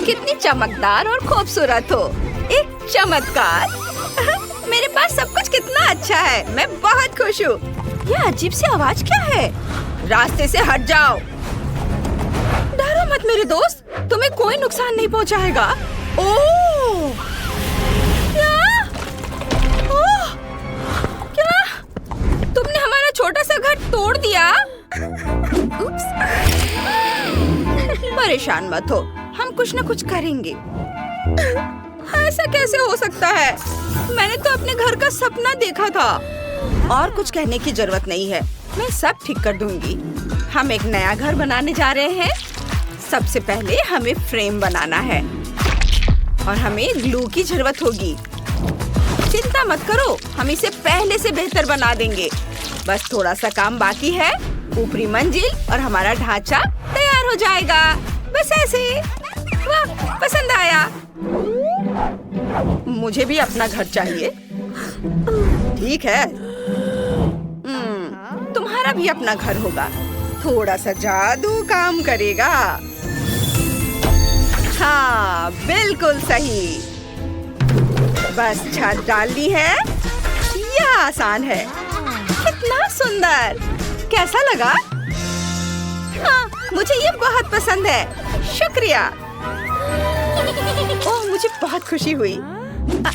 कितनी चमकदार और खूबसूरत हो। एक चमत्कार। मेरे पास सब कुछ कितना अच्छा है। मैं बहुत खुश हूँ। यह अजीब सी आवाज क्या है? रास्ते से हट जाओ। डरो मत मेरे दोस्त, तुम्हें कोई नुकसान नहीं पहुँचाएगा। ओह! क्या? ओह! क्या? तुमने हमारा छोटा सा घर तोड़ दिया। उप्स। परेशान मत हो, हम कुछ न कुछ करेंगे। ऐसा कैसे हो सकता है? मैंने तो अपने घर का सपना देखा था। और कुछ कहने की जरूरत नहीं है, मैं सब ठीक कर दूंगी। हम एक नया घर बनाने जा रहे हैं। सबसे पहले हमें फ्रेम बनाना है और हमें ग्लू की जरूरत होगी। चिंता मत करो, हम इसे पहले से बेहतर बना देंगे। बस थोड़ा सा काम बाकी है। ऊपरी मंजिल और हमारा ढांचा तैयार हो जाएगा। बस ऐसे। वाह, पसंद आया। मुझे भी अपना घर चाहिए। ठीक है। तुम्हारा भी अपना घर होगा। थोड़ा सा जादू काम करेगा। हाँ, बिल्कुल सही। बस छत डालनी है। यह आसान है। कितना सुंदर। कैसा लगा? हाँ, मुझे ये बहुत पसंद है। शुक्रिया। ओह, मुझे बहुत खुशी हुई।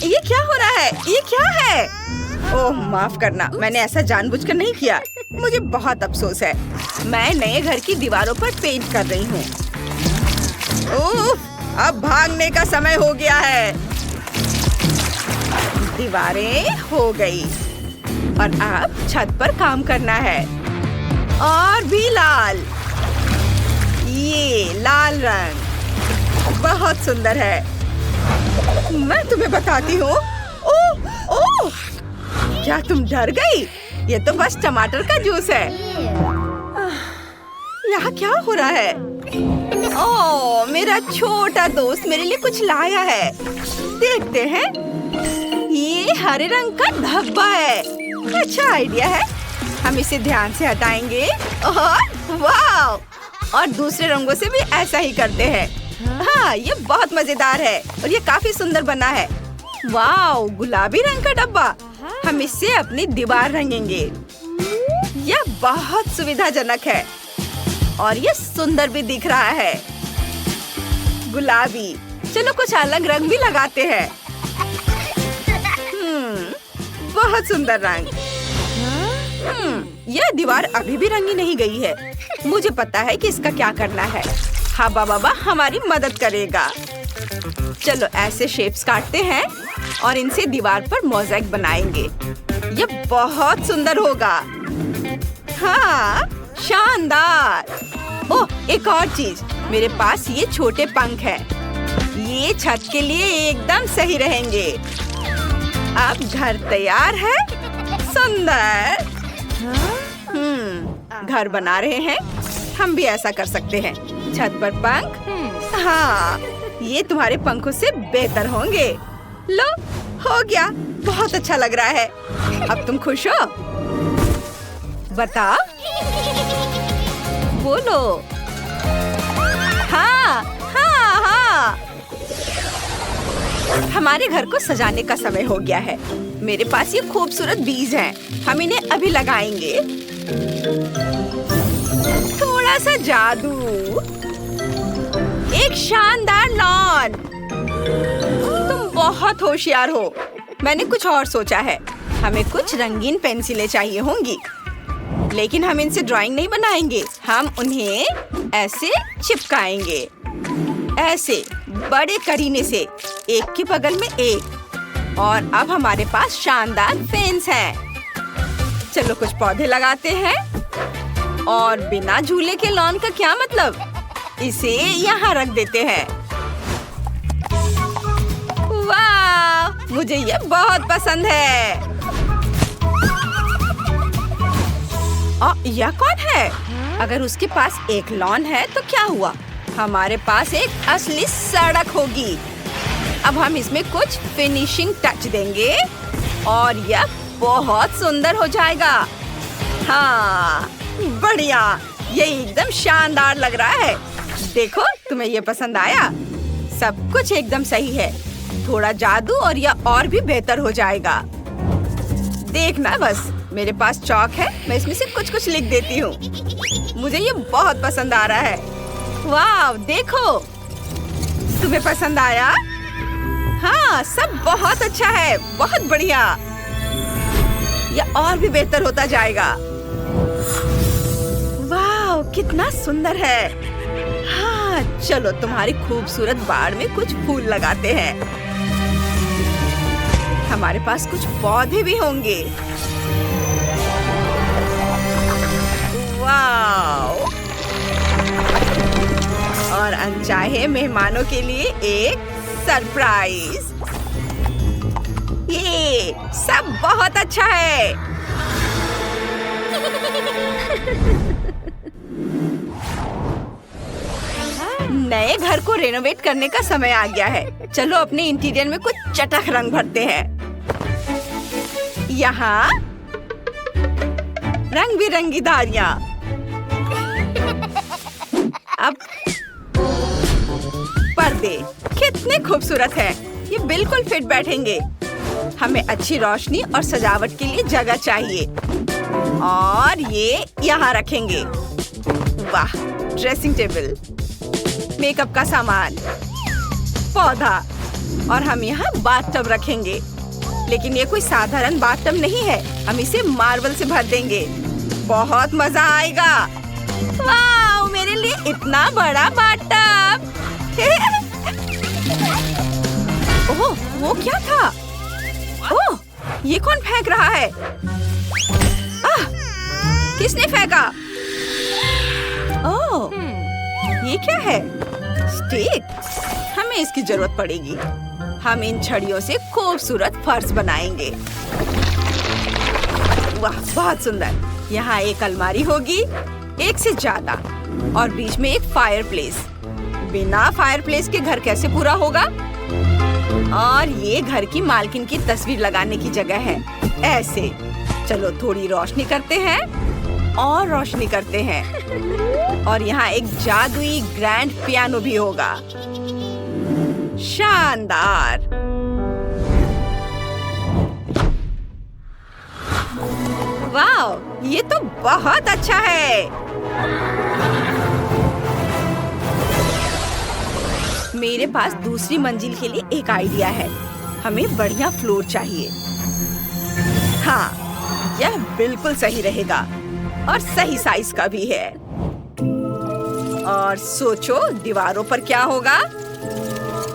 ये क्या हो रहा है? ये क्या है? ओह, माफ करना, मैंने ऐसा जानबूझकर नहीं किया। मुझे बहुत अफसोस है। मैं नए घर की दीवारों पर पेंट कर रही हूँ। ओह, अब भागने का समय हो गया है। दीवारें हो गई और अब छत पर काम करना है। और भी लाल। ये लाल रंग बहुत सुंदर है। मैं तुम्हें बताती हूँ। ओह, ओह! क्या तुम डर गई? ये तो बस टमाटर का जूस है। यहाँ क्या हो रहा है? ओह, मेरा छोटा दोस्त मेरे लिए कुछ लाया है। देखते हैं। ये हरे रंग का धब्बा है। अच्छा आइडिया है। हम इसे ध्यान से हटाएंगे और वाव! और दूसरे रंगों से भी ऐसा ही करते हैं। हाँ, ये बहुत मजेदार है और ये काफी सुंदर बना है। वाव, गुलाबी रंग का डब्बा। हम इससे अपनी दीवार रंगेंगे। यह बहुत सुविधाजनक है और ये सुंदर भी दिख रहा है। गुलाबी। चलो कुछ अलग रंग भी लगाते हैं। बहुत सुंदर रंग। यह दीवार अभी भी रंगी नहीं गई है। मुझे पता है कि इसका क्या करना है। हाबा बाबा हमारी मदद करेगा। चलो ऐसे शेप्स काटते हैं और इनसे दीवार पर मोज़ेक बनाएंगे। यह बहुत सुंदर होगा। हाँ, शानदार। ओह, एक और चीज, मेरे पास ये छोटे पंख हैं। ये छत के लिए एकदम सही रहेंगे। अब घर तैयार है। सुंदर। घर बना रहे हैं। हम भी ऐसा कर सकते हैं। छत पर पंख। हाँ, ये तुम्हारे पंखों से बेहतर होंगे। लो, हो गया। बहुत अच्छा लग रहा है। अब तुम खुश हो? बताओ। बोलो। हाँ, हाँ, हाँ। हमारे घर को सजाने का समय हो गया है। मेरे पास ये खूबसूरत बीज हैं। हम इन्हें अभी लगाएंगे। थोड़ा सा जादू। एक शानदार लॉन। तुम बहुत होशियार हो। मैंने कुछ और सोचा है। हमें कुछ रंगीन पेंसिलें चाहिए होंगी, लेकिन हम इनसे ड्राइंग नहीं बनाएंगे। हम उन्हें ऐसे चिपकाएंगे, ऐसे बड़े करीने से, एक के बगल में एक। और अब हमारे पास शानदार फेंस है। चलो कुछ पौधे लगाते हैं। और बिना झूले के लॉन का क्या मतलब? इसे यहाँ रख देते हैं। वाह, मुझे ये बहुत पसंद है। यह कौन है? अगर उसके पास एक लॉन है तो क्या हुआ? हमारे पास एक असली सड़क होगी। अब हम इसमें कुछ फिनिशिंग टच देंगे और यह बहुत सुंदर हो जाएगा। हाँ, बढ़िया। ये एकदम शानदार लग रहा है। देखो, तुम्हें ये पसंद आया? सब कुछ एकदम सही है। थोड़ा जादू और यह और भी बेहतर हो जाएगा। देखना बस, मेरे पास चौक है, मैं इसमें से कुछ कुछ लिख देती हूँ। मुझे ये बहुत पसंद आ रहा है। वाह, देखो, तुम्हें पसंद आया? हाँ, सब बहुत अच्छा है, बहुत बढ़िया। यह और भी बेहतर होता जाएगा। वाह, कितना सुंदर है। हाँ, चलो तुम्हारी खूबसूरत बाड़ में कुछ फूल लगाते हैं। हमारे पास कुछ पौधे भी होंगे। वाह, और अनचाहे मेहमानों के लिए एक सरप्राइज। ये सब बहुत अच्छा है। नए घर को रेनोवेट करने का समय आ गया है। चलो अपने इंटीरियर में कुछ चटक रंग भरते हैं। यहाँ रंग बिरंगी धारियाँ। अब पर्दे कितने खूबसूरत हैं। ये बिल्कुल फिट बैठेंगे। हमें अच्छी रोशनी और सजावट के लिए जगह चाहिए और ये यहाँ रखेंगे। वाह, ड्रेसिंग टेबल, मेकअप का सामान, पौधा और हम यहाँ बाथटब रखेंगे। लेकिन ये कोई साधारण बाथटब नहीं है, हम इसे मार्बल से भर देंगे। बहुत मजा आएगा। वाह, मेरे लिए इतना बड़ा बाथटब। ओह, वो क्या था? ओह, ये कौन फेंक रहा है? किसने फेंका? ओह, ये क्या है? स्टिक। हमें इसकी जरूरत पड़ेगी। हम इन छड़ियों से खूबसूरत फर्श बनाएंगे। वाह, बहुत सुंदर। यहाँ एक अलमारी होगी, एक से ज्यादा, और बीच में एक फायरप्लेस। बिना फायरप्लेस के घर कैसे पूरा होगा? और ये घर की मालकिन की तस्वीर लगाने की जगह है। ऐसे चलो थोड़ी रोशनी करते हैं और रोशनी करते हैं। और यहाँ एक जादुई ग्रैंड पियानो भी होगा। शानदार। वाह, ये तो बहुत अच्छा है। मेरे पास दूसरी मंजिल के लिए एक आइडिया है। हमें बढ़िया फ्लोर चाहिए। हाँ, यह बिल्कुल सही रहेगा और सही साइज का भी है। और सोचो दीवारों पर क्या होगा?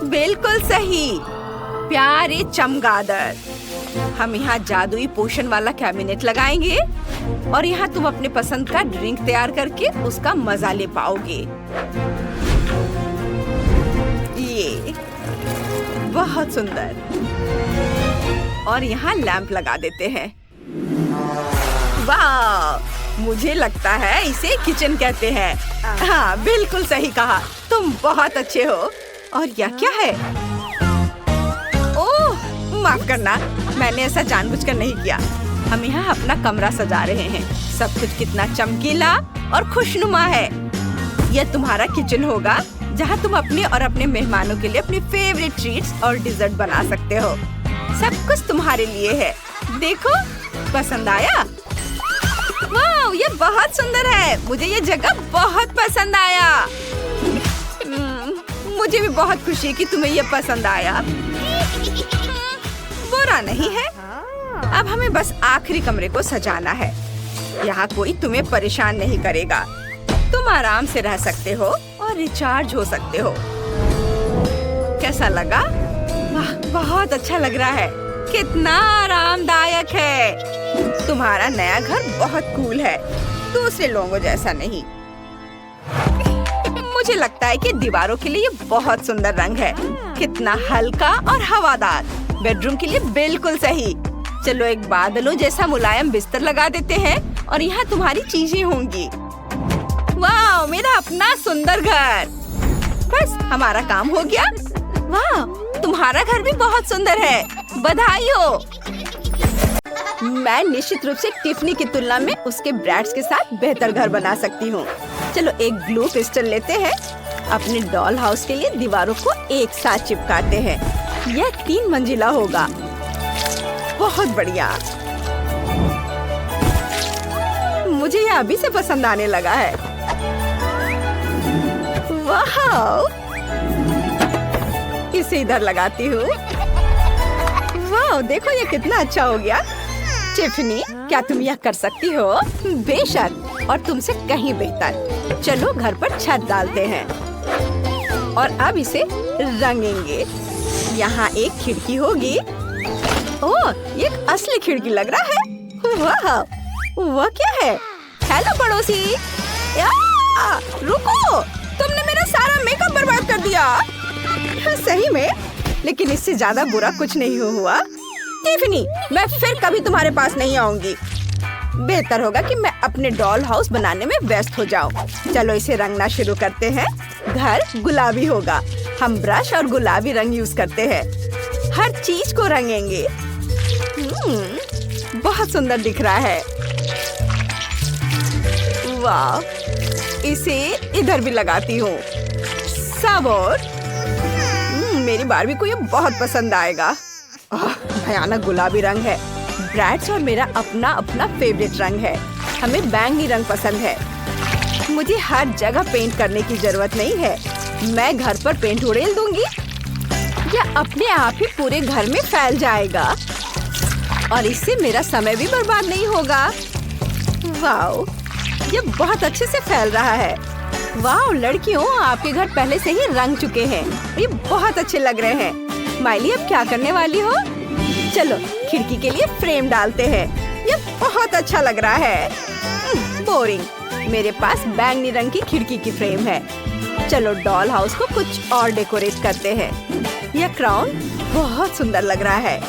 बिल्कुल सही, प्यारे चमगादड़। हम यहाँ जादुई पोषण वाला कैबिनेट लगाएंगे और यहाँ तुम अपने पसंद का ड्रिंक तैयार करके उसका मजा ले पाओगे। ये बहुत सुंदर। और यहाँ लैंप लगा देते हैं। वाह, मुझे लगता है इसे किचन कहते हैं। हाँ, बिल्कुल सही कहा, तुम बहुत अच्छे हो। और यह क्या है? ओह, माफ करना, मैंने ऐसा जानबूझकर नहीं किया। हम यहाँ अपना कमरा सजा रहे हैं। सब कुछ कितना चमकीला और खुशनुमा है। यह तुम्हारा किचन होगा जहाँ तुम अपने और अपने मेहमानों के लिए अपनी फेवरेट ट्रीट्स और डिजर्ट बना सकते हो। सब कुछ तुम्हारे लिए है। देखो, पसंद आया? वाह, ये बहुत सुंदर है। मुझे ये जगह बहुत पसंद आया। मुझे भी बहुत खुशी है कि तुम्हें ये पसंद आया। बुरा नहीं है। अब हमें बस आखिरी कमरे को सजाना है। यहाँ कोई तुम्हें परेशान नहीं करेगा। तुम आराम से रह सकते हो और रिचार्ज हो सकते हो। कैसा लगा? वाह, बहुत अच्छा लग रहा है। कितना आरामदायक है। तुम्हारा नया घर बहुत कूल है, दूसरे लोगों जैसा नहीं। मुझे लगता है कि दीवारों के लिए ये बहुत सुंदर रंग है। कितना हल्का और हवादार। बेडरूम के लिए बिल्कुल सही। चलो एक बादलों जैसा मुलायम बिस्तर लगा देते हैं और यहाँ तुम्हारी चीजें होंगी। वाह, मेरा अपना सुंदर घर। बस हमारा काम हो गया। वाह, तुम्हारा घर भी बहुत सुंदर है। बधाई हो। मैं निश्चित रूप से टिफनी की तुलना में उसके ब्रैड्स के साथ बेहतर घर बना सकती हूँ। चलो एक ग्लू पिस्टल लेते हैं अपने डॉल हाउस के लिए दीवारों को एक साथ चिपकाते हैं। यह 3 मंजिला होगा। बहुत बढ़िया। मुझे यह अभी से पसंद आने लगा है। वाह! इसे इधर लगाती हूँ। वाह, देखो ये कितना अच्छा हो गया। टिफनी, क्या तुम यह कर सकती हो? बेशक, और तुमसे कहीं बेहतर। चलो घर पर छत डालते हैं और अब इसे रंगेंगे। यहाँ एक खिड़की होगी। ओह, ये एक असली खिड़की लग रहा है। वाह, वह क्या है? हेलो पड़ोसी। रुको, तुमने मेरा सारा मेकअप बर्बाद कर दिया। सही में, लेकिन इससे ज्यादा बुरा कुछ नहीं हुआ। टिफनी, मैं फिर कभी तुम्हारे पास नहीं आऊंगी। बेहतर होगा कि मैं अपने डॉल हाउस बनाने में व्यस्त हो जाऊं। चलो इसे रंगना शुरू करते हैं। घर गुलाबी होगा। हम ब्रश और गुलाबी रंग यूज करते हैं। हर चीज को रंगेंगे। बहुत सुंदर दिख रहा है। वाह, इसे इधर भी लगाती हूँ। सब और मेरी बारबी को ये बहुत पसंद आएगा। भयानक गुलाबी रंग है। ब्रैड्स और मेरा अपना अपना फेवरेट रंग है। हमें बैंगनी रंग पसंद है। मुझे हर जगह पेंट करने की जरूरत नहीं है। मैं घर पर पेंट उड़ेल दूंगी। यह अपने आप ही पूरे घर में फैल जाएगा और इससे मेरा समय भी बर्बाद नहीं होगा। वाओ, ये बहुत अच्छे से फैल रहा है। वाह लड़कियों, आपके घर पहले से ही रंग चुके हैं। ये बहुत अच्छे लग रहे हैं। माइली, अब क्या करने वाली हो? चलो खिड़की के लिए फ्रेम डालते हैं। ये बहुत अच्छा लग रहा है। बोरिंग। मेरे पास बैंगनी रंग की खिड़की की फ्रेम है। चलो डॉल हाउस को कुछ और डेकोरेट करते हैं। यह क्राउन बहुत सुंदर लग रहा है।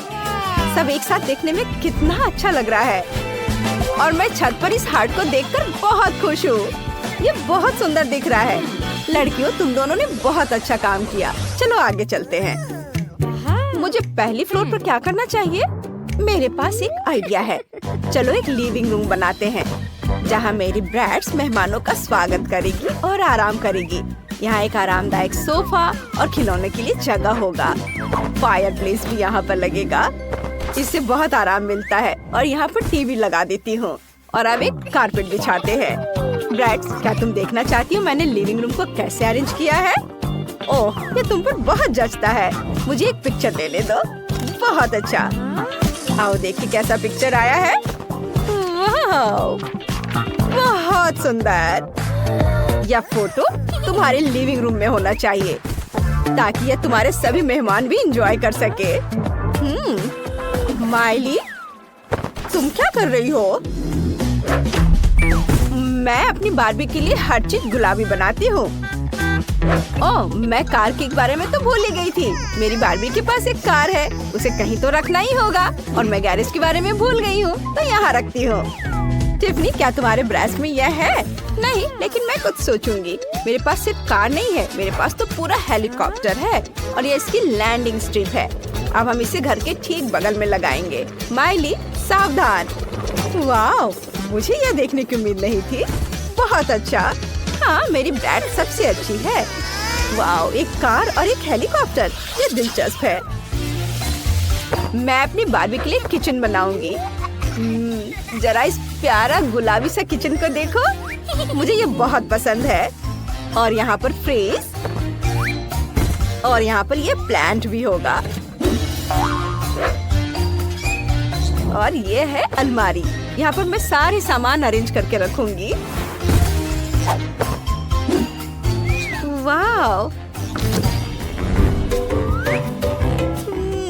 सब एक साथ देखने में कितना अच्छा लग रहा है और मैं छत पर इस हार्ट को देखकर बहुत खुश हूँ। ये बहुत सुंदर दिख रहा है। लड़कियों, तुम दोनों ने बहुत अच्छा काम किया। चलो आगे चलते हैं। मुझे पहली फ्लोर पर क्या करना चाहिए? मेरे पास एक आइडिया है। चलो एक लिविंग रूम बनाते हैं जहाँ मेरी ब्रैड्स मेहमानों का स्वागत करेगी और आराम करेगी। यहाँ एक आरामदायक सोफा और खिलौने के लिए जगह होगा। फायरप्लेस भी यहाँ पर लगेगा। इससे बहुत आराम मिलता है। और यहाँ पर टीवी लगा देती हूँ और अब एक कारपेट बिछाते हैं। ब्रैड्स, क्या तुम देखना चाहती हो मैंने लिविंग रूम को कैसे अरेंज किया है? ओह, ये तुम पर बहुत जचता है। मुझे एक पिक्चर लेने दो। बहुत अच्छा। आओ देखिए कैसा पिक्चर आया है। वाह, बहुत सुंदर। यह फोटो तुम्हारे लिविंग रूम में होना चाहिए ताकि यह तुम्हारे सभी मेहमान भी एंजॉय कर सके। माइली, तुम क्या कर रही हो? मैं अपनी बारबी के लिए हर चीज गुलाबी बनाती हूँ। ओह, मैं कार के बारे में तो भूल ही गई थी। मेरी बारबी के पास एक कार है, उसे कहीं तो रखना ही होगा। और मैं गैरेज के बारे में भूल गई हूँ तो यहाँ रखती हूँ। टिफनी, क्या तुम्हारे ब्रेस में यह है? नहीं, लेकिन मैं कुछ सोचूंगी। मेरे पास सिर्फ कार नहीं है, मेरे पास तो पूरा हेलीकॉप्टर है और ये इसकी लैंडिंग स्ट्रिप है। अब हम इसे घर के ठीक बगल में लगाएंगे। माइली, सावधान। वाह, मुझे यह देखने की उम्मीद नहीं थी। बहुत अच्छा। हाँ, मेरी ब्रैड सबसे अच्छी है। वाह, एक कार और एक हेलीकॉप्टर, ये दिलचस्प है। मैं अपनी बारबी के लिए किचन बनाऊंगी। जरा इस प्यारा गुलाबी सा किचन को देखो। मुझे ये बहुत पसंद है। और यहाँ पर फ्रेज और यहाँ पर ये प्लांट भी होगा। और ये है अलमारी। यहाँ पर मैं सारे सामान अरेंज करके रखूंगी। वाह,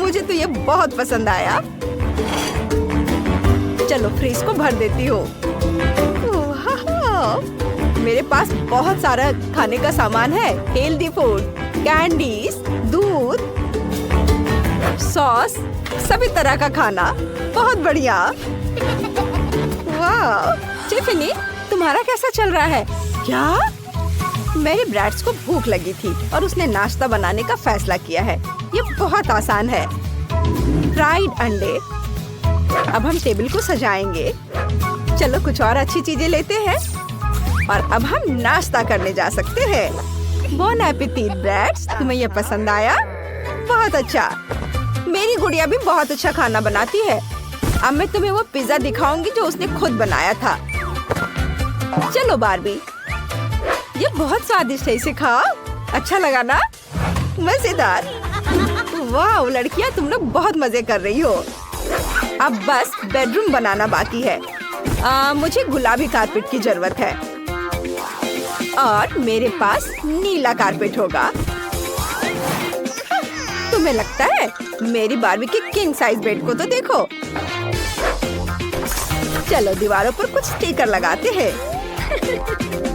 मुझे तो ये बहुत पसंद आया। चलो फ्रिज को भर देती हूँ। मेरे पास बहुत सारा खाने का सामान है। हेल्दी फूड, कैंडीज, दूध, सॉस, सभी तरह का खाना। बहुत बढ़िया। वाह, टिफनी, तुम्हारा कैसा चल रहा है? क्या? मेरे ब्रैड्स को भूख लगी थी और उसने नाश्ता बनाने का फैसला किया है। ये बहुत आसान है। फ्राइड अंडे। अब हम टेबल को सजाएंगे। चलो कुछ और अच्छी चीजें लेते हैं और अब हम नाश्ता करने जा सकते हैं। बॉन एपेटीट ब्रैट्स, तुम्हें ये पसंद आया? बहुत अच्छा। मेरी गुड़िया भी बहुत अच्छा खाना बनाती है। अब मैं तुम्हें वो पिज्जा दिखाऊंगी जो उसने खुद बनाया था। चलो बार्बी, ये बहुत स्वादिष्ट है, इसे खाओ। अच्छा लगा ना? मजेदार। वाह लड़कियां, तुम लोग बहुत मजे कर रही हो। अब बस बेडरूम बनाना बाकी है। मुझे गुलाबी कारपेट की जरूरत है और मेरे पास नीला कारपेट होगा। तुम्हें लगता है? मेरी बार्बी के किंग साइज बेड को तो देखो। चलो दीवारों पर कुछ स्टिकर लगाते हैं।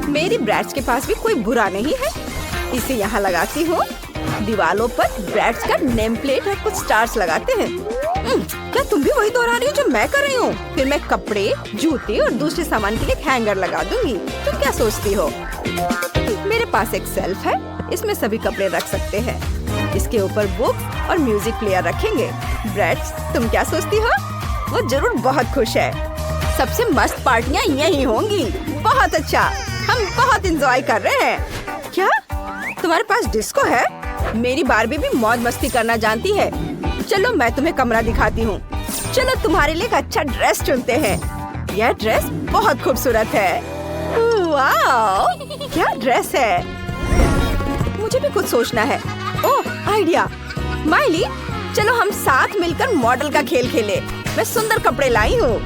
मेरी ब्रैट्स के पास भी कोई बुरा नहीं है। इसे यहाँ लगाती हूँ। दीवारों पर ब्रैट्स का नेम प्लेट और कुछ स्टार्स लगाते हैं। क्या तुम भी वही दोहरा रही हो जो मैं कर रही हूँ? फिर मैं कपड़े, जूते और दूसरे सामान के लिए हैंगर लगा दूंगी। तुम क्या सोचती हो? मेरे पास एक शेल्फ है, इसमें सभी कपड़े रख सकते हैं। इसके ऊपर बुक्स और म्यूजिक प्लेयर रखेंगे। ब्रैट्स, तुम क्या सोचती हो? वो जरूर बहुत खुश है। सबसे मस्त पार्टियां यही होंगी। बहुत अच्छा, हम बहुत एंजॉय कर रहे हैं। क्या तुम्हारे पास डिस्को है? मेरी बार्बी भी मौज मस्ती करना जानती है। चलो मैं तुम्हें कमरा दिखाती हूँ। चलो तुम्हारे लिए एक अच्छा ड्रेस चुनते हैं। यह ड्रेस बहुत खूबसूरत है। वाह, क्या ड्रेस है। मुझे भी कुछ सोचना है। ओह आइडिया। माइली, चलो हम साथ मिलकर मॉडल का खेल खेले। मैं सुंदर कपड़े लाई हूँ।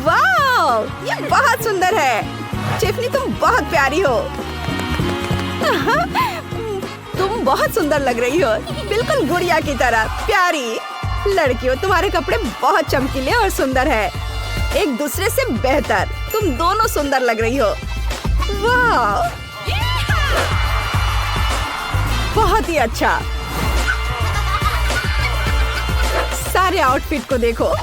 वाह, ये बहुत सुंदर है। टिफनी, तुम बहुत प्यारी हो। तुम बहुत सुंदर लग रही हो, बिल्कुल गुड़िया की तरह प्यारी। लड़कियों, तुम्हारे कपड़े बहुत चमकीले और सुंदर है, एक दूसरे से बेहतर। तुम दोनों सुंदर लग रही हो। वाह, बहुत ही अच्छा। सारे आउटफिट को देखो।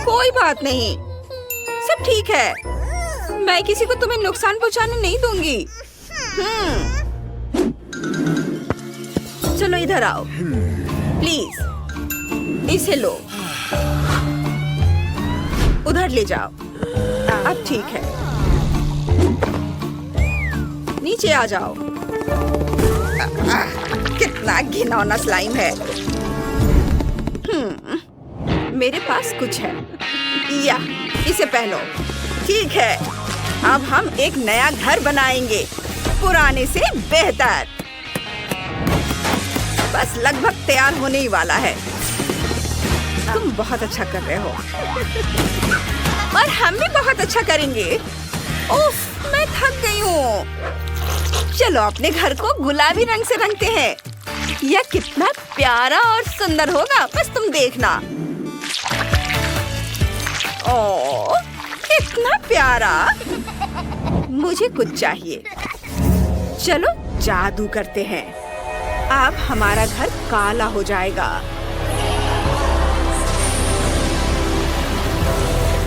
कोई बात नहीं, सब ठीक है। मैं किसी को तुम्हें नुकसान पहुंचाने नहीं दूंगी। चलो इधर आओ प्लीज। इसे लो, उधर ले जाओ। अब ठीक है, नीचे आ जाओ। कितना घिनौना स्लाइम है। मेरे पास कुछ है, या इसे पहनो। ठीक है, अब हम एक नया घर बनाएंगे, पुराने से बेहतर। बस लगभग तैयार होने ही वाला है। तुम बहुत अच्छा कर रहे हो और हम भी बहुत अच्छा करेंगे। उफ, मैं थक गई हूँ। चलो अपने घर को गुलाबी रंग से रंगते हैं। यह कितना प्यारा और सुंदर होगा, बस तुम देखना। ओह, कितना प्यारा। मुझे कुछ चाहिए। चलो जादू करते हैं। अब हमारा घर काला हो जाएगा।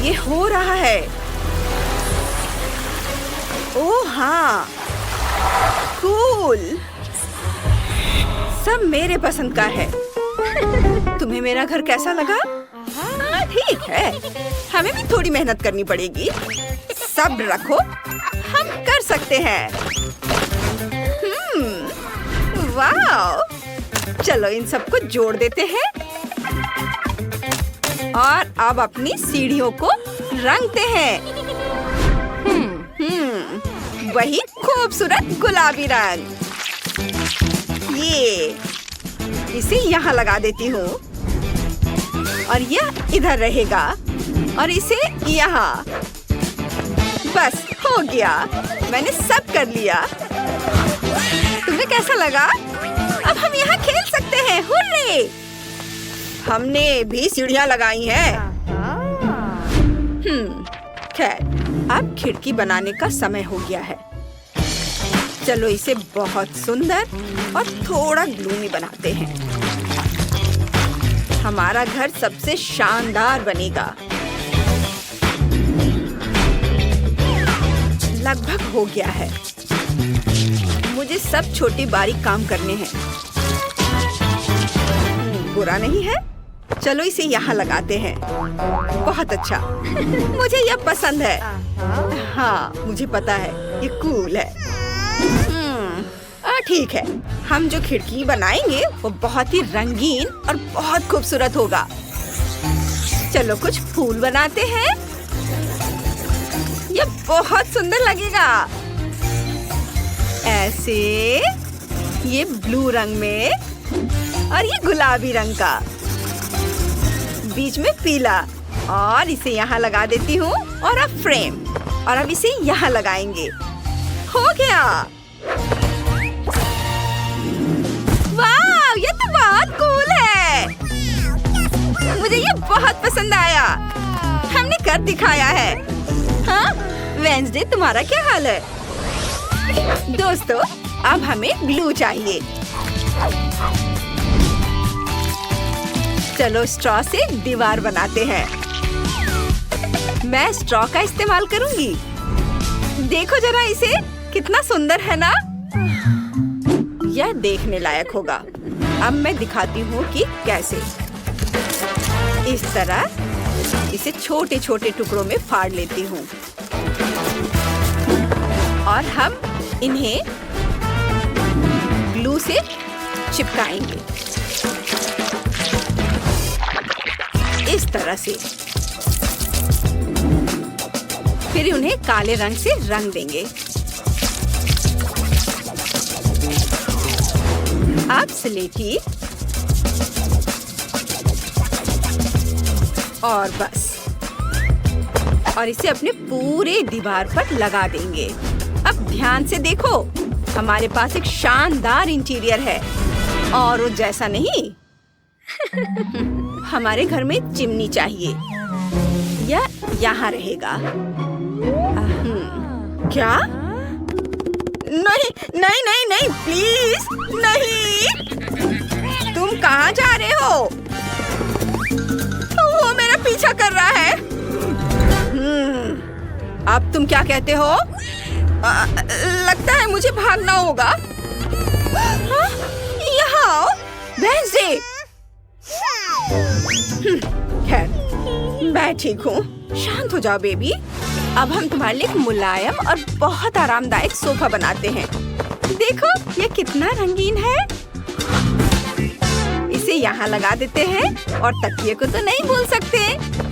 ये हो रहा है। ओह हाँ, कूल। सब मेरे पसंद का है। तुम्हें मेरा घर कैसा लगा? हाँ ठीक है, हमें भी थोड़ी मेहनत करनी पड़ेगी। सब्र रखो, हम कर सकते हैं। वाह, चलो इन सबको जोड़ देते हैं और अब अपनी सीढ़ियों को रंगते हैं। वही खूबसूरत गुलाबी रंग। ये इसे यहाँ लगा देती हूँ और यह इधर रहेगा और इसे यहाँ। बस हो गया, मैंने सब कर लिया। तुम्हें कैसा लगा? अब हम यहाँ खेल सकते हैं। हुर्रे! हमने भी सीढ़ियाँ लगाई हैं। खैर, अब खिड़की बनाने का समय हो गया है। चलो इसे बहुत सुंदर और थोड़ा ग्लूमी बनाते हैं। हमारा घर सबसे शानदार बनेगा। लगभग हो गया है। मुझे सब छोटी बारीक काम करने हैं। बुरा नहीं है। चलो इसे यहाँ लगाते हैं। बहुत अच्छा, मुझे यह पसंद है। हाँ मुझे पता है, ये कूल है। ठीक है, हम जो खिड़की बनाएंगे वो बहुत ही रंगीन और बहुत खूबसूरत होगा। चलो कुछ फूल बनाते हैं। ये बहुत सुंदर लगेगा। ऐसे, ये ब्लू रंग में और ये गुलाबी रंग का, बीच में पीला, और इसे यहाँ लगा देती हूँ। और अब फ्रेम, और अब इसे यहाँ लगाएंगे। हो गया। वाह, ये तो बहुत कूल है। मुझे ये बहुत पसंद आया। हमने कर दिखाया है। हाँ, वेंसडे तुम्हारा क्या हाल है? दोस्तों, अब हमें ग्लू चाहिए। चलो स्ट्रॉ से दीवार बनाते हैं। मैं स्ट्रॉ का इस्तेमाल करूंगी। देखो जरा इसे, कितना सुंदर है ना? यह देखने लायक होगा। अब मैं दिखाती हूँ कि कैसे। इस तरह इसे छोटे छोटे टुकड़ों में फाड़ लेती हूँ और हम इन्हें ग्लू से चिपकाएंगे इस तरह से। फिर उन्हें काले रंग से रंग देंगे। अब स्लेटी और बस, और इसे अपने पूरे दीवार पर लगा देंगे। अब ध्यान से देखो, हमारे पास एक शानदार इंटीरियर है। और वो जैसा नहीं हमारे घर में चिमनी चाहिए। यह यहाँ रहेगा। क्या? नहीं नहीं नहीं नहीं, प्लीज नहीं। तुम कहाँ जा रहे हो? वो मेरा पीछा कर रहा है। अब तुम क्या कहते हो? लगता है मुझे भागना होगा। हाँ? यहाँ आओ, वेंसडे। खैर, मैं ठीक हूँ। शांत हो जाओ बेबी। अब हम तुम्हारे लिए एक मुलायम और बहुत आरामदायक सोफा बनाते हैं। देखो ये कितना रंगीन है। इसे यहाँ लगा देते हैं। और तकिए को तो नहीं भूल सकते,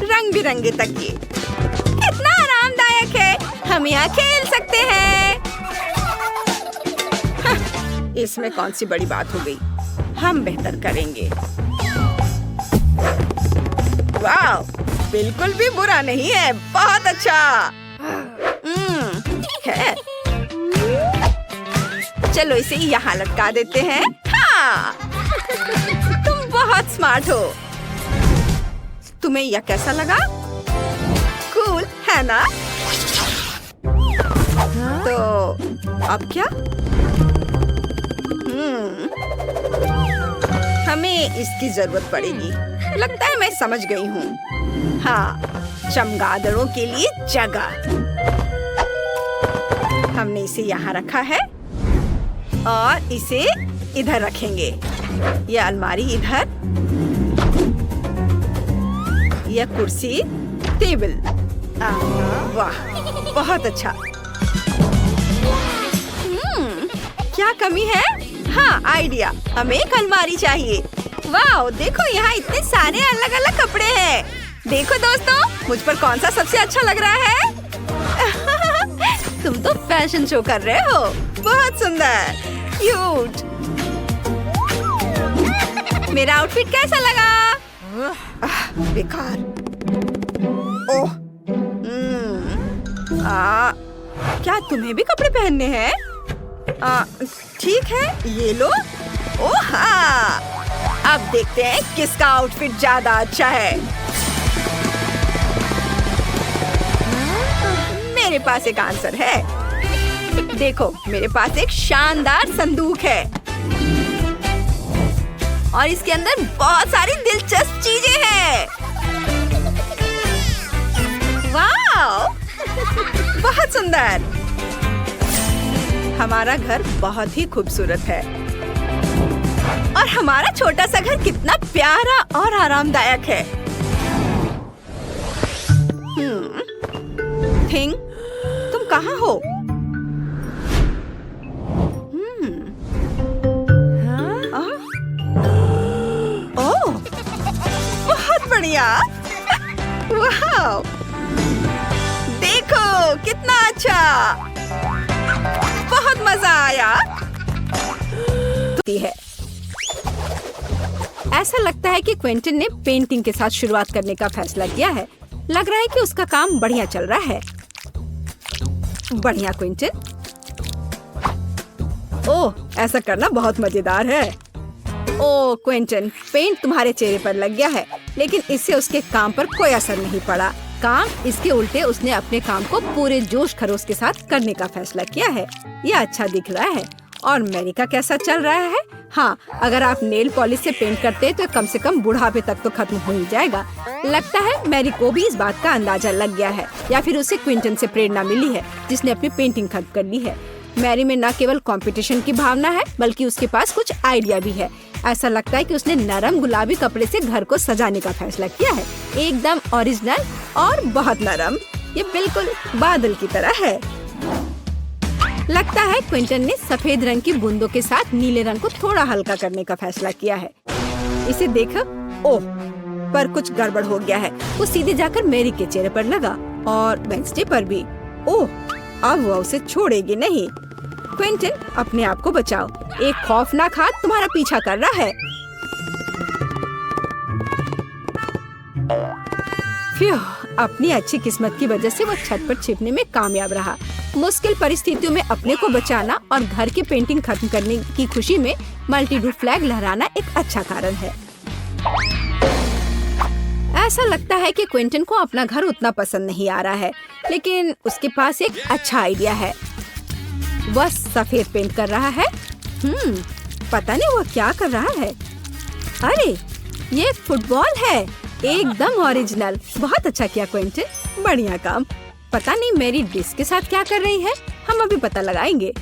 रंग बिरंगे तकिए। कितना आरामदायक है, हम यहाँ खेल सकते हैं। हाँ, इसमें कौन सी बड़ी बात हो गई, हम बेहतर करेंगे। वाह, बिल्कुल भी बुरा नहीं है, बहुत अच्छा। है। चलो इसे यहाँ लटका देते हैं। हाँ, तुम बहुत स्मार्ट हो। तुम्हें यह कैसा लगा? कूल है ना? तो अब क्या? हमें इसकी जरूरत पड़ेगी। लगता है मैं समझ गई हूँ। हाँ, चमगादड़ों के लिए जगह। हमने इसे यहाँ रखा है और इसे इधर रखेंगे। यह अलमारी इधर, यह कुर्सी, टेबल। वाह, बहुत अच्छा। क्या कमी है? हाँ, आइडिया। हमें एक अलमारी चाहिए। वाह, देखो यहाँ इतने सारे अलग अलग कपड़े हैं। देखो दोस्तों, मुझ पर कौन सा सबसे अच्छा लग रहा है? तुम तो फैशन शो कर रहे हो। बहुत सुंदर, क्यूट। मेरा आउटफिट कैसा लगा? बेकार। ओह, क्या तुम्हें भी कपड़े पहनने हैं? ठीक है, ये लो। ओह हाँ, अब देखते हैं किसका आउटफिट ज्यादा अच्छा है। मेरे पास एक आंसर है। देखो, मेरे पास एक शानदार संदूक है और इसके अंदर बहुत सारी दिलचस्प चीजें हैं। वाह, बहुत सुंदर। हमारा घर बहुत ही खूबसूरत है और हमारा छोटा सा घर कितना प्यारा और आरामदायक है। थिंग, तुम कहाँ हो? बढ़िया। वाह, देखो कितना अच्छा, बहुत मजा आया। है ऐसा लगता है कि क्विंटन ने पेंटिंग के साथ शुरुआत करने का फैसला किया है। लग रहा है कि उसका काम बढ़िया चल रहा है। बढ़िया क्विंटन। ओह, ऐसा करना बहुत मजेदार है। ओह क्विंटन, पेंट तुम्हारे चेहरे पर लग गया है, लेकिन इससे उसके काम पर कोई असर नहीं पड़ा। काम इसके उल्टे उसने अपने काम को पूरे जोश खरोश के साथ करने का फैसला किया है। यह अच्छा दिख रहा है। और मैरी का कैसा चल रहा है? हाँ, अगर आप नेल पॉलिश से पेंट करते हैं तो कम से कम बुढ़ापे तक तो खत्म हो ही जाएगा। लगता है मैरी को भी इस बात का अंदाजा लग गया है, या फिर उसे क्विंटन से प्रेरणा मिली है जिसने अपनी पेंटिंग खत्म कर ली है। मैरी में न केवल कंपटीशन की भावना है, बल्कि उसके पास कुछ आइडिया भी है। ऐसा लगता है कि उसने नरम गुलाबी कपड़े से घर को सजाने का फैसला किया है। एकदम ओरिजिनल और बहुत नरम। ये बिल्कुल बादल की तरह है। लगता है क्विंटन ने सफेद रंग की बूंदों के साथ नीले रंग को थोड़ा हल्का करने का फैसला किया है। इसे देखो। ओह, पर कुछ गड़बड़ हो गया है। वो सीधे जाकर मैरी के चेहरे पर लगा और वेंसडे पर भी। ओह, अब वो उसे छोड़ेगी नहीं। क्विंटन, अपने आप को बचाओ। एक खौफनाक हाथ तुम्हारा पीछा कर रहा है। फ्यू, अपनी अच्छी किस्मत की वजह से वो छत पर छिपने में कामयाब रहा। मुश्किल परिस्थितियों में अपने को बचाना और घर की पेंटिंग खत्म करने की खुशी में मल्टी-डू फ्लैग लहराना एक अच्छा कारण है। ऐसा लगता है कि क्विंटन को अपना घर उतना पसंद नहीं आ रहा है, लेकिन उसके पास एक अच्छा आइडिया है। वह सफेद पेंट कर रहा है। पता नहीं वह क्या कर रहा है। अरे, ये फुटबॉल है। एकदम ओरिजिनल। बहुत अच्छा किया क्विंटन, बढ़िया काम। पता नहीं मेरी डिस्क के साथ क्या कर रही है। हम अभी पता लगाएंगे।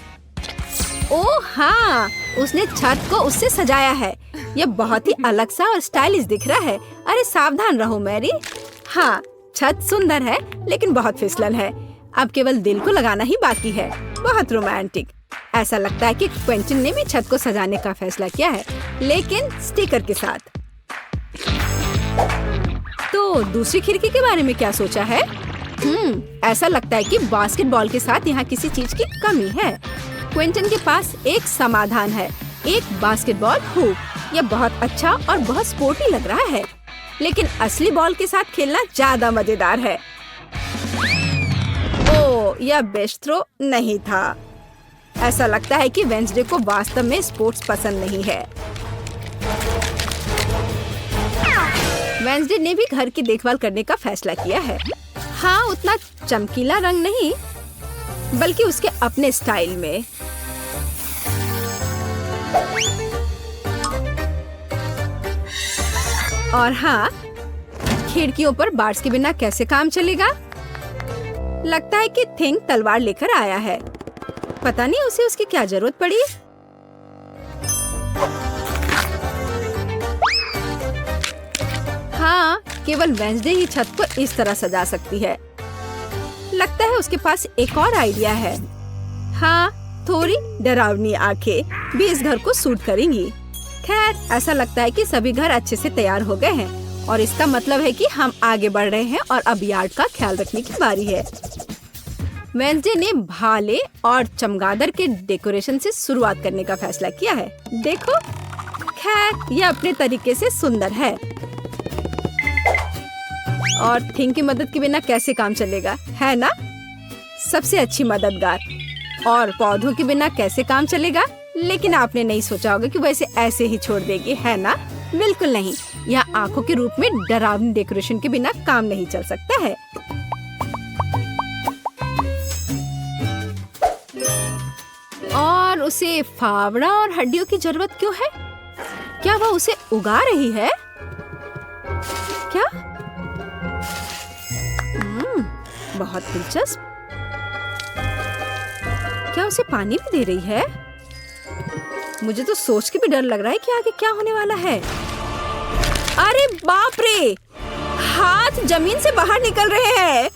ओह हाँ, उसने छत को उससे सजाया है। यह बहुत ही अलग सा और स्टाइलिश दिख रहा है। अरे सावधान रहो मैरी। हाँ, छत सुंदर है, लेकिन बहुत फिसलन है। अब केवल दिल को लगाना ही बाकी है। बहुत रोमांटिक। ऐसा लगता है कि क्विंटन ने भी छत को सजाने का फैसला किया है, लेकिन स्टिकर के साथ। तो दूसरी खिड़की के बारे में क्या सोचा है? ऐसा लगता है कि बास्केटबॉल के साथ यहाँ किसी चीज की कमी है। क्विंटन के पास एक समाधान है, एक बास्केटबॉल हुप। यह बहुत अच्छा और बहुत स्पोर्टी लग रहा है, लेकिन असली बॉल के साथ खेलना ज्यादा मजेदार है। ओह, यह बेस्ट थ्रो नहीं था। ऐसा लगता है कि वेंसडे को वास्तव में स्पोर्ट्स पसंद नहीं है। वेंसडे ने भी घर की देखभाल करने का फैसला किया है। हाँ, उतना चमकीला रंग नहीं, बल्कि उसके अपने स्टाइल में। और हाँ, खिड़कियों पर बार्स के बिना कैसे काम चलेगा? लगता है कि थिंग तलवार लेकर आया है। पता नहीं उसे उसकी क्या जरूरत पड़ी। हाँ, केवल वेंसडे ही छत को इस तरह सजा सकती है। लगता है उसके पास एक और आइडिया है। हाँ, थोड़ी डरावनी आंखें भी इस घर को सूट करेंगी। खैर, ऐसा लगता है कि सभी घर अच्छे से तैयार हो गए हैं और इसका मतलब है कि हम आगे बढ़ रहे हैं और अब यार्ड का ख्याल रखने की बारी है। वेंसडे ने भाले और चमगादड़ के डेकोरेशन से शुरुआत करने का फैसला किया है। देखो, खैर यह अपने तरीके से सुंदर है। और थिंग की मदद के बिना कैसे काम चलेगा, है ना? सबसे अच्छी मददगार। और पौधों के बिना कैसे काम चलेगा? लेकिन आपने नहीं सोचा होगा कि वो इसे ऐसे ही छोड़ देगी, है ना? बिल्कुल नहीं। यह आंखों के रूप में डरावनी डेकोरेशन के बिना काम नहीं चल सकता है। और उसे फावड़ा और हड्डियों की जरूरत क्यों है? क्या वह उसे उगा रही है? क्या? बहुत दिलचस्प। क्या उसे पानी भी दे रही है? मुझे तो सोच के भी डर लग रहा है कि आगे क्या होने वाला है। अरे बाप रे! हाथ जमीन से बाहर निकल रहे हैं।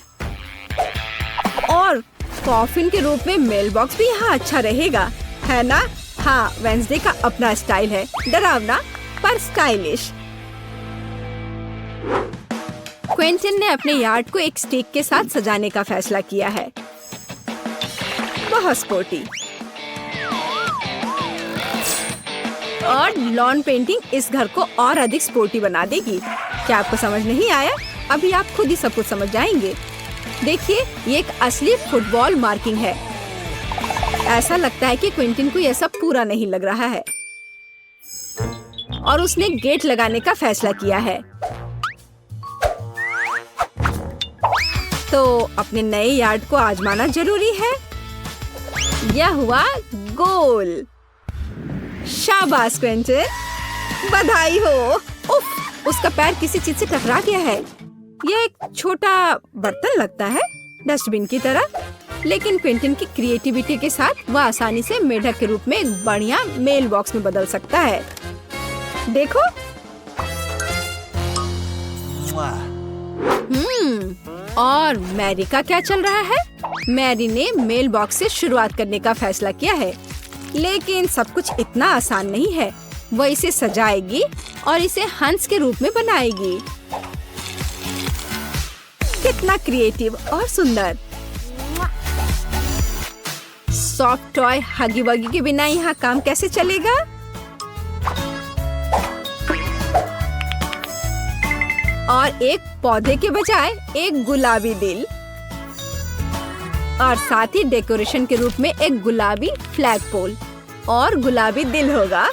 और कॉफिन के रूप में मेल बॉक्स भी यहाँ अच्छा रहेगा, है ना? हाँ, वेंसडे का अपना स्टाइल है, डरावना पर स्टाइलिश। क्विंटन ने अपने यार्ड को एक स्टिक के साथ सजाने का फैसला किया है। बहुत स्पोर्टी। और लॉन पेंटिंग इस घर को और अधिक स्पोर्टी बना देगी। क्या आपको समझ नहीं आया? अभी आप खुद ही सब कुछ समझ जाएंगे। देखिए, ये एक असली फुटबॉल मार्किंग है। ऐसा लगता है कि क्विंटन को यह सब पूरा नहीं लग रहा है और उसने गेट लगाने का फैसला किया है। तो अपने नए यार्ड को आजमाना जरूरी है। यह हुआ गोल। शाबाश क्विंटन, बधाई हो। उफ, उसका पैर किसी चीज से टकरा गया है। यह एक छोटा बर्तन लगता है, डस्टबिन की तरह, लेकिन क्विंटन की क्रिएटिविटी के साथ वह आसानी से मेढक के रूप में एक बढ़िया मेल बॉक्स में बदल सकता है। देखो। और मैरी का क्या चल रहा है? मैरी ने मेल बॉक्स से शुरुआत करने का फैसला किया है, लेकिन सब कुछ इतना आसान नहीं है। वह इसे सजाएगी और इसे हंस के रूप में बनाएगी। कितना क्रिएटिव और सुंदर। सॉफ्ट टॉय हगी वगी के बिना यहाँ काम कैसे चलेगा? और एक पौधे के बजाय एक गुलाबी दिल, और साथ ही डेकोरेशन के रूप में एक गुलाबी फ्लैग पोल और गुलाबी दिल होगा।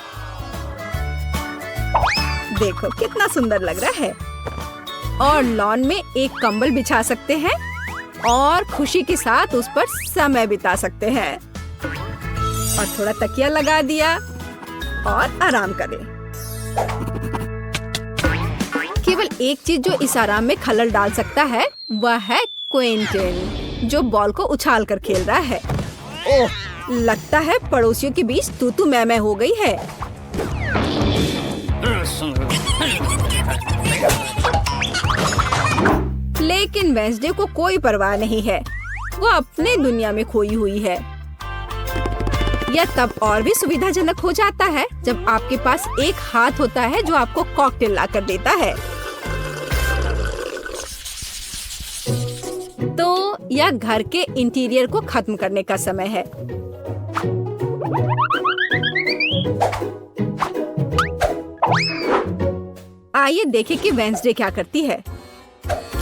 देखो कितना सुंदर लग रहा है। और लॉन में एक कंबल बिछा सकते हैं और खुशी के साथ उस पर समय बिता सकते हैं। और थोड़ा तकिया लगा दिया और आराम करें। केवल एक चीज जो इस आराम में खलल डाल सकता है वह है क्विंटन, जो बॉल को उछाल कर खेल रहा है। ओह, लगता है पड़ोसियों के बीच तू मैं हो गई है। लेकिन वेंसडे को कोई परवाह नहीं है। वो अपने दुनिया में खोई हुई है। यह तब और भी सुविधाजनक हो जाता है जब आपके पास एक हाथ होता है जो आपको कॉकटेल ला कर देता है। तो यह घर के इंटीरियर को खत्म करने का समय है। आइए देखें कि वेंसडे क्या करती है।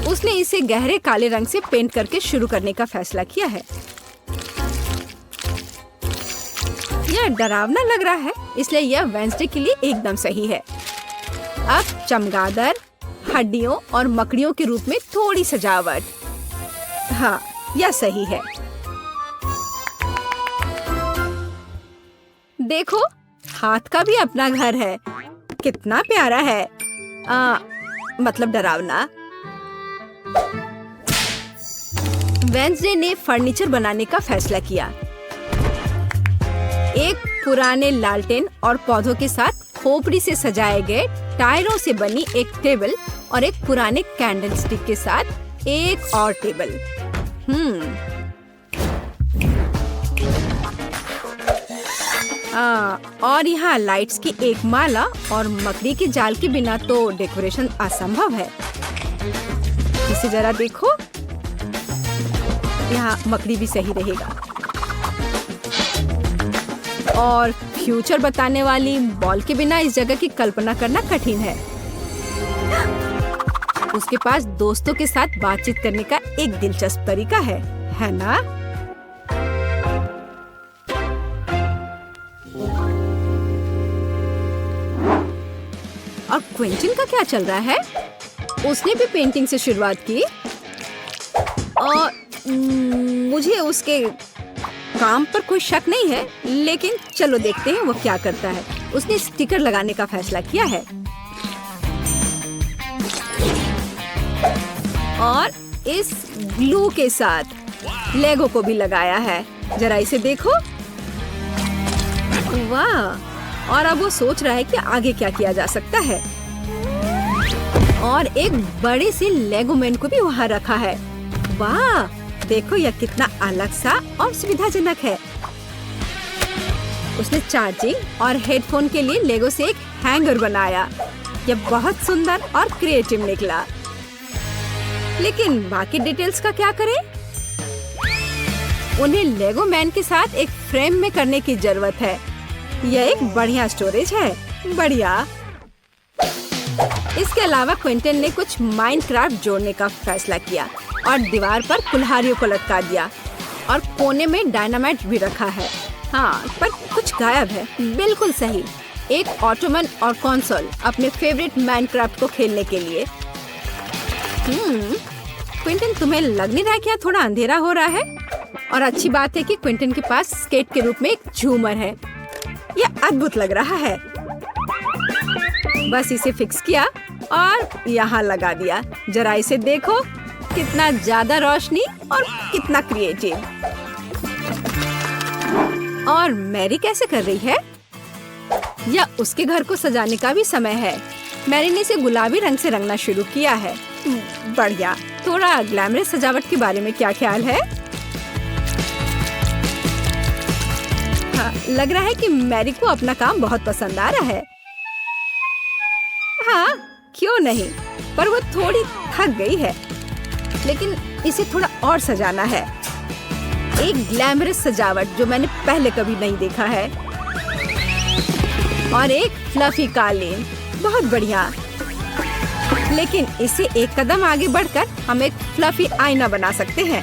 उसने इसे गहरे काले रंग से पेंट करके शुरू करने का फैसला किया है। यह डरावना लग रहा है, इसलिए यह वेंसडे के लिए एकदम सही है। अब चमगादड़, हड्डियों और मकड़ियों के रूप में थोड़ी सजावट। हाँ, यह सही है। देखो, हाथ का भी अपना घर है। कितना प्यारा है। मतलब डरावना। वेंसडे ने फर्नीचर बनाने का फैसला किया। एक पुराने लालटेन और पौधों के साथ खोपड़ी से सजाए गए टायरों से बनी एक टेबल और एक पुराने कैंडल स्टिक के साथ एक और टेबल। और यहाँ लाइट्स की एक माला और मकड़ी के जाल के बिना तो डेकोरेशन असंभव है। इसे जरा देखो, यहाँ मकड़ी भी सही रहेगा। और फ्यूचर बताने वाली बॉल के बिना इस जगह की कल्पना करना कठिन है। उसके पास दोस्तों के साथ बातचीत करने का एक दिलचस्प तरीका है ना? और क्विंटन का क्या चल रहा है? उसने भी पेंटिंग से शुरुआत की और मुझे उसके काम पर कोई शक नहीं है, लेकिन चलो देखते हैं वो क्या करता है। उसने स्टिकर लगाने का फैसला किया है और इस ग्लू के साथ लेगो को भी लगाया है। जरा इसे देखो, वाह। और अब वो सोच रहा है कि आगे क्या किया जा सकता है। और एक बड़े से लेगो मैन को भी वहाँ रखा है। वाह, देखो यह कितना अलग सा और सुविधाजनक है। उसने चार्जिंग और हेडफोन के लिए लेगो से एक हैंगर बनाया। यह बहुत सुंदर और क्रिएटिव निकला। लेकिन बाकी डिटेल्स का क्या करें? उन्हें लेगो मैन के साथ एक फ्रेम में करने की जरूरत है। यह एक बढ़िया स्टोरेज है। बढ़िया। इसके अलावा क्विंटन ने कुछ माइनक्राफ्ट जोड़ने का फैसला किया और दीवार पर कुल्हाड़ियों को लटका दिया और कोने में डायनामाइट भी रखा है। हाँ, पर कुछ गायब है। बिल्कुल सही, एक ऑटोमन और कंसोल अपने फेवरेट माइनक्राफ्ट को खेलने के लिए। क्विंटन, तुम्हें लग नहीं रहा क्या थोड़ा अंधेरा हो रहा है? और अच्छी बात है कि क्विंटन के पास स्केट के रूप में एक झूमर है। यह अद्भुत लग रहा है। बस इसे फिक्स किया और यहाँ लगा दिया। जरा इसे देखो, कितना ज्यादा रोशनी और कितना क्रिएटिव। और मैरी कैसे कर रही है? या उसके घर को सजाने का भी समय है। मैरी ने इसे गुलाबी रंग से रंगना शुरू किया है। बढ़िया। थोड़ा ग्लैमरस सजावट के बारे में क्या ख्याल है? हाँ, लग रहा है कि मैरी को अपना काम बहुत पसंद आ रहा है। हाँ, क्यों नहीं, पर वो थोड़ी थक गई है। लेकिन इसे थोड़ा और सजाना है। एक ग्लैमरस सजावट जो मैंने पहले कभी नहीं देखा है। और एक फ्लफी कालीन, बहुत बढ़िया। लेकिन इसे एक कदम आगे बढ़कर हम एक फ्लफी आईना बना सकते हैं।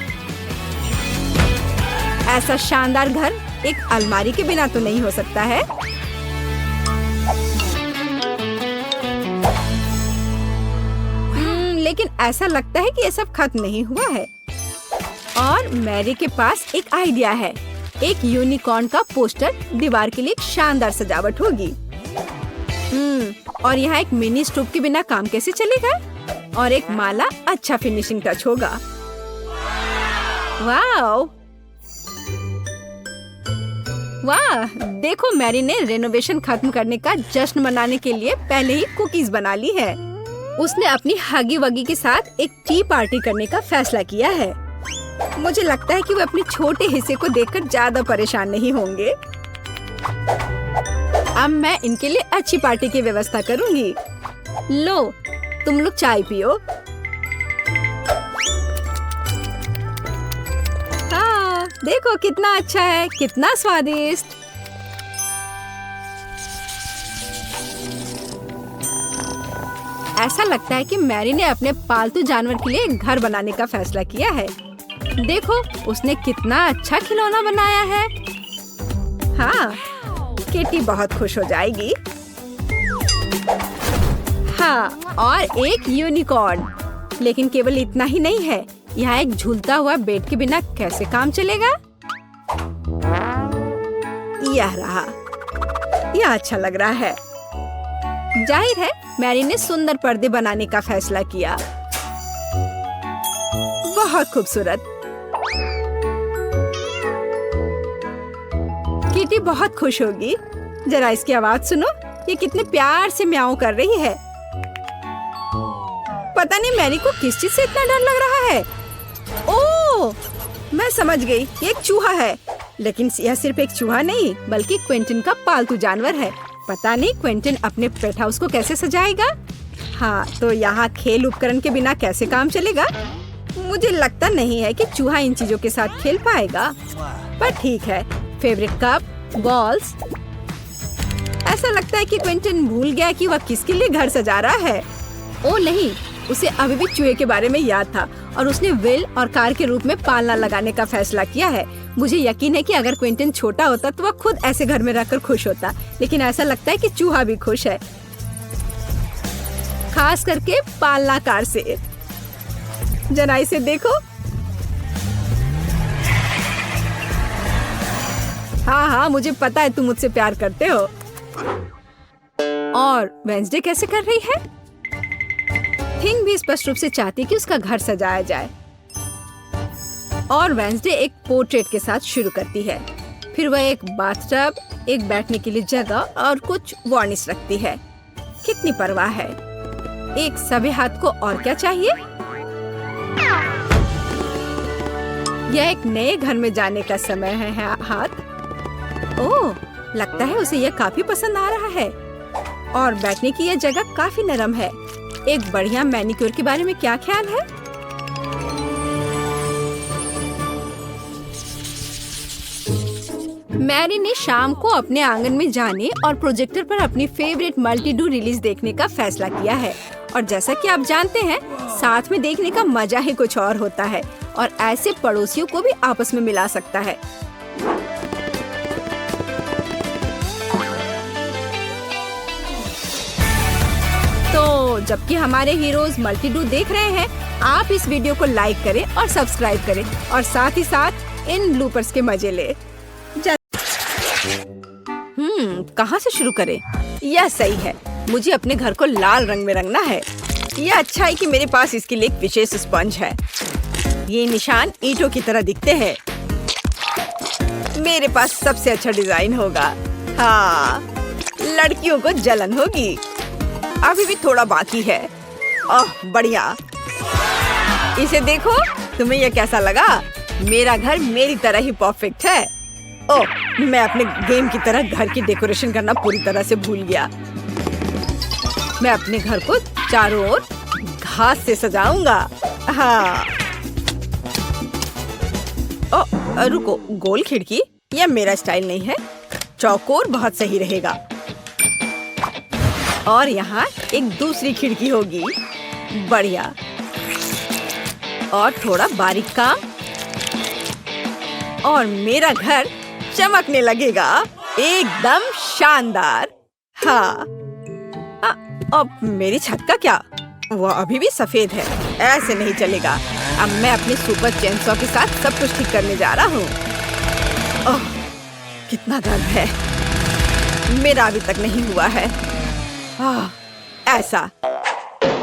ऐसा शानदार घर एक अलमारी के बिना तो नहीं हो सकता है। लेकिन ऐसा लगता है कि ये सब खत्म नहीं हुआ है। और मैरी के पास एक आइडिया है। एक यूनिकॉर्न का पोस्टर दीवार के लिए एक शानदार सजावट होगी। और यहाँ एक मिनी स्टोव के बिना काम कैसे चलेगा? और एक माला अच्छा फिनिशिंग टच होगा। वाह वाह, देखो मैरी ने रेनोवेशन खत्म करने का जश्न मनाने के लिए पहले ही कुकीज बना ली है। उसने अपनी हगी वगी के साथ एक टी पार्टी करने का फैसला किया है। मुझे लगता है कि वो अपने छोटे हिस्से को देखकर ज्यादा परेशान नहीं होंगे। अब मैं इनके लिए अच्छी पार्टी की व्यवस्था करूंगी। लो, तुम लोग चाय पियो। हाँ, देखो कितना अच्छा है, कितना स्वादिष्ट। ऐसा लगता है कि मैरी ने अपने पालतू जानवर के लिए एक घर बनाने का फैसला किया है। देखो, उसने कितना अच्छा खिलौना बनाया है। हाँ, किटी बहुत खुश हो जाएगी। हाँ, और एक यूनिकॉर्न। लेकिन केवल इतना ही नहीं है, यहाँ एक झूलता हुआ बेड के बिना कैसे काम चलेगा? यह रहा। यह अच्छा लग रहा है। जाहिर है मैरी ने सुंदर पर्दे बनाने का फैसला किया। बहुत खूबसूरत। किटी बहुत खुश होगी। जरा इसकी आवाज सुनो, ये कितने प्यार से म्याऊं कर रही है। पता नहीं मैरी को किस चीज से इतना डर लग रहा है। ओह, मैं समझ गई, ये एक चूहा है। लेकिन यह सिर्फ एक चूहा नहीं, बल्कि क्विंटन का पालतू जानवर है। पता नहीं क्विंटन अपने पेट हाउस को कैसे सजाएगा। हाँ, तो यहाँ खेल उपकरण के बिना कैसे काम चलेगा? मुझे लगता नहीं है कि चूहा इन चीजों के साथ खेल पाएगा। पर ठीक है, फेवरेट कप, बॉल्स। ऐसा लगता है कि क्विंटन भूल गया कि वह किसके लिए घर सजा रहा है। ओ नहीं, उसे अभी भी चूहे के बारे में याद था और उसने व्हील और कार के रूप में पालना लगाने का फैसला किया है। मुझे यकीन है कि अगर क्विंटन छोटा होता तो वह खुद ऐसे घर में रहकर खुश होता। लेकिन ऐसा लगता है कि चूहा भी खुश है, खास करके पालना कार से। जरा इसे देखो। हाँ हाँ, मुझे पता है तुम मुझसे प्यार करते हो। और वेंसडे कैसे कर रही है? थिंग भी स्पष्ट रूप से चाहती कि उसका घर सजाया जाए। और वेंसडे एक पोर्ट्रेट के साथ शुरू करती है। फिर वह एक बाथटब, एक बैठने के लिए जगह और कुछ वार्निश रखती है। कितनी परवाह है। एक सभी हाथ को और क्या चाहिए? यह एक नए घर में जाने का समय है। हाथ। ओह, लगता है उसे यह काफी पसंद आ रहा है। और बैठने की यह जगह काफी नरम है। एक बढ़िया मैनिक्योर के बारे में क्या ख्याल है? मैरी ने शाम को अपने आंगन में जाने और प्रोजेक्टर पर अपनी फेवरेट मल्टी-डू रिलीज देखने का फैसला किया है। और जैसा कि आप जानते हैं, साथ में देखने का मजा ही कुछ और होता है और ऐसे पड़ोसियों को भी आपस में मिला सकता है। तो जबकि हमारे हीरोज मल्टी-डू देख रहे हैं, आप इस वीडियो को लाइक करें और सब्सक्राइब करें और साथ ही साथ इन ब्लूपर्स के मजे ले। कहाँ से शुरू करें? यह सही है, मुझे अपने घर को लाल रंग में रंगना है। यह अच्छा है कि मेरे पास इसके लिए एक विशेष स्पंज है। ये निशान ईंटों की तरह दिखते हैं। मेरे पास सबसे अच्छा डिजाइन होगा। हाँ, लड़कियों को जलन होगी। अभी भी थोड़ा बाकी है। ओह बढ़िया, इसे देखो। तुम्हें यह कैसा लगा? मेरा घर मेरी तरह ही परफेक्ट है। ओह, मैं अपने गेम की तरह घर की डेकोरेशन करना पूरी तरह से भूल गया। मैं अपने घर को चारों ओर घास से सजाऊंगा। हाँ। ओह रुको, गोल खिड़की? यह मेरा स्टाइल नहीं है। चौकोर बहुत सही रहेगा। और यहाँ एक दूसरी खिड़की होगी। बढ़िया। और थोड़ा बारीक काम और मेरा घर चमकने लगेगा। एकदम शानदार। हाँ। अब मेरी छत का क्या? वो अभी भी सफेद है। ऐसे नहीं चलेगा। अब मैं अपने सुपर चेनसॉ के साथ सब कुछ ठीक करने जा रहा हूँ। ओह, कितना दर्द है। मेरा अभी तक नहीं हुआ है। ऐसा।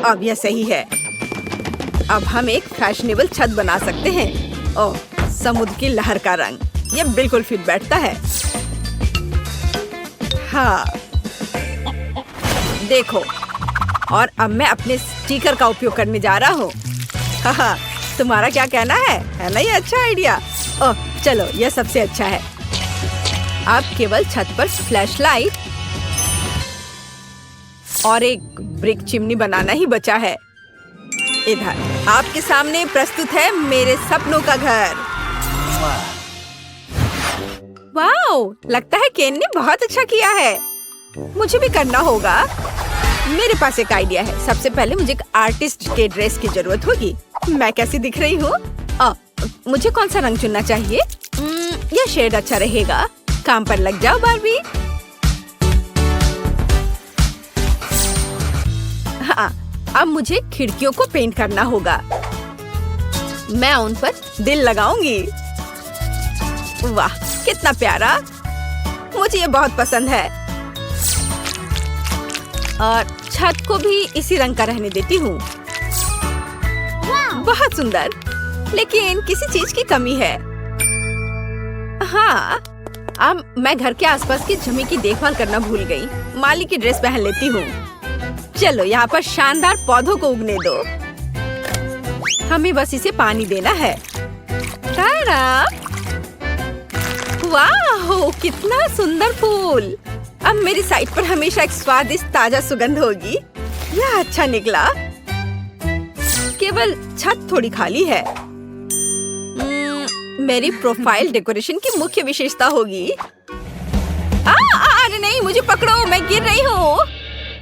अब यह सही है। अब हम एक फैशनेबल छत बना सकते हैं। ओह, समुद्र की लहर का रंग, ये बिल्कुल फिट बैठता है। हाँ, देखो। और अब मैं अपने स्टिकर का उपयोग करने जा रहा हूँ। हाँ, तुम्हारा क्या कहना है ना? ये अच्छा आइडिया। ओह, चलो, यह सबसे अच्छा है। अब केवल छत पर फ्लैशलाइट और एक ब्रिक चिमनी बनाना ही बचा है। इधर आपके सामने प्रस्तुत है मेरे सपनों का घर। वाओ, लगता है केन ने बहुत अच्छा किया है। मुझे भी करना होगा। मेरे पास एक आइडिया है। सबसे पहले मुझे एक आर्टिस्ट के ड्रेस की जरूरत होगी। मैं कैसी दिख रही हूँ? मुझे कौन सा रंग चुनना चाहिए? यह शेड अच्छा रहेगा। काम पर लग जाओ बारबी। हाँ, अब मुझे खिड़कियों को पेंट करना होगा। मैं उन पर दिल लगाऊंगी। वाह, कितना प्यारा। मुझे ये बहुत पसंद है। और छत को भी इसी रंग का रहने देती हूँ। बहुत सुंदर, लेकिन किसी चीज की कमी है। हाँ, अब मैं घर के आसपास की जमीन की देखभाल करना भूल गई। माली की ड्रेस पहन लेती हूँ। चलो, यहाँ पर शानदार पौधों को उगने दो। हमें बस इसे पानी देना है। तारा! वाह, कितना सुंदर फूल। अब मेरी साइड पर हमेशा एक स्वादिष्ट ताजा सुगंध होगी। यह अच्छा निकला। केवल छत थोड़ी खाली है। मेरी प्रोफाइल डेकोरेशन की मुख्य विशेषता होगी। अरे नहीं, मुझे पकड़ो, मैं गिर रही हूँ।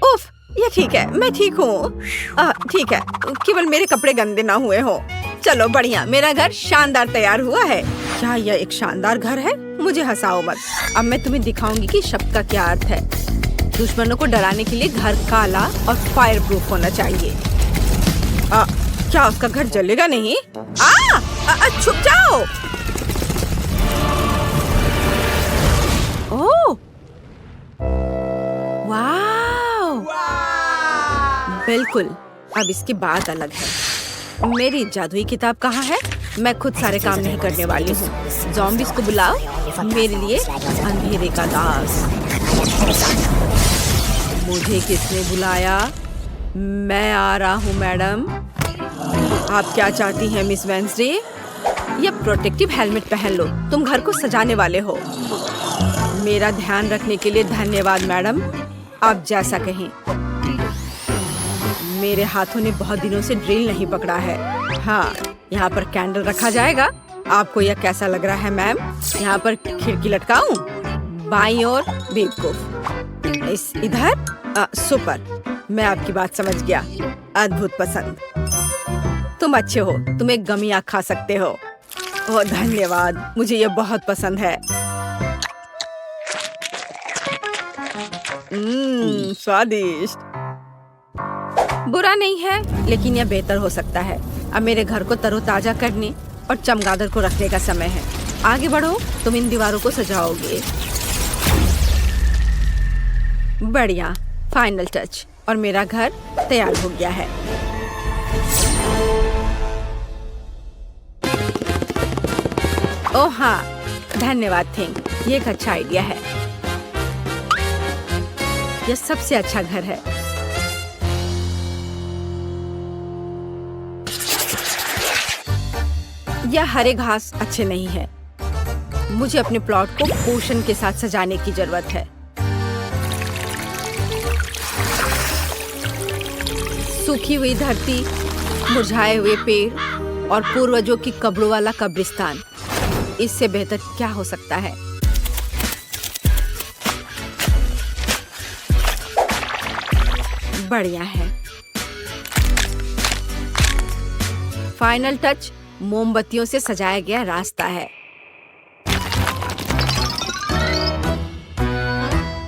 उफ, ये ठीक है, मैं ठीक हूँ। ठीक है, केवल मेरे कपड़े गंदे ना हुए हो। चलो बढ़िया, मेरा घर शानदार तैयार हुआ है। क्या यह एक शानदार घर है? मुझे हंसाओ मत। अब मैं तुम्हें दिखाऊंगी कि शब्द का क्या अर्थ है। दुश्मनों को डराने के लिए घर काला और फायर प्रूफ होना चाहिए। क्या उसका घर जलेगा नहीं? छुप जाओ। ओह, वाह, बिल्कुल। अब इसकी बात अलग है। मेरी जादुई किताब कहाँ है? मैं खुद सारे काम नहीं करने वाली हूँ। ज़ॉम्बीज़ को बुलाओ, मेरे लिए अंधेरे का दास। मुझे किसने बुलाया? मैं आ रहा हूँ मैडम। आप क्या चाहती हैं मिस वेंसडे? ये प्रोटेक्टिव हेलमेट पहन लो, तुम घर को सजाने वाले हो। मेरा ध्यान रखने के लिए धन्यवाद मैडम। आप जैसा कहें। मेरे हाथों ने बहुत दिनों से ड्रिल नहीं पकड़ा है। हाँ, यहाँ पर कैंडल रखा जाएगा आपको यह कैसा लग रहा है मैम? यहाँ पर खिड़की लटकाऊं? बाईं ओर बेवकूफ। इस इधर सुपर। मैं आपकी बात समझ गया। अद्भुत पसंद। तुम अच्छे हो, तुम एक गमी आँख खा सकते हो। ओह धन्यवाद, मुझे ये बहुत पसंद है। स्वादिष्ट। बुरा नहीं है, लेकिन यह बेहतर हो सकता है। अब मेरे घर को तरोताजा करने और चमगादड़ को रखने का समय है। आगे बढ़ो, तुम इन दीवारों को सजाओगे। बढ़िया, फाइनल टच और मेरा घर तैयार हो गया है। ओह हाँ, धन्यवाद थिंग, ये एक अच्छा आइडिया है। यह सबसे अच्छा घर है। यह हरे घास अच्छे नहीं है। मुझे अपने प्लॉट को पोषण के साथ सजाने की जरूरत है। सूखी हुई धरती, मुरझाए हुए पेड़ और पूर्वजों की कब्रों वाला कब्रिस्तान। इससे बेहतर क्या हो सकता है? बढ़िया है। फाइनल टच मोमबत्तियों से सजाया गया रास्ता है।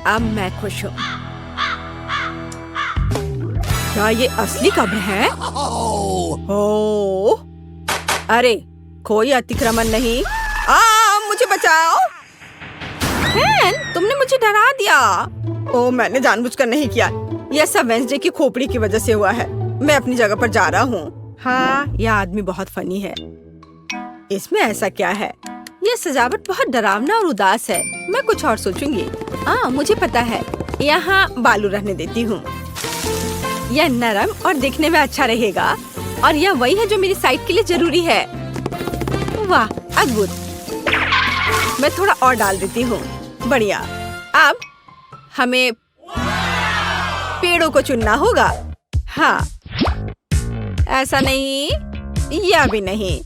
अब मैं खुश हूँ। क्या ये असली कब्र है? ओह, अरे कोई अतिक्रमण नहीं। मुझे बचाओ। तुमने मुझे डरा दिया। ओह, मैंने जानबूझकर नहीं किया। यह सब वेंसडे की खोपड़ी की वजह से हुआ है। मैं अपनी जगह पर जा रहा हूँ। हाँ, यह आदमी बहुत फनी है। इसमें ऐसा क्या है? यह सजावट बहुत डरावना और उदास है। मैं कुछ और सोचूंगी। मुझे पता है। यहाँ बालू रहने देती हूँ। यह नरम और दिखने में अच्छा रहेगा और यह वही है जो मेरी साइट के लिए जरूरी है। वाह, अद्भुत। मैं थोड़ा और डाल देती हूँ। बढ़िया। अब हमें पेड़ों को चुनना होगा। हाँ, ऐसा नहीं, या भी नहीं।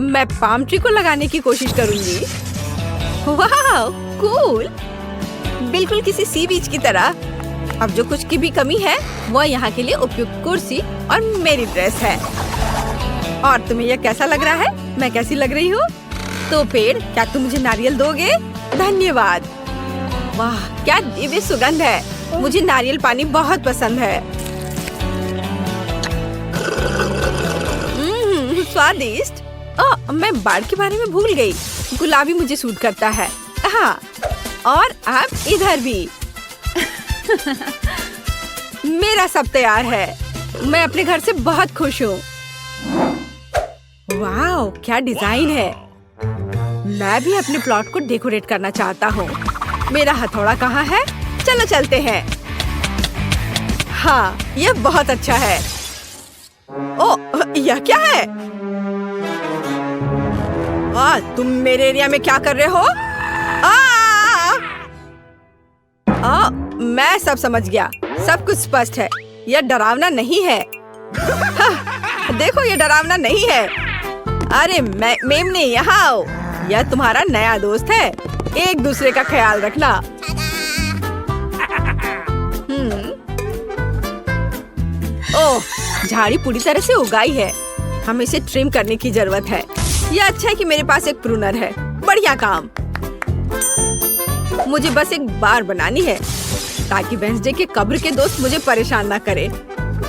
मैं पाम ट्री को लगाने की कोशिश करूंगी। वाह, कूल। बिल्कुल किसी सी बीच की तरह। अब जो कुछ की भी कमी है वो यहाँ के लिए उपयुक्त कुर्सी और मेरी ड्रेस है। और तुम्हें यह कैसा लग रहा है? मैं कैसी लग रही हूँ? तो पेड़, क्या तुम मुझे नारियल दोगे? धन्यवाद। वाह, क्या दिव्य सुगंध है। मुझे नारियल पानी बहुत पसंद है। स्वादिष्ट। मैं बाढ़ के बारे में भूल गई। गुलाबी मुझे सूट करता है। हाँ, और अब इधर भी। मेरा सब तैयार है। मैं अपने घर से बहुत खुश हूँ। वाह, क्या डिजाइन है। मैं भी अपने प्लॉट को डेकोरेट करना चाहता हूँ। मेरा हथौड़ा कहाँ है? चलो चलते हैं। हाँ, यह बहुत अच्छा है। ओह, यह क्या है? तुम मेरे एरिया में क्या कर रहे हो? मैं सब समझ गया। सब कुछ स्पष्ट है। यह डरावना नहीं है। देखो, यह डरावना नहीं है। अरे मेमने, यहाँ आओ। यह तुम्हारा नया दोस्त है। एक दूसरे का ख्याल रखना। ओह, झाड़ी पूरी तरह से उगाई है। हमें इसे ट्रिम करने की जरूरत है। यह अच्छा है कि मेरे पास एक प्रूनर है। बढ़िया काम। मुझे बस एक बार बनानी है ताकि वेंसडे के कब्र के दोस्त मुझे परेशान ना करे।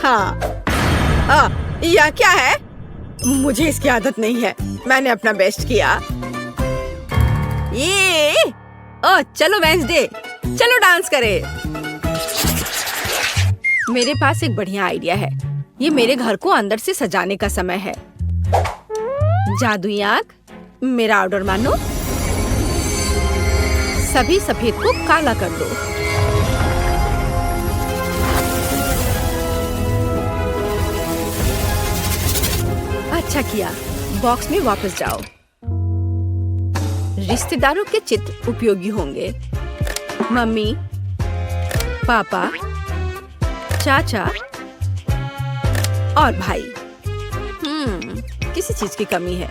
हाँ, यह क्या है? मुझे इसकी आदत नहीं है। मैंने अपना बेस्ट किया। ये चलो वेंसडे, चलो डांस करें। मेरे पास एक बढ़िया आइडिया है। ये मेरे घर को अंदर से सजाने का समय है। जादुई आँख, मेरा ऑर्डर मानो। सभी सफेद को काला कर दो। अच्छा किया। बॉक्स में वापस जाओ। रिश्तेदारों के चित्र उपयोगी होंगे। मम्मी, पापा, चाचा और भाई। किसी चीज की कमी है।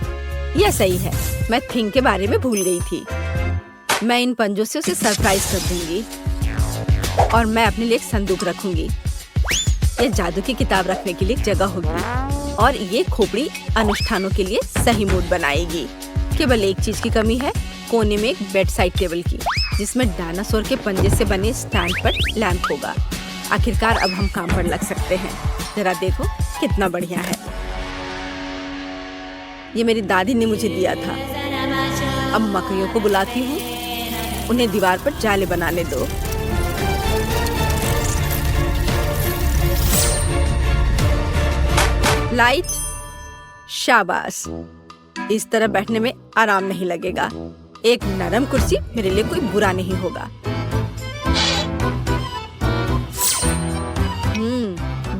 यह सही है, मैं थिंग के बारे में भूल गई थी। मैं इन पंजों से उसे सरप्राइज कर दूंगी और मैं अपने लिए एक संदूक रखूंगी। ये जादू की किताब रखने के लिए एक जगह होगी और ये खोपड़ी अनुष्ठानों के लिए सही मूड बनाएगी। केवल एक चीज की कमी है, कोने में एक बेड साइड टेबल की, जिसमें डायनासोर के पंजे से बने स्टैंड पर लैंप होगा। आखिरकार अब हम काम पर लग सकते हैं। जरा देखो कितना बढ़िया है। ये मेरी दादी ने मुझे दिया था। अब मकड़ियों को बुलाती हूँ, उन्हें दीवार पर जाले बनाने दो। लाइट, शाबाश। इस तरह बैठने में आराम नहीं लगेगा। एक नरम कुर्सी मेरे लिए कोई बुरा नहीं होगा।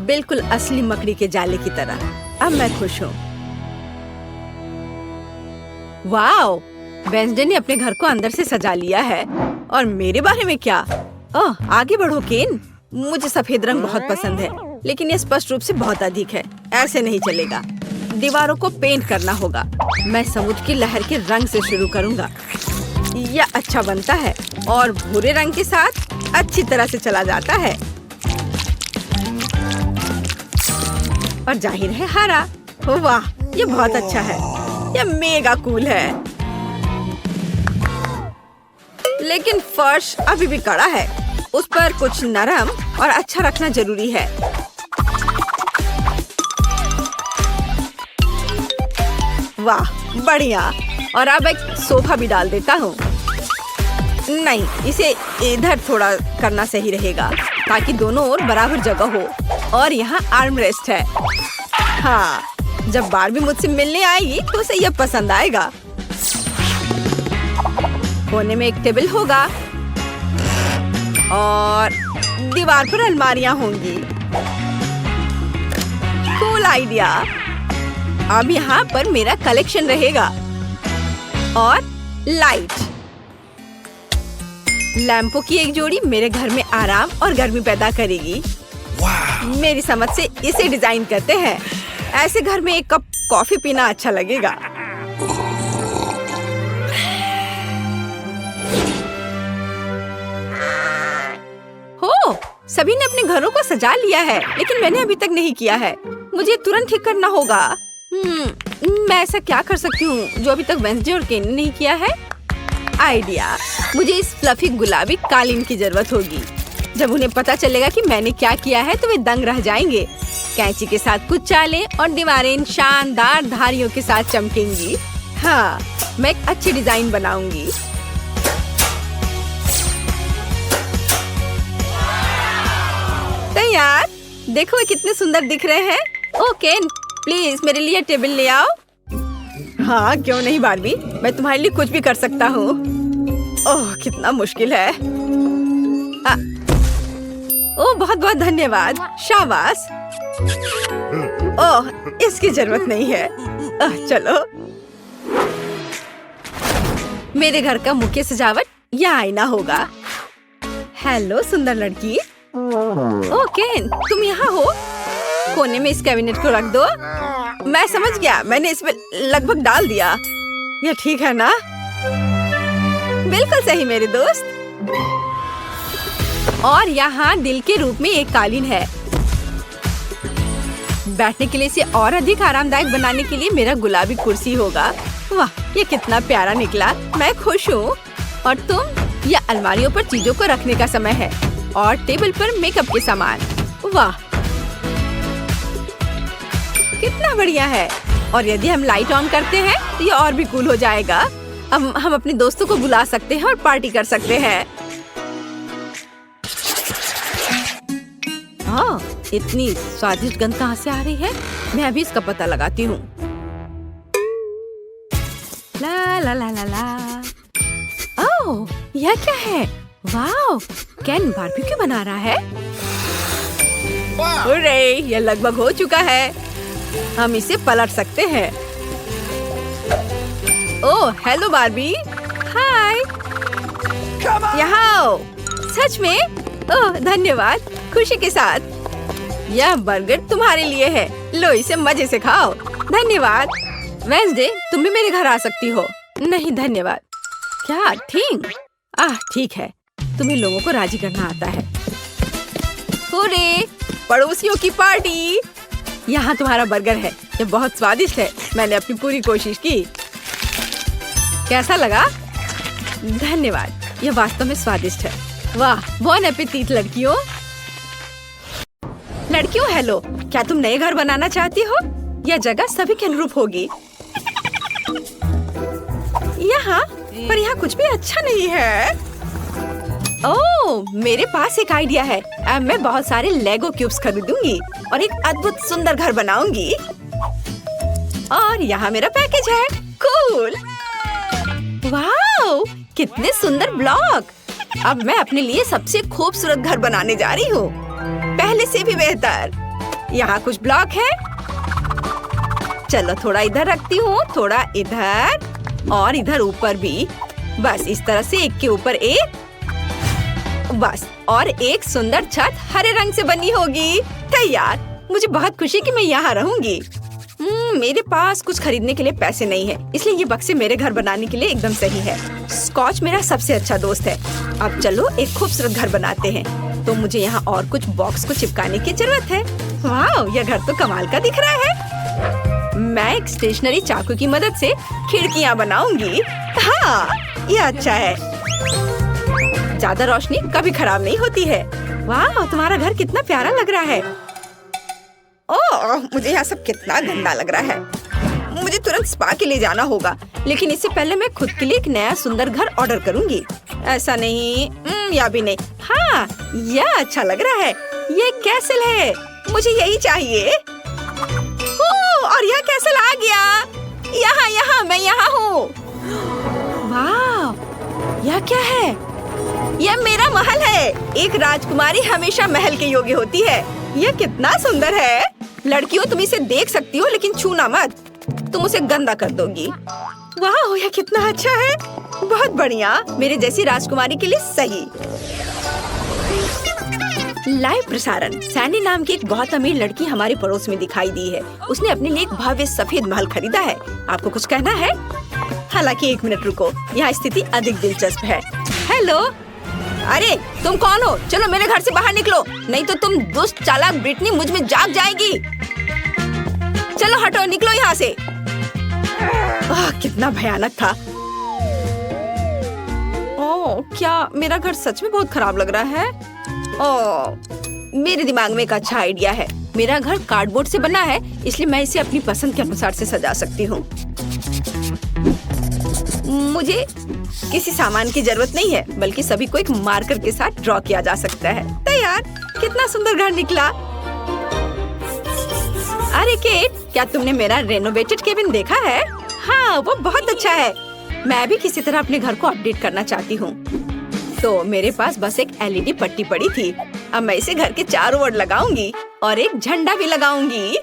बिल्कुल असली मकड़ी के जाले की तरह। अब मैं खुश हूँ। वाओ, वेंसडे ने अपने घर को अंदर से सजा लिया है। और मेरे बारे में क्या? ओह, आगे बढ़ो केन। मुझे सफेद रंग बहुत पसंद है, लेकिन ये स्पष्ट रूप से बहुत अधिक है। ऐसे नहीं चलेगा। दीवारों को पेंट करना होगा। मैं समुद्र की लहर के रंग से शुरू करूंगा। यह अच्छा बनता है और भूरे रंग के साथ अच्छी तरह से चला जाता है। और जाहिर है हरा। वाह, ये बहुत अच्छा है। यह मेगा कूल है। लेकिन फर्श अभी भी कड़ा है। उस पर कुछ नरम और अच्छा रखना जरूरी है। वाह, बढ़िया। और अब एक सोफा भी डाल देता हूँ। नहीं, इसे इधर थोड़ा करना सही रहेगा ताकि दोनों ओर बराबर जगह हो। और यहाँ आर्म रेस्ट है। हाँ, जब बारबी मुझसे मिलने आएगी तो उसे यह पसंद आएगा। कोने में एक टेबल होगा और दीवार पर अलमारियां होंगी। Cool idea. अब यहाँ पर मेरा कलेक्शन रहेगा। और लाइट, लैंपों की एक जोड़ी मेरे घर में आराम और गर्मी पैदा करेगी। मेरी समझ से इसे डिजाइन करते हैं। ऐसे घर में एक कप कॉफी पीना अच्छा लगेगा। हो, सभी ने अपने घरों को सजा लिया है, लेकिन मैंने अभी तक नहीं किया है। मुझे तुरंत ठीक करना होगा। मैं ऐसा क्या कर सकती हूँ जो अभी तक वेंसडे और केन ने नहीं किया है? आइडिया, मुझे इस फ्लफी गुलाबी कालीन की जरूरत होगी। जब उन्हें पता चलेगा कि मैंने क्या किया है तो वे दंग रह जाएंगे। कैंची के साथ कुछ चालें और दीवारें इन शानदार धारियों के साथ चमकेंगी। हाँ, मैं एक अच्छी डिजाइन बनाऊंगी। तैयार। देखो वे कितने सुंदर दिख रहे हैं। ओ केन, प्लीज मेरे लिए टेबल ले आओ। हाँ, क्यों नहीं बारबी, मैं तुम्हारे लिए कुछ भी कर सकता हूँ। ओह, कितना मुश्किल है। ओह, बहुत बहुत धन्यवाद। शाबाश। ओह, इसकी जरूरत नहीं है। चलो। मेरे घर का मुख्य सजावट यह आईना होगा। हेलो सुंदर लड़की। ओह केन, तुम यहाँ हो? कोने में इस कैबिनेट को रख दो। मैं समझ गया, मैंने इसमें लगभग डाल दिया। यह ठीक है ना? बिल्कुल सही मेरे दोस्त। और यहाँ दिल के रूप में एक कालीन है। बैठने के लिए इसे और अधिक आरामदायक बनाने के लिए मेरा गुलाबी कुर्सी होगा। वाह, ये कितना प्यारा निकला। मैं खुश हूँ। और तुम? यह अलमारियों पर चीजों को रखने का समय है और टेबल पर मेकअप के सामान। वाह, कितना बढ़िया है। और यदि हम लाइट ऑन करते हैं तो ये और भी कूल हो जाएगा। अब हम अपने दोस्तों को बुला सकते हैं और पार्टी कर सकते हैं। हाँ, इतनी स्वादिष्ट गंध कहाँ से आ रही है? मैं अभी इसका पता लगाती हूँ। ला ला ला ला ला। ओह, यह क्या है? वाओ, केन बारबेक्यू बना रहा है। अरे, यह लगभग हो चुका है। हम इसे पलट सकते हैं। ओह, हेलो बारबी। हाय। यहाँ आओ। सच में? ओह, धन्यवाद। खुशी के साथ। यह बर्गर तुम्हारे लिए है। लो, इसे मजे से खाओ। धन्यवाद। वेंसडे, तुम भी मेरे घर आ सकती हो। नहीं धन्यवाद। क्या थिंग? ठीक है, तुम्हें लोगों को राजी करना आता है। हुर्रे, पड़ोसियों की पार्टी। यहाँ तुम्हारा बर्गर है, ये बहुत स्वादिष्ट है। मैंने अपनी पूरी कोशिश की। कैसा लगा? धन्यवाद, ये वास्तव में स्वादिष्ट है। वाह, बॉन एपेटीट लड़कियों। लड़कियों हेलो, क्या तुम नए घर बनाना चाहती हो? यह जगह सभी के अनुरूप होगी। पर यहाँ कुछ भी अच्छा नहीं है। ओह, मेरे पास एक आइडिया है। अब मैं बहुत सारे लेगो क्यूब्स खरीदूंगी और एक अद्भुत सुंदर घर बनाऊंगी। और यहाँ मेरा पैकेज है। कूल। वाओ, कितने सुंदर ब्लॉक। अब मैं अपने लिए सबसे खूबसूरत घर बनाने जा रही हूँ, पहले से भी बेहतर। यहाँ कुछ ब्लॉक है। चलो थोड़ा इधर रखती हूँ, थोड़ा इधर और इधर ऊपर भी। बस इस तरह से एक के ऊपर एक। बस, और एक सुंदर छत हरे रंग से बनी होगी। तैयार। मुझे बहुत खुशी कि मैं यहाँ रहूंगी। मेरे पास कुछ खरीदने के लिए पैसे नहीं है, इसलिए ये बक्से मेरे घर बनाने के लिए एकदम सही है। स्कॉच मेरा सबसे अच्छा दोस्त है। अब चलो एक खूबसूरत घर बनाते हैं। तो मुझे यहाँ और कुछ बॉक्स को चिपकाने की जरूरत है। वाह, यह घर तो कमाल का दिख रहा है। मैं एक स्टेशनरी चाकू की मदद से खिड़कियाँ बनाऊंगी। हाँ, यह अच्छा है। ज्यादा रोशनी कभी खराब नहीं होती है। वाह, तुम्हारा घर कितना प्यारा लग रहा है। ओह, मुझे यहाँ सब कितना गंदा लग रहा है। मुझे तुरंत स्पा के लिए जाना होगा, लेकिन इससे पहले मैं खुद के लिए एक नया सुंदर घर ऑर्डर करूंगी। ऐसा नहीं, या भी नहीं। हाँ, यह अच्छा लग रहा है। ये कैसल है, मुझे यही चाहिए। और यह कैसल आ गया। यहाँ, मैं यहाँ हूँ। वाह, यह क्या है? यह मेरा महल है। एक राजकुमारी हमेशा महल के योग्य होती है। यह कितना सुंदर है। लड़कियों, तुम इसे देख सकती हो, लेकिन छूना मत, तुम उसे गंदा कर दोगी। वाह, यह कितना अच्छा है। बहुत बढ़िया, मेरे जैसी राजकुमारी के लिए सही। लाइव प्रसारण। सैंडी नाम की एक बहुत अमीर लड़की हमारे पड़ोस में दिखाई दी है। उसने अपने लिए एक भव्य सफेद महल खरीदा है। आपको कुछ कहना है? हालांकि एक मिनट रुको, यहाँ स्थिति अधिक दिलचस्प है। हेलो, अरे तुम कौन हो? चलो मेरे घर से बाहर निकलो, नहीं तो तुम दुष्ट चालाक ब्रिटनी मुझ में जाग जाएगी। चलो हटो, निकलो यहाँ से। कितना भयानक था। ओह, क्या मेरा घर सच में बहुत खराब लग रहा है। ओह, मेरे दिमाग में एक अच्छा आइडिया है। मेरा घर कार्डबोर्ड से बना है, इसलिए मैं इसे अपनी पसंद के अनुसार से सजा सकती हूँ। मुझे किसी सामान की जरूरत नहीं है, बल्कि सभी को एक मार्कर के साथ ड्रॉ किया जा सकता है। तैयार। कितना सुंदर घर निकला। अरे केट, क्या तुमने मेरा रेनोवेटेड केबिन देखा है? हाँ, वो बहुत अच्छा है। मैं भी किसी तरह अपने घर को अपडेट करना चाहती हूँ। तो मेरे पास बस एक LED पट्टी पड़ी थी। अब मैं इसे घर के चारों ओर लगाऊंगी और एक झंडा भी लगाऊंगी।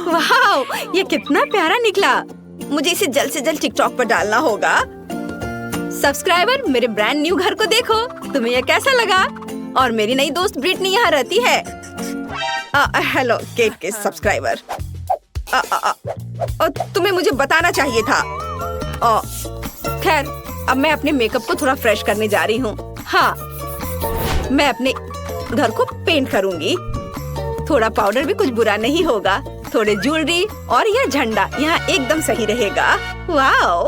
वाह, ये कितना प्यारा निकला। मुझे इसे जल्द से जल्द टिकटॉक पर डालना होगा। सब्सक्राइबर, मेरे ब्रांड न्यू घर को देखो। तुम्हें यह कैसा लगा? और मेरी नई दोस्त ब्रिटनी यहाँ रहती है। हेलो केट के सब्सक्राइबर। तुम्हें मुझे बताना चाहिए था। खैर, अब मैं अपने मेकअप को थोड़ा फ्रेश करने जा रही हूँ। हाँ, मैं अपने घर को पेंट करूँगी। थोड़ा पाउडर भी कुछ बुरा नहीं होगा। थोड़े ज्वेलरी और यह झंडा यहाँ एकदम सही रहेगा। वाओ,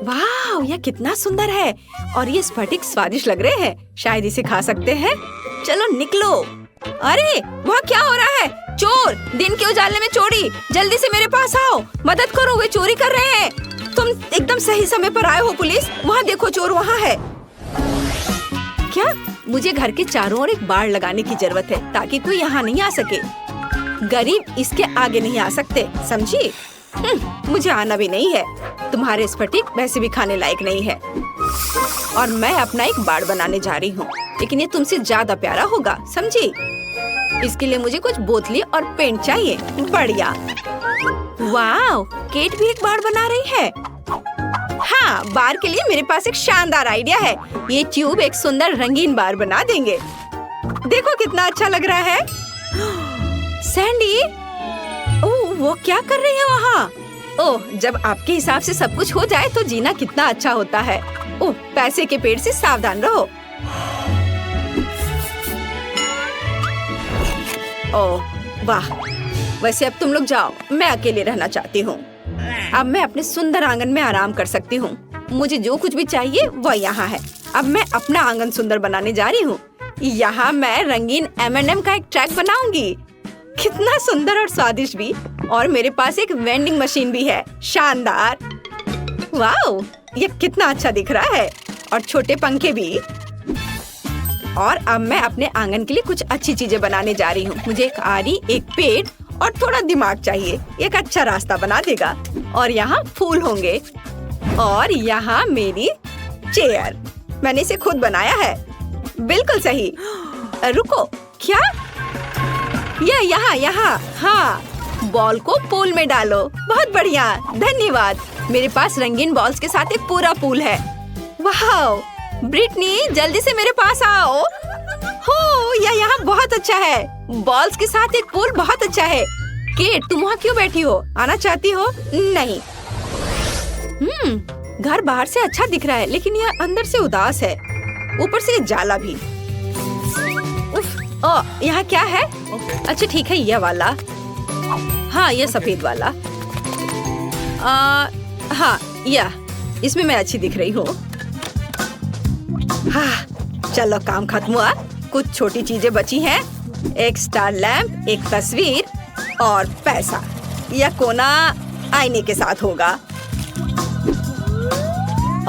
वाओ, यह कितना सुंदर है। और ये स्फटिक स्वादिष्ट लग रहे हैं। शायद इसे खा सकते हैं। चलो निकलो। अरे वहाँ क्या हो रहा है? चोर! दिन के उजाले में चोरी! जल्दी से मेरे पास आओ, मदद करो, वे चोरी कर रहे हैं। तुम एकदम सही समय पर आए हो पुलिस। वहाँ देखो, चोर वहाँ है। क्या? मुझे घर के चारों ओर एक बाड़ लगाने की जरूरत है, ताकि कोई यहाँ नहीं आ सके। गरीब इसके आगे नहीं आ सकते, समझी? मुझे आना भी नहीं है। तुम्हारे स्फटिक वैसे भी खाने लायक नहीं है। और मैं अपना एक बाड़ बनाने जा रही हूँ, लेकिन ये तुमसे ज्यादा प्यारा होगा, समझी? इसके लिए मुझे कुछ बोतलें और पेंट चाहिए। बढ़िया। वाह, केट भी एक बाड़ बना रही है। हाँ, बार के लिए मेरे पास एक शानदार आइडिया है। ये ट्यूब एक सुंदर रंगीन बार बना देंगे। देखो कितना अच्छा लग रहा है। सैंडी, ओह वो क्या कर रही है वहाँ? ओह, जब आपके हिसाब से सब कुछ हो जाए तो जीना कितना अच्छा होता है। ओह, पैसे के पेड़ से सावधान रहो। ओह वाह, वैसे अब तुम लोग जाओ, मैं अकेले रहना चाहती हूँ। अब मैं अपने सुंदर आंगन में आराम कर सकती हूँ। मुझे जो कुछ भी चाहिए वह यहाँ है। अब मैं अपना आंगन सुंदर बनाने जा रही हूँ। यहाँ मैं रंगीन M&M का एक ट्रैक बनाऊंगी। कितना सुंदर और स्वादिष्ट भी। और मेरे पास एक वेंडिंग मशीन भी है। शानदार। वाओ, ये कितना अच्छा दिख रहा है। और छोटे पंखे भी। और अब मैं अपने आंगन के लिए कुछ अच्छी चीजें बनाने जा रही हूँ। मुझे एक आरी, एक पेड़ और थोड़ा दिमाग चाहिए। एक अच्छा रास्ता बना देगा। और यहाँ फूल होंगे। और यहाँ मेरी चेयर, मैंने इसे खुद बनाया है। बिल्कुल सही। रुको, क्या? यहाँ। हाँ, बॉल को पूल में डालो। बहुत बढ़िया, धन्यवाद। मेरे पास रंगीन बॉल्स के साथ एक पूरा पूल है। वाह, ब्रिटनी जल्दी से मेरे पास आओ। हो, यह यहाँ बहुत अच्छा है। बॉल्स के साथ एक पूल बहुत अच्छा है। केट, तुम वहाँ क्यों बैठी हो? आना चाहती हो? नहीं। घर बाहर से अच्छा दिख रहा है, लेकिन यह अंदर से उदास है। ऊपर से जाला भी। उफ, यहाँ क्या है? अच्छा ठीक है, यह वाला। हाँ, यह सफेद वाला। हाँ, यह, इसमें मैं अच्छी दिख रही हूँ। हाँ, चलो काम खत्म हुआ। कुछ छोटी चीजें बची हैं। एक स्टार लैंप, एक तस्वीर और पैसा। यह कोना आईने के साथ होगा।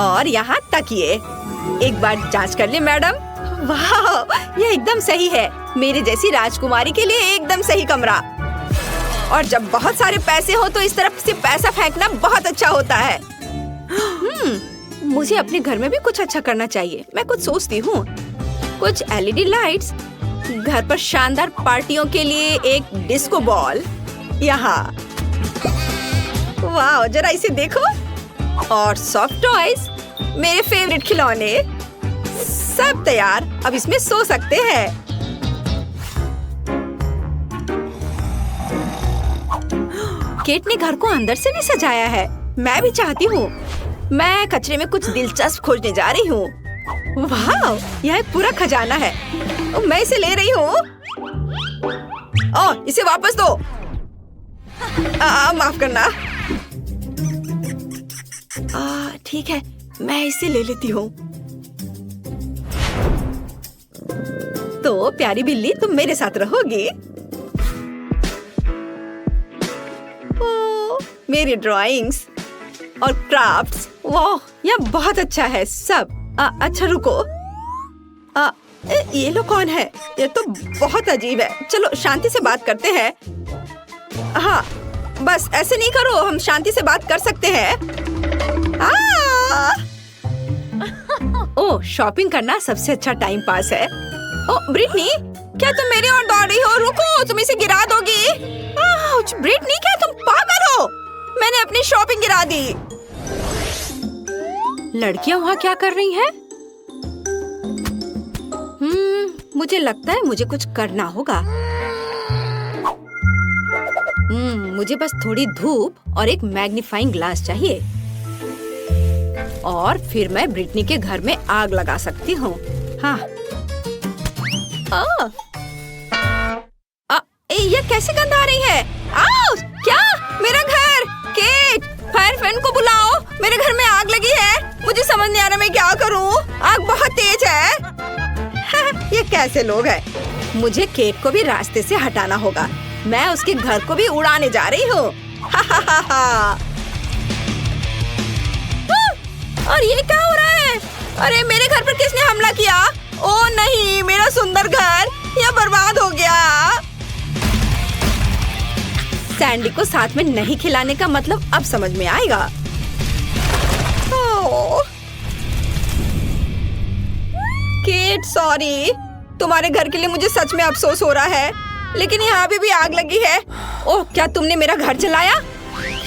और यहाँ तकिए। एक बार जांच कर ले मैडम। वाह, यह एकदम सही है। मेरे जैसी राजकुमारी के लिए एकदम सही कमरा। और जब बहुत सारे पैसे हो तो इस तरफ से पैसा फेंकना बहुत अच्छा होता है। मुझे अपने घर में भी कुछ अच्छा करना चाहिए। मैं कुछ सोचती हूँ। कुछ LED लाइट्स, घर पर शानदार पार्टियों के लिए एक डिस्को बॉल। यहाँ, वाह, जरा इसे देखो। और सॉफ्ट टॉयज, मेरे फेवरेट खिलौने। सब तैयार, अब इसमें सो सकते हैं। केट ने घर को अंदर से भी सजाया है। मैं भी चाहती हूँ। मैं कचरे में कुछ दिलचस्प खोजने जा रही हूँ। वाह, यह एक पूरा खजाना है। मैं इसे ले रही हूँ। ओह, इसे वापस दो। माफ करना। ठीक है, मैं इसे ले लेती हूँ। तो प्यारी बिल्ली, तुम मेरे साथ रहोगी। मेरी ड्राइंग्स और क्राफ्ट्स। वाह, यह बहुत अच्छा है सब। अच्छा रुको, ये लोग कौन है? ये तो बहुत अजीब है। चलो शांति से बात करते हैं। हाँ, बस ऐसे नहीं करो, हम शांति से बात कर सकते हैं। ओह, शॉपिंग करना सबसे अच्छा टाइम पास है। ओह ब्रिटनी, क्या तुम मेरी ओर दौड़ रही हो? रुको, तुम इसे गिरा दोगी। ब्रिटनी, क्या तुम पागल हो? मैंने अपनी शॉपिंग गिरा दी। लड़कियां वहाँ क्या कर रही हैं? मुझे लगता है मुझे कुछ करना होगा। मुझे बस थोड़ी धूप और एक मैग्नीफाइंग ग्लास चाहिए। और फिर मैं ब्रिटनी के घर में आग लगा सकती हूँ। हाँ। ये कैसे गंध आ रही है? क्या? मेरा घर! केट, फायर फ्रेंड को बुलाओ। मेरे घर में आग लगी है। मुझे समझ नहीं आ रहा मैं क्या करूँ। आग बहुत तेज है। ये कैसे लोग हैं? मुझे केट को भी रास्ते से हटाना होगा। मैं उसके घर को भी उड़ाने जा रही हूँ। और ये क्या हो रहा है? अरे मेरे घर पर किसने हमला किया? ओह नहीं, मेरा सुंदर घर यह बर्बाद हो गया। सैंडी को साथ में नहीं खिलाने का मतलब अब समझ में आएगा। Kate, sorry. तुम्हारे घर के लिए मुझे सच में अफसोस हो रहा है, लेकिन यहाँ भी आग लगी है। ओह, क्या तुमने मेरा घर जलाया?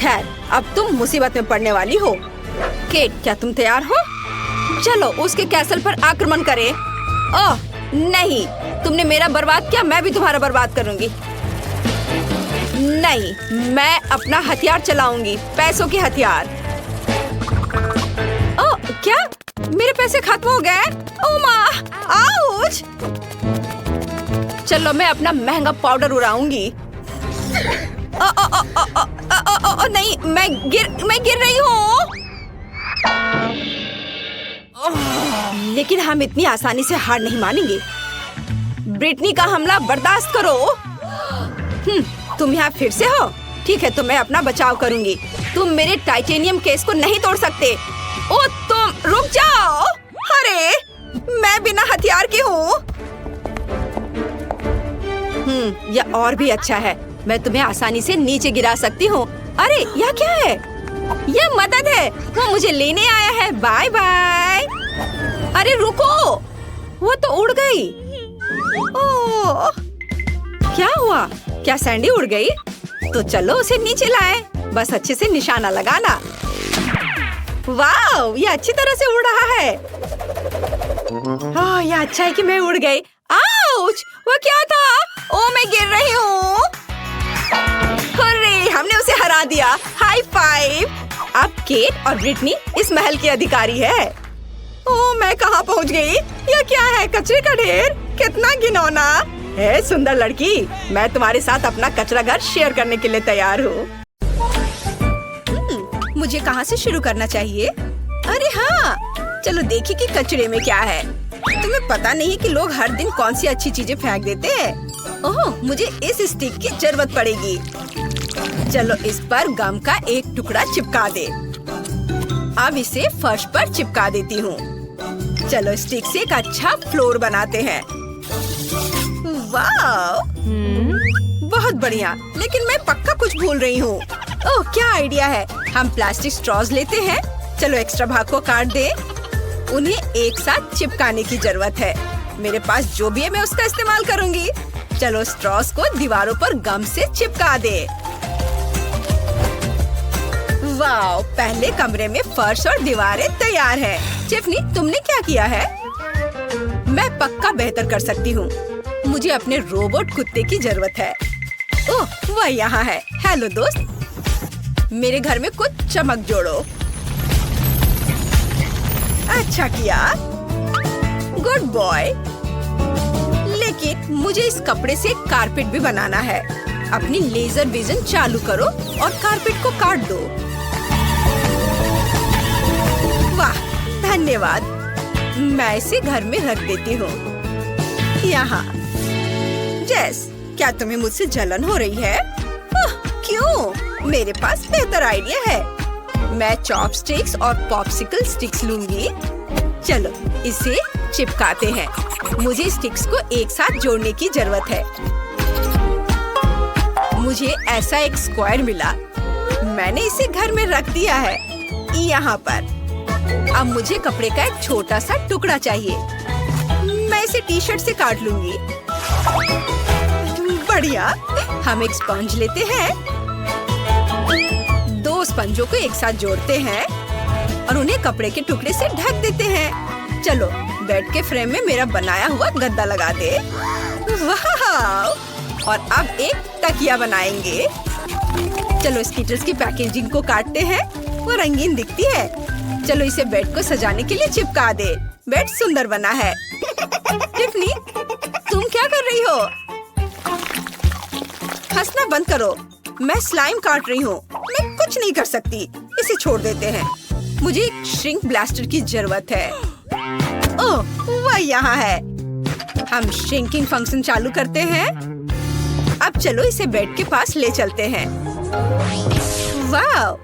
खैर, अब तुम मुसीबत में पड़ने वाली हो। केट, क्या तुम तैयार हो? चलो उसके कैसल पर आक्रमण करें। ओह नहीं, तुमने मेरा बर्बाद किया, मैं भी तुम्हारा बर्बाद करूंगी। नहीं, मैं अपना हथियार चलाऊंगी, पैसों के हथियार। ओ, क्या मेरे पैसे खत्म हो गए? ओ माँ, आउच! चलो मैं अपना महंगा पाउडर उड़ाऊंगी। ओ, ओ, ओ, ओ, ओ, ओ, ओ, ओ, नहीं, मैं गिर रही हूँ। लेकिन हम इतनी आसानी से हार नहीं मानेंगे। ब्रिटनी का हमला बर्दाश्त करो। तुम यहाँ फिर से हो? ठीक है, तो मैं अपना बचाव करूंगी। तुम मेरे टाइटेनियम केस को नहीं तोड़ सकते। ओ, तुम रुक जाओ। अरे, मैं बिना हथियार की हूँ। यह और भी अच्छा है। मैं तुम्हें आसानी से नीचे गिरा सकती हूँ। अरे, यह क्या है? यह मदद है। वो मुझे लेने आया है। Bye bye. अरे रुको, वो तो उड़ गई। ओह, क्या हुआ? क्या सैंडी उड़ गई? तो चलो उसे नीचे लाए। बस अच्छे से निशाना लगाना। वाह, ये अच्छी तरह से उड़ रहा है। यह अच्छा है कि मैं उड़ गई। आउच! वो क्या था? ओ, मैं गिर रही हूँ। अरे, हमने उसे हरा दिया। High five. अब केट और ब्रिटनी इस महल की अधिकारी है। ओह, मैं कहाँ पहुँच गई? यह क्या है? कचरे का ढेर? कितना घिनौना है। सुंदर लड़की, मैं तुम्हारे साथ अपना कचरा घर शेयर करने के लिए तैयार हूँ। मुझे कहाँ से शुरू करना चाहिए? अरे हाँ, चलो देखिए कि कचरे में क्या है। तुम्हें पता नहीं कि लोग हर दिन कौन सी अच्छी चीजें फेंक देते हैं। ओह, मुझे इस स्टिक की जरूरत पड़ेगी। चलो इस पर गम का एक टुकड़ा चिपका दे। अब इसे फर्श पर चिपका देती हूँ। चलो स्टिक से एक अच्छा फ्लोर बनाते हैं। वाह, बहुत बढ़िया। लेकिन मैं पक्का कुछ भूल रही हूँ। ओह, क्या आइडिया है। हम प्लास्टिक स्ट्रॉज लेते हैं। चलो एक्स्ट्रा भाग को काट दे। उन्हें एक साथ चिपकाने की जरूरत है। मेरे पास जो भी है मैं उसका इस्तेमाल करूँगी। चलो स्ट्रॉज को दीवारों पर गम से चिपका दे। वाह, पहले कमरे में फर्श और दीवारें तैयार हैं। टिफनी, तुमने क्या किया है? मैं पक्का बेहतर कर सकती हूँ। मुझे अपने रोबोट कुत्ते की जरूरत है। ओह, वह यहाँ है। हेलो दोस्त, मेरे घर में कुछ चमक जोड़ो। अच्छा किया, गुड बॉय। लेकिन मुझे इस कपड़े से कारपेट भी बनाना है। अपनी लेजर विजन चालू करो और कारपेट को काट दो। वाह, धन्यवाद। मैं इसे घर में रख देती हूँ। यहाँ। जेस, क्या तुम्हें मुझसे जलन हो रही है? क्यों? मेरे पास बेहतर आइडिया है। मैं चॉपस्टिक्स और पॉप्सिकल स्टिक्स लूंगी। चलो इसे चिपकाते हैं। मुझे स्टिक्स को एक साथ जोड़ने की जरूरत है। मुझे ऐसा एक स्क्वायर मिला। मैंने इसे घर में रख दिया है, यहाँ पर। अब मुझे कपड़े का एक छोटा सा टुकड़ा चाहिए। मैं इसे टी शर्ट से काट लूंगी। बढ़िया। हम एक स्पंज लेते हैं। दो स्पंजों को एक साथ जोड़ते हैं और उन्हें कपड़े के टुकड़े से ढक देते हैं। चलो बेड के फ्रेम में मेरा बनाया हुआ गद्दा लगा दे। वाह! और अब एक तकिया बनाएंगे। चलो स्कीटर्स की पैकेजिंग को काटते हैं। वो रंगीन दिखती है। चलो इसे बेड को सजाने के लिए चिपका दे। बेड सुंदर बना है। टिफनी, तुम क्या कर रही हो? हंसना बंद करो। मैं स्लाइम काट रही हूँ। मैं कुछ नहीं कर सकती। इसे छोड़ देते हैं। मुझे एक श्रिंक ब्लास्टर की जरूरत है। ओह, वह यहाँ है। हम श्रिंकिंग फंक्शन चालू करते हैं। अब चलो इसे बेड के पास ले चलते हैं। वाह!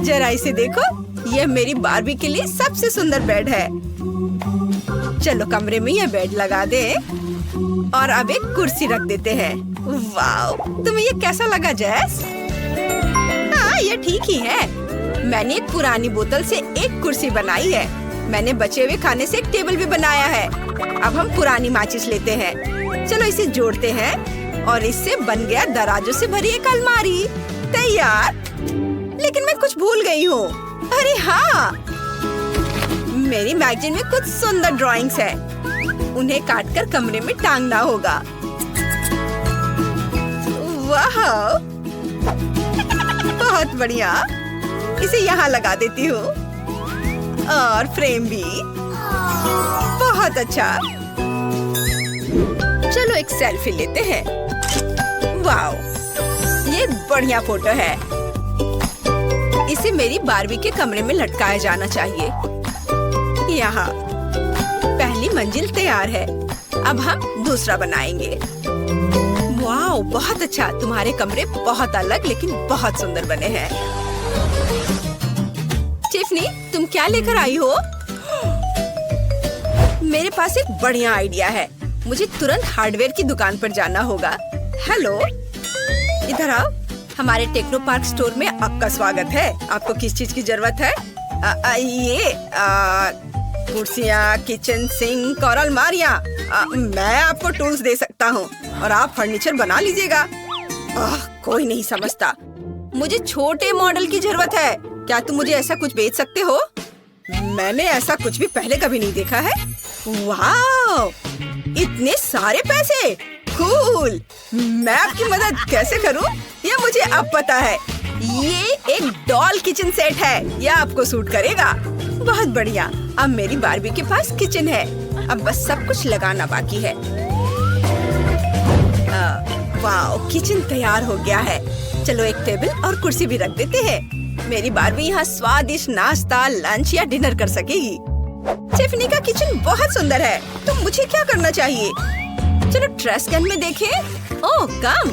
जरा इसे देखो। यह मेरी बार्बी के लिए सबसे सुंदर बेड है। चलो कमरे में यह बेड लगा दे और अब एक कुर्सी रख देते हैं। वाह! तुम्हें ये कैसा लगा जेस? हाँ, ये ठीक ही है। मैंने एक पुरानी बोतल से एक कुर्सी बनाई है। मैंने बचे हुए खाने से एक टेबल भी बनाया है। अब हम पुरानी माचिस लेते हैं। चलो इसे जोड़ते हैं और इससे बन गया दराजों से भरी एक अलमारी। तैयार। लेकिन मैं कुछ भूल गई हूँ। अरे हाँ, मेरी मैगजीन में कुछ सुंदर ड्राइंग्स है। उन्हें काटकर कमरे में टांगना होगा। वाह, बहुत बढ़िया। इसे यहाँ लगा देती हूँ और फ्रेम भी। बहुत अच्छा। चलो एक सेल्फी लेते हैं। वाओ, ये बढ़िया फोटो है। इसे मेरी बार्बी के कमरे में लटकाया जाना चाहिए। यहाँ पहली मंजिल तैयार है। अब हम दूसरा बनाएंगे। वाओ, बहुत अच्छा। तुम्हारे कमरे बहुत अलग लेकिन बहुत सुंदर बने हैं। टिफनी, तुम क्या लेकर आई हो? मेरे पास एक बढ़िया आइडिया है। मुझे तुरंत हार्डवेयर की दुकान पर जाना होगा। हेलो, इधर आओ। हमारे टेक्नो पार्क स्टोर में आपका स्वागत है। आपको किस चीज की जरूरत है? ये कुर्सियाँ, किचन सिंक और अलमारियाँ। मैं आपको टूल्स दे सकता हूँ और आप फर्नीचर बना लीजिएगा। कोई नहीं समझता। मुझे छोटे मॉडल की जरूरत है। क्या तुम मुझे ऐसा कुछ बेच सकते हो? मैंने ऐसा कुछ भी पहले कभी नहीं देखा है। वाह, इतने सारे पैसे। कूल। मैं आपकी मदद कैसे करूं? ये मुझे अब पता है। ये एक डॉल किचन सेट है। यह आपको सूट करेगा। बहुत बढ़िया। अब मेरी बार्बी के पास किचन है। अब बस सब कुछ लगाना बाकी है। वाह, किचन तैयार हो गया है। चलो एक टेबल और कुर्सी भी रख देते हैं। मेरी बार्बी यहाँ स्वादिष्ट नाश्ता, लंच या डिनर कर सकेगी। टिफनी का किचन बहुत सुंदर है। तो मुझे क्या करना चाहिए? चलो ट्रैश कैन में देखें। ओह, कम।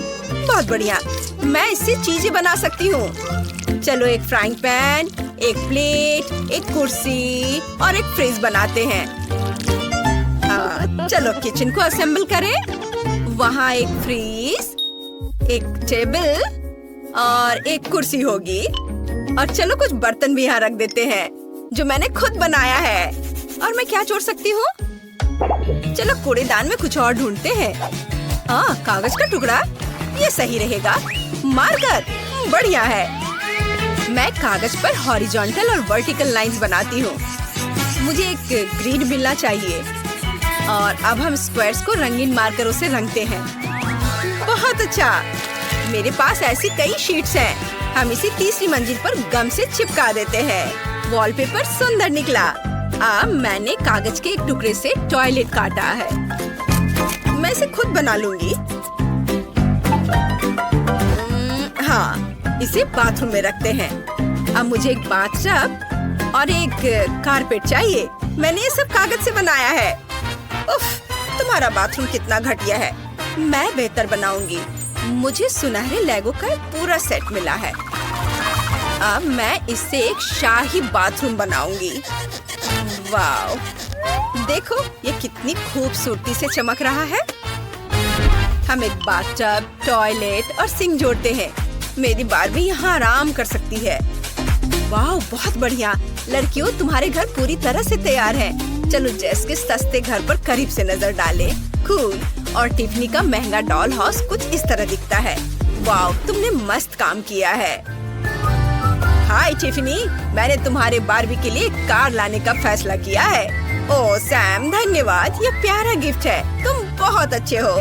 बहुत बढ़िया। मैं इससे चीजें बना सकती हूँ। चलो एक फ्राइंग पैन, एक प्लेट, एक कुर्सी और एक फ्रिज बनाते हैं। चलो किचन को असेंबल करें। वहाँ एक फ्रिज, एक टेबल और एक कुर्सी होगी। और चलो कुछ बर्तन भी यहाँ रख देते हैं जो मैंने खुद बनाया है। और मैं क्या जोड़ सकती हूँ? चलो कूड़ेदान में कुछ और ढूंढते हैं। कागज का टुकड़ा, ये सही रहेगा। मार्कर, बढ़िया है। मैं कागज पर हॉरिजॉन्टल और वर्टिकल लाइंस बनाती हूँ। मुझे एक ग्रिड मिलना चाहिए। और अब हम स्क्वायर्स को रंगीन मार्करों से रंगते हैं। बहुत अच्छा। मेरे पास ऐसी कई शीट्स हैं। हम इसे तीसरी मंजिल पर गम से चिपका देते हैं। वॉलपेपर सुंदर निकला। मैंने कागज के एक टुकड़े से टॉयलेट काटा है। मैं इसे खुद बना लूंगी। हाँ, इसे बाथरूम में रखते हैं। अब मुझे एक बाथटब और एक कारपेट चाहिए। मैंने ये सब कागज से बनाया है। उफ, तुम्हारा बाथरूम कितना घटिया है। मैं बेहतर बनाऊंगी। मुझे सुनहरे लेगो का एक पूरा सेट मिला है। अब मैं इससे एक शाही बाथरूम बनाऊंगी। वाव, देखो ये कितनी खूबसूरती से चमक रहा है। हम एक बाथटब, टॉयलेट और सिंक जोड़ते हैं। मेरी बार्बी यहाँ आराम कर सकती है। वाव, बहुत बढ़िया। लड़कियों, तुम्हारे घर पूरी तरह से तैयार है। चलो जेस के सस्ते घर पर करीब से नजर डालें। कूल। और टिफनी का महंगा डॉल हाउस कुछ इस तरह दिखता है। वाव, तुमने मस्त काम किया है। हाय टिफनी, मैंने तुम्हारे बार्बी के लिए कार लाने का फैसला किया है। ओह सैम, धन्यवाद। ये प्यारा गिफ्ट है। तुम बहुत अच्छे हो।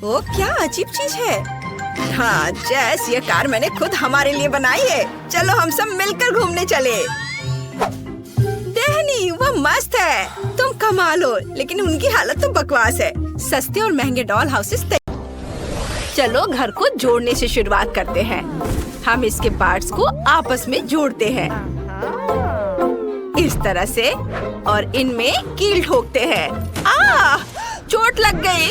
वो क्या अजीब चीज है। हाँ जेस, ये कार मैंने खुद हमारे लिए बनाई है। चलो हम सब मिलकर घूमने चले। डेहनी, वो मस्त है। तुम कमाल हो, लेकिन उनकी हालत तो बकवास है। सस्ते और महंगे डॉल हाउसेस। चलो घर को जोड़ने से शुरुआत करते हैं। हम इसके पार्ट्स को आपस में जोड़ते हैं इस तरह से और इनमें कील ठोकते हैं। चोट लग गई।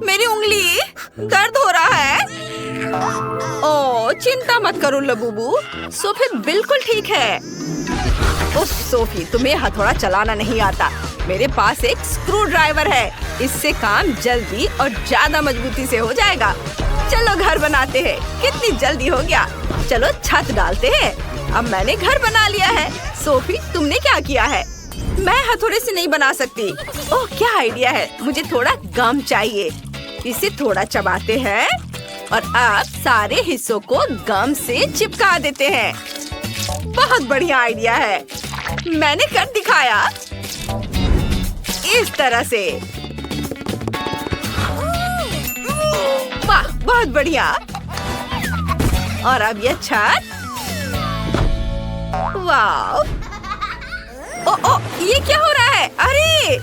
मेरी उंगली, दर्द हो रहा है। ओह, चिंता मत करो लबूबू, सोफी बिल्कुल ठीक है। ओह सोफी, तुम्हें हथौड़ा चलाना नहीं आता। मेरे पास एक स्क्रू ड्राइवर है। इससे काम जल्दी और ज्यादा मजबूती से हो जाएगा। चलो घर बनाते हैं। कितनी जल्दी हो गया। चलो छत डालते हैं। अब मैंने घर बना लिया है। सोफी, तुमने क्या किया है? मैं हथौड़े से नहीं बना सकती। ओह, क्या आइडिया है। मुझे थोड़ा गम चाहिए। इसे थोड़ा चबाते हैं और अब सारे हिस्सों को गम से चिपका देते हैं। बहुत बढ़िया आइडिया है। मैंने कर दिखाया। इस तरह से। वाह, बहुत बढ़िया। और अब ये छत। वाओ! ओ, ये क्या हो रहा है? अरे,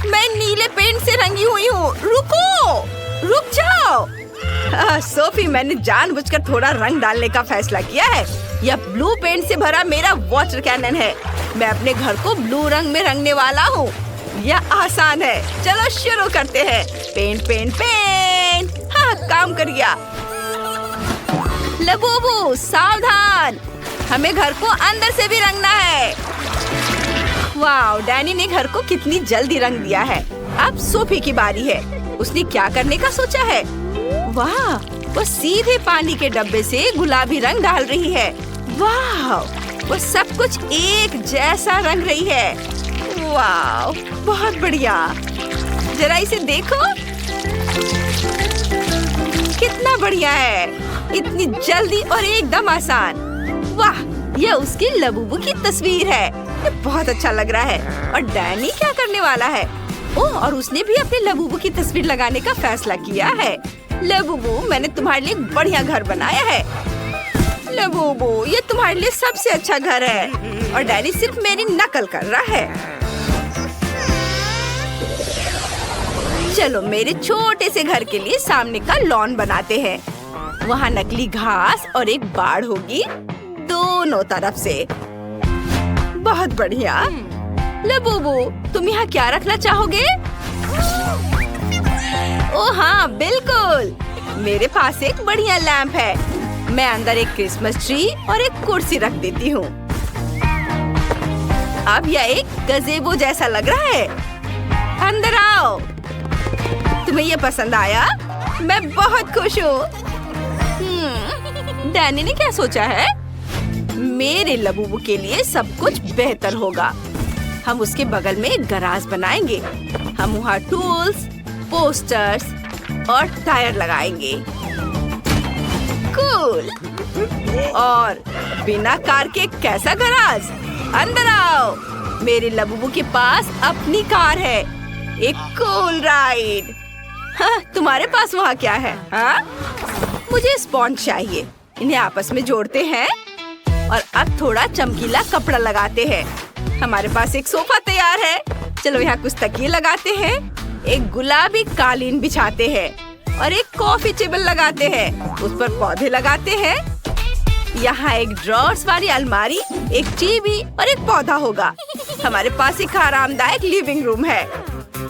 मैं नीले पेंट से रंगी हुई हूँ। रुक जाओ। सोफी, मैंने जानबूझकर थोड़ा रंग डालने का फैसला किया है। यह ब्लू पेंट से भरा मेरा वाटर कैनन है। मैं अपने घर को ब्लू रंग में रंगने वाला हूँ। यह आसान है। चलो शुरू करते हैं। पेंट। हाँ, काम कर गया। लबूबू, सावधान, हमें घर को अंदर से भी रंगना है। वाओ, डैनी ने घर को कितनी जल्दी रंग दिया है। अब सोफी की बारी है। उसने क्या करने का सोचा है? वाह, वो सीधे पानी के डब्बे से गुलाबी रंग डाल रही है। वाह, वो सब कुछ एक जैसा रंग रही है। वाह, बहुत बढ़िया। जरा इसे देखो, कितना बढ़िया है। इतनी जल्दी और एकदम आसान। वाह, यह उसकी लबूबू की तस्वीर है। ये बहुत अच्छा लग रहा है। और डैनी क्या करने वाला है? ओह, और उसने भी अपने लबूबू की तस्वीर लगाने का फैसला किया है। लबूबू, मैंने तुम्हारे लिए एक बढ़िया घर बनाया है। लबूबू, ये तुम्हारे लिए सबसे अच्छा घर है। और डैनी सिर्फ मेरी नकल कर रहा है। चलो मेरे छोटे से घर के लिए सामने का लॉन बनाते हैं। वहाँ नकली घास और एक बाड़ होगी दोनों तरफ से। बहुत बढ़िया। लबूबू, तुम यहाँ क्या रखना चाहोगे? ओह हाँ, बिल्कुल। मेरे पास एक बढ़िया लैंप है। मैं अंदर एक क्रिसमस ट्री और एक कुर्सी रख देती हूँ। अब यह एक गज़ेबो जैसा लग रहा है। अंदर आओ। तुम्हें ये पसंद आया? मैं बहुत खुश हूँ। डैनी ने क्या सोचा है? मेरे लबूबू के लिए सब कुछ बेहतर होगा। हम उसके बगल में एक गराज बनाएंगे। हम वहाँ टूल्स, पोस्टर्स और टायर लगाएंगे। कूल। और बिना कार के कैसा गराज? अंदर आओ। मेरे लबूबू के पास अपनी कार है। एक कूल राइड। हाँ, तुम्हारे पास वहाँ क्या है? हाँ? मुझे स्पॉन्ज चाहिए। इन्हें आपस में जोड़ते हैं और अब थोड़ा चमकीला कपड़ा लगाते हैं। हमारे पास एक सोफा तैयार है। चलो यहाँ कुछ तकिए लगाते हैं। एक गुलाबी कालीन बिछाते हैं और एक कॉफी टेबल लगाते हैं। उस पर पौधे लगाते हैं। यहाँ एक ड्रॉर्स वाली अलमारी, एक टीवी और एक पौधा होगा। हमारे पास एक आरामदायक लिविंग रूम है।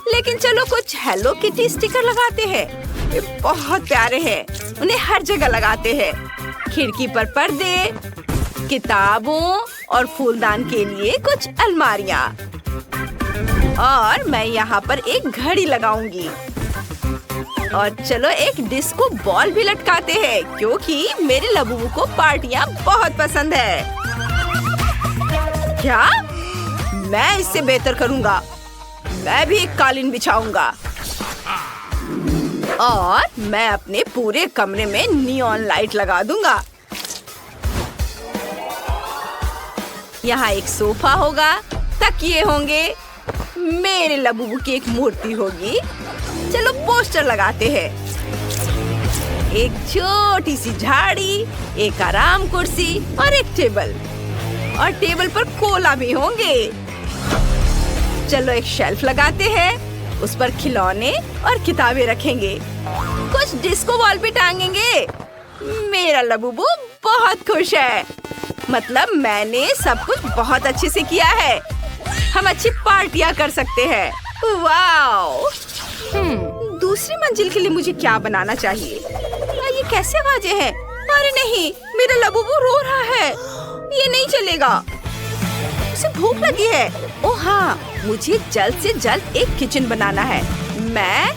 लेकिन चलो कुछ हेलो किटी स्टिकर लगाते हैं। ये बहुत प्यारे हैं। उन्हें हर जगह लगाते हैं। खिड़की पर पर्दे, किताबों और फूलदान के लिए कुछ अलमारियाँ। और मैं यहाँ पर एक घड़ी लगाऊंगी। और चलो एक डिस्को बॉल भी लटकाते हैं, क्योंकि मेरे लबूबू को पार्टियाँ बहुत पसंद है। क्या? मैं इससे बेहतर करूँगा। मैं भी एक कालीन बिछाऊंगा। और मैं अपने पूरे कमरे में नियॉन लाइट लगा दूंगा। यहाँ एक सोफा होगा, तकिए होंगे, मेरे लबूबू की एक मूर्ति होगी। चलो पोस्टर लगाते हैं। एक छोटी सी झाड़ी, एक आराम कुर्सी और एक टेबल। और टेबल पर कोला भी होंगे। चलो एक शेल्फ लगाते हैं। उस पर खिलौने और किताबें रखेंगे। कुछ डिस्को बॉल भी टांगेंगे। मेरा लबूबू बहुत खुश है। मतलब मैंने सब कुछ बहुत अच्छे से किया है। हम अच्छी पार्टियां कर सकते हैं। वाओ! दूसरी मंजिल के लिए मुझे क्या बनाना चाहिए? ये कैसे आवाजें हैं? अरे नहीं, मेरा लबूबू रो रहा है। ये नहीं चलेगा। उसे भूख लगी है। ओह हाँ, मुझे जल्द से जल्द एक किचन बनाना है। मैं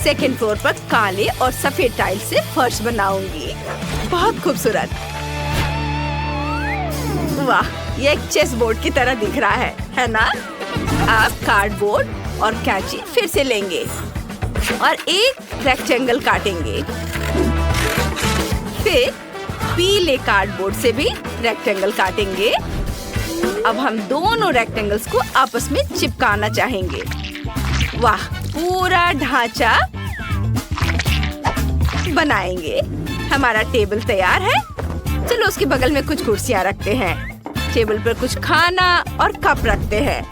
सेकंड फ्लोर पर काले और सफेद टाइल से फर्श बनाऊंगी। बहुत खूबसूरत। वाह, ये एक चेस बोर्ड की तरह दिख रहा है ना? आप कार्डबोर्ड और कैंची फिर से लेंगे और एक रेक्टेंगल काटेंगे। फिर पीले कार्डबोर्ड से भी रेक्टेंगल काटेंगे। अब हम दोनों रेक्टेंगल्स को आपस में चिपकाना चाहेंगे। वाह, पूरा ढांचा बनाएंगे। हमारा टेबल तैयार है। चलो उसके बगल में कुछ कुर्सियाँ रखते हैं। टेबल पर कुछ खाना और कप रखते हैं।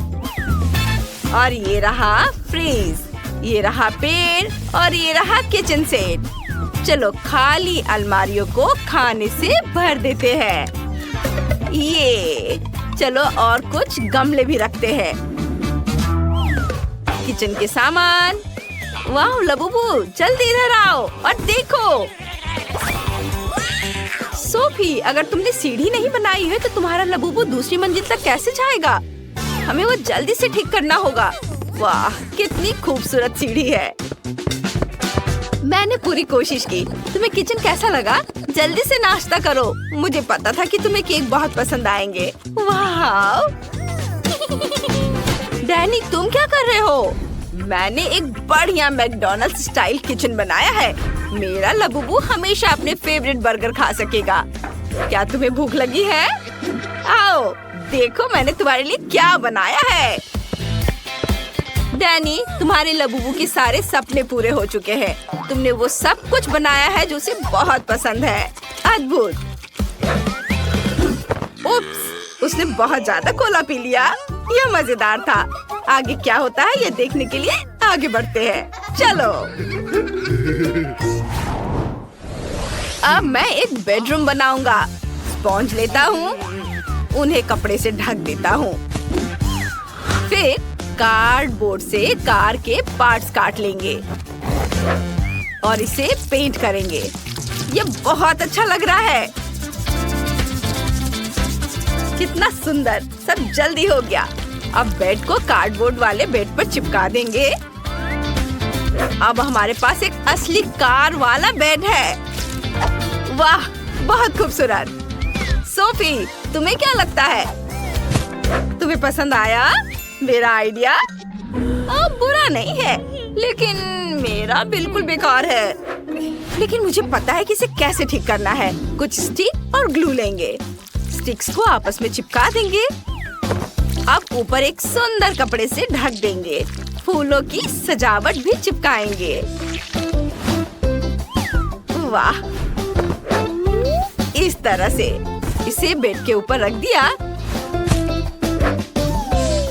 और ये रहा फ्रीज, ये रहा पेड़ और ये रहा किचन सेट। चलो खाली अलमारियों को खाने से भर देते हैं। ये चलो और कुछ गमले भी रखते हैं। किचन के सामान। वाह लबूबू, जल्दी इधर आओ और देखो। सोफी, अगर तुमने सीढ़ी नहीं बनाई है तो तुम्हारा लबूबू दूसरी मंजिल तक कैसे जाएगा? हमें वो जल्दी से ठीक करना होगा। वाह, कितनी खूबसूरत सीढ़ी है। मैंने पूरी कोशिश की। तुम्हें किचन कैसा लगा? जल्दी से नाश्ता करो। मुझे पता था कि तुम्हें केक बहुत पसंद आएंगे। वाह! डैनी, तुम क्या कर रहे हो? मैंने एक बढ़िया मैकडॉनल्ड्स स्टाइल किचन बनाया है। मेरा लबूबू हमेशा अपने फेवरेट बर्गर खा सकेगा। क्या तुम्हें भूख लगी है? आओ देखो मैंने तुम्हारे लिए क्या बनाया है। डैनी, तुम्हारे लबूबू के सारे सपने पूरे हो चुके हैं। तुमने वो सब कुछ बनाया है जो उसे बहुत पसंद है। अद्भुत। उप्स, उसने बहुत ज्यादा कोला पी लिया। यह मजेदार था। आगे क्या होता है ये देखने के लिए आगे बढ़ते हैं। चलो अब मैं एक बेडरूम बनाऊंगा। स्पॉन्ज लेता हूँ, उन्हें कपड़े से ढक देता हूँ। फिर कार्डबोर्ड से कार के पार्ट्स काट लेंगे और इसे पेंट करेंगे। ये बहुत अच्छा लग रहा है। कितना सुंदर, सब जल्दी हो गया। अब बेड को कार्डबोर्ड वाले बेड पर चिपका देंगे। अब हमारे पास एक असली कार वाला बेड है। वाह, बहुत खूबसूरत। सोफी, तुम्हें क्या लगता है? तुम्हें पसंद आया मेरा आइडिया? बुरा नहीं है, लेकिन मेरा बिल्कुल बेकार है। लेकिन मुझे पता है कि इसे कैसे ठीक करना है। कुछ स्टिक और ग्लू लेंगे। स्टिक्स को आपस में चिपका देंगे। अब ऊपर एक सुंदर कपड़े से ढक देंगे। फूलों की सजावट भी चिपकाएंगे। वाह, इस तरह से इसे बेड के ऊपर रख दिया।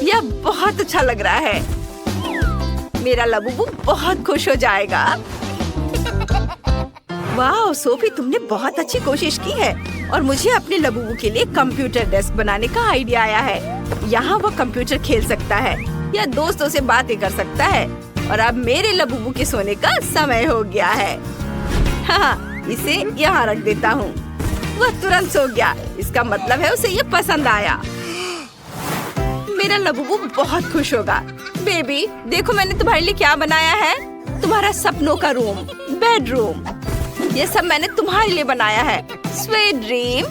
यह बहुत अच्छा लग रहा है। मेरा लबूबू बहुत खुश हो जाएगा। वाह सोफी, तुमने बहुत अच्छी कोशिश की है। और मुझे अपने लबूबू के लिए कंप्यूटर डेस्क बनाने का आइडिया आया है। यहाँ वो कंप्यूटर खेल सकता है या दोस्तों से बातें कर सकता है। और अब मेरे लबूबू के सोने का समय हो गया है। हाँ, इसे यहाँ रख देता हूँ। वह तुरंत सो गया। इसका मतलब है उसे ये पसंद आया। मेरा लबूबू बहुत खुश होगा। बेबी, देखो मैंने तुम्हारे लिए क्या बनाया है। तुम्हारा सपनों का रूम, बेडरूम। ये सब मैंने तुम्हारे लिए बनाया है। Sweet dream.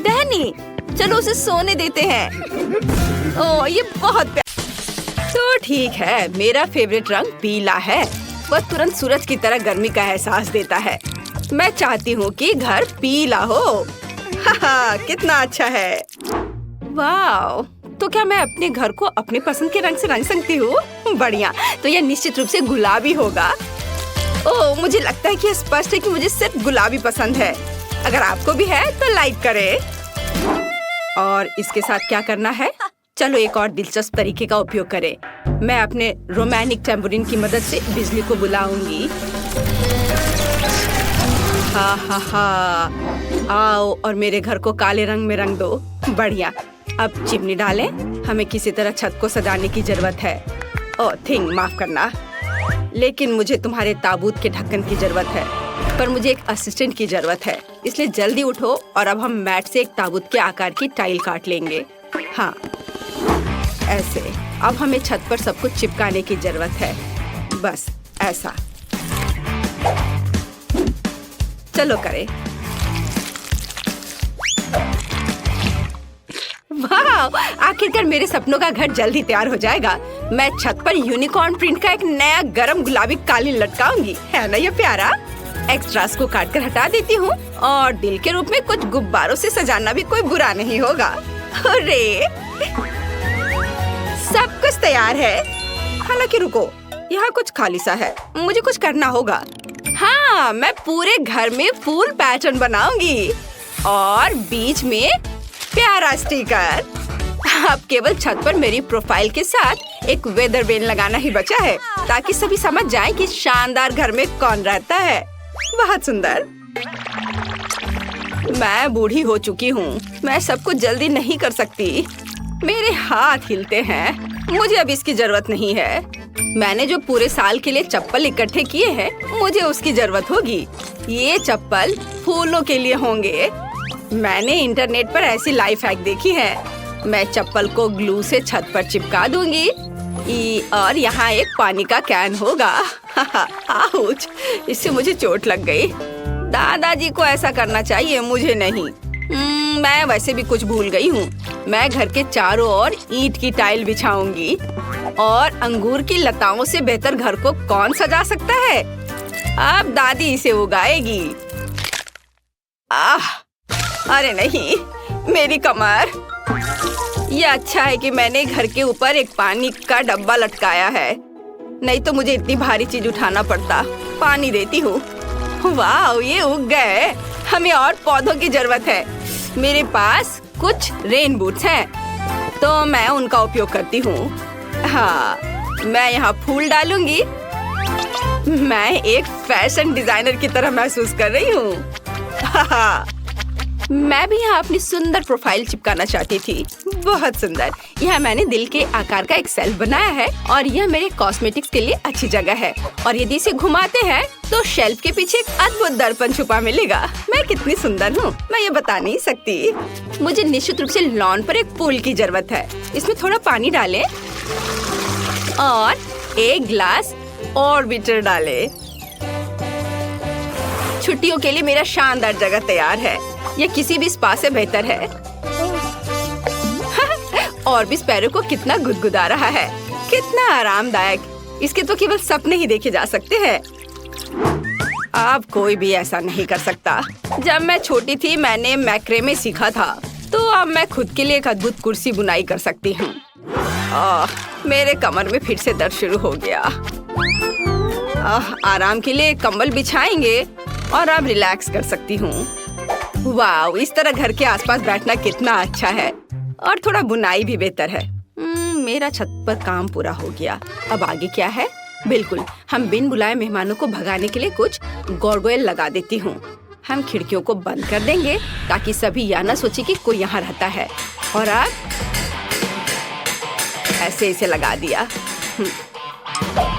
डैनी, चलो उसे सोने देते हैं। ओह, ये बहुत प्यारा। तो ठीक है, मेरा फेवरेट रंग पीला है। वह तुरंत सूरज की तरह गर्मी का एहसास देता है। मैं चाहती हूँ कि घर पीला हो। हाहा, कितना अच्छा है। वाह, तो क्या मैं अपने घर को अपने पसंद के रंग से रंग सकती हूँ? बढ़िया, तो यह निश्चित रूप से गुलाबी होगा। ओह, मुझे लगता है कि यह स्पष्ट है कि मुझे सिर्फ गुलाबी पसंद है। अगर आपको भी है तो लाइक करें। और इसके साथ क्या करना है? चलो एक और दिलचस्प तरीके का उपयोग करें। मैं अपने रोमांटिक टेम्पोरिन की मदद से बिजली को बुलाऊंगी। हा हा हा, आओ और मेरे घर को काले रंग में रंग दो। बढ़िया। अब चिमनी डालें। हमें किसी तरह छत को सजाने की जरूरत है। ओह थिंग, माफ करना, लेकिन मुझे तुम्हारे ताबूत के ढक्कन की जरूरत है। पर मुझे एक असिस्टेंट की जरूरत है, इसलिए जल्दी उठो। और अब हम मैट से एक ताबूत के आकार की टाइल काट लेंगे। हाँ, ऐसे। अब हमें छत पर सब कुछ चिपकाने की जरूरत है। बस ऐसा। चलो करें। वाह, आखिरकार मेरे सपनों का घर जल्दी तैयार हो जाएगा। मैं छत पर यूनिकॉर्न प्रिंट का एक नया गरम गुलाबी कालीन लटकाऊंगी। है ना ये प्यारा? एक्स्ट्रास को काटकर हटा देती हूँ और दिल के रूप में कुछ गुब्बारों से सजाना भी कोई बुरा नहीं होगा। अरे, सब कुछ तैयार है। हालांकि रुको, यहाँ कुछ खाली सा है। मुझे कुछ करना होगा। हाँ, मैं पूरे घर में फूल पैटर्न बनाऊंगी और बीच में प्यारा स्टिकर। अब केवल छत पर मेरी प्रोफाइल के साथ एक वेदर वेन लगाना ही बचा है ताकि सभी समझ जाएं कि शानदार घर में कौन रहता है। बहुत सुंदर। मैं बूढ़ी हो चुकी हूँ, मैं सब कुछ जल्दी नहीं कर सकती। मेरे हाथ हिलते हैं। मुझे अब इसकी जरूरत नहीं है। मैंने जो पूरे साल के लिए चप्पल इकट्ठे किए हैं, मुझे उसकी जरूरत होगी। ये चप्पल फूलों के लिए होंगे। मैंने इंटरनेट पर ऐसी लाइफ हैक देखी है। मैं चप्पल को ग्लू से छत पर चिपका दूंगी और यहाँ एक पानी का कैन होगा। आउच! इससे मुझे चोट लग गई। दादाजी को ऐसा करना चाहिए, मुझे नहीं। मैं वैसे भी कुछ भूल गई हूँ। मैं घर के चारों ओर ईंट की टाइल बिछाऊंगी और अंगूर की लताओं से बेहतर घर को कौन सजा सकता है? अब दादी इसे उगाएगी। अरे नहीं, मेरी कमर। ये अच्छा है कि मैंने घर के ऊपर एक पानी का डब्बा लटकाया है, नहीं तो मुझे इतनी भारी चीज उठाना पड़ता। पानी देती हूँ। वाह, ये उग गए। हमें और पौधों की जरूरत है। मेरे पास कुछ रेन बूट्स हैं, तो मैं उनका उपयोग करती हूँ। हाँ, मैं यहाँ फूल डालूंगी। मैं एक फैशन डिजाइनर की तरह महसूस कर रही हूँ। मैं भी यहाँ अपनी सुंदर प्रोफाइल चिपकाना चाहती थी। बहुत सुंदर। यहाँ मैंने दिल के आकार का एक शेल्फ बनाया है और यह मेरे कॉस्मेटिक्स के लिए अच्छी जगह है। और यदि इसे घुमाते हैं तो शेल्फ के पीछे एक अद्भुत दर्पण छुपा मिलेगा। मैं कितनी सुंदर हूँ, मैं ये बता नहीं सकती। मुझे निश्चित रूप से लॉन पर एक पूल की जरूरत है। इसमें थोड़ा पानी डालें और एक ग्लास ऑर्बिटर डालें। छुट्टियों के लिए मेरा शानदार जगह तैयार है। यह किसी भी स्पा से बेहतर है। और भी स्पैरो को कितना गुदगुदा रहा है, कितना आरामदायक। इसके तो केवल सपने ही देखे जा सकते हैं। अब कोई भी ऐसा नहीं कर सकता। जब मैं छोटी थी मैंने मैक्रेमे सीखा था, तो अब मैं खुद के लिए एक अद्भुत कुर्सी बुनाई कर सकती हूँ। मेरे कमर में फिर से दर्द शुरू हो गया। आराम के लिए कंबल बिछाएंगे और अब रिलैक्स कर सकती हूँ। वाह, इस तरह घर के आसपास बैठना कितना अच्छा है। और थोड़ा बुनाई भी बेहतर है। मेरा छत पर काम पूरा हो गया। अब आगे क्या है? बिल्कुल, हम बिन बुलाए मेहमानों को भगाने के लिए कुछ गार्गोयल लगा देती हूँ। हम खिड़कियों को बंद कर देंगे ताकि सभी यह न सोचे कि कोई यहाँ रहता है। और अब ऐसे इसे लगा दिया।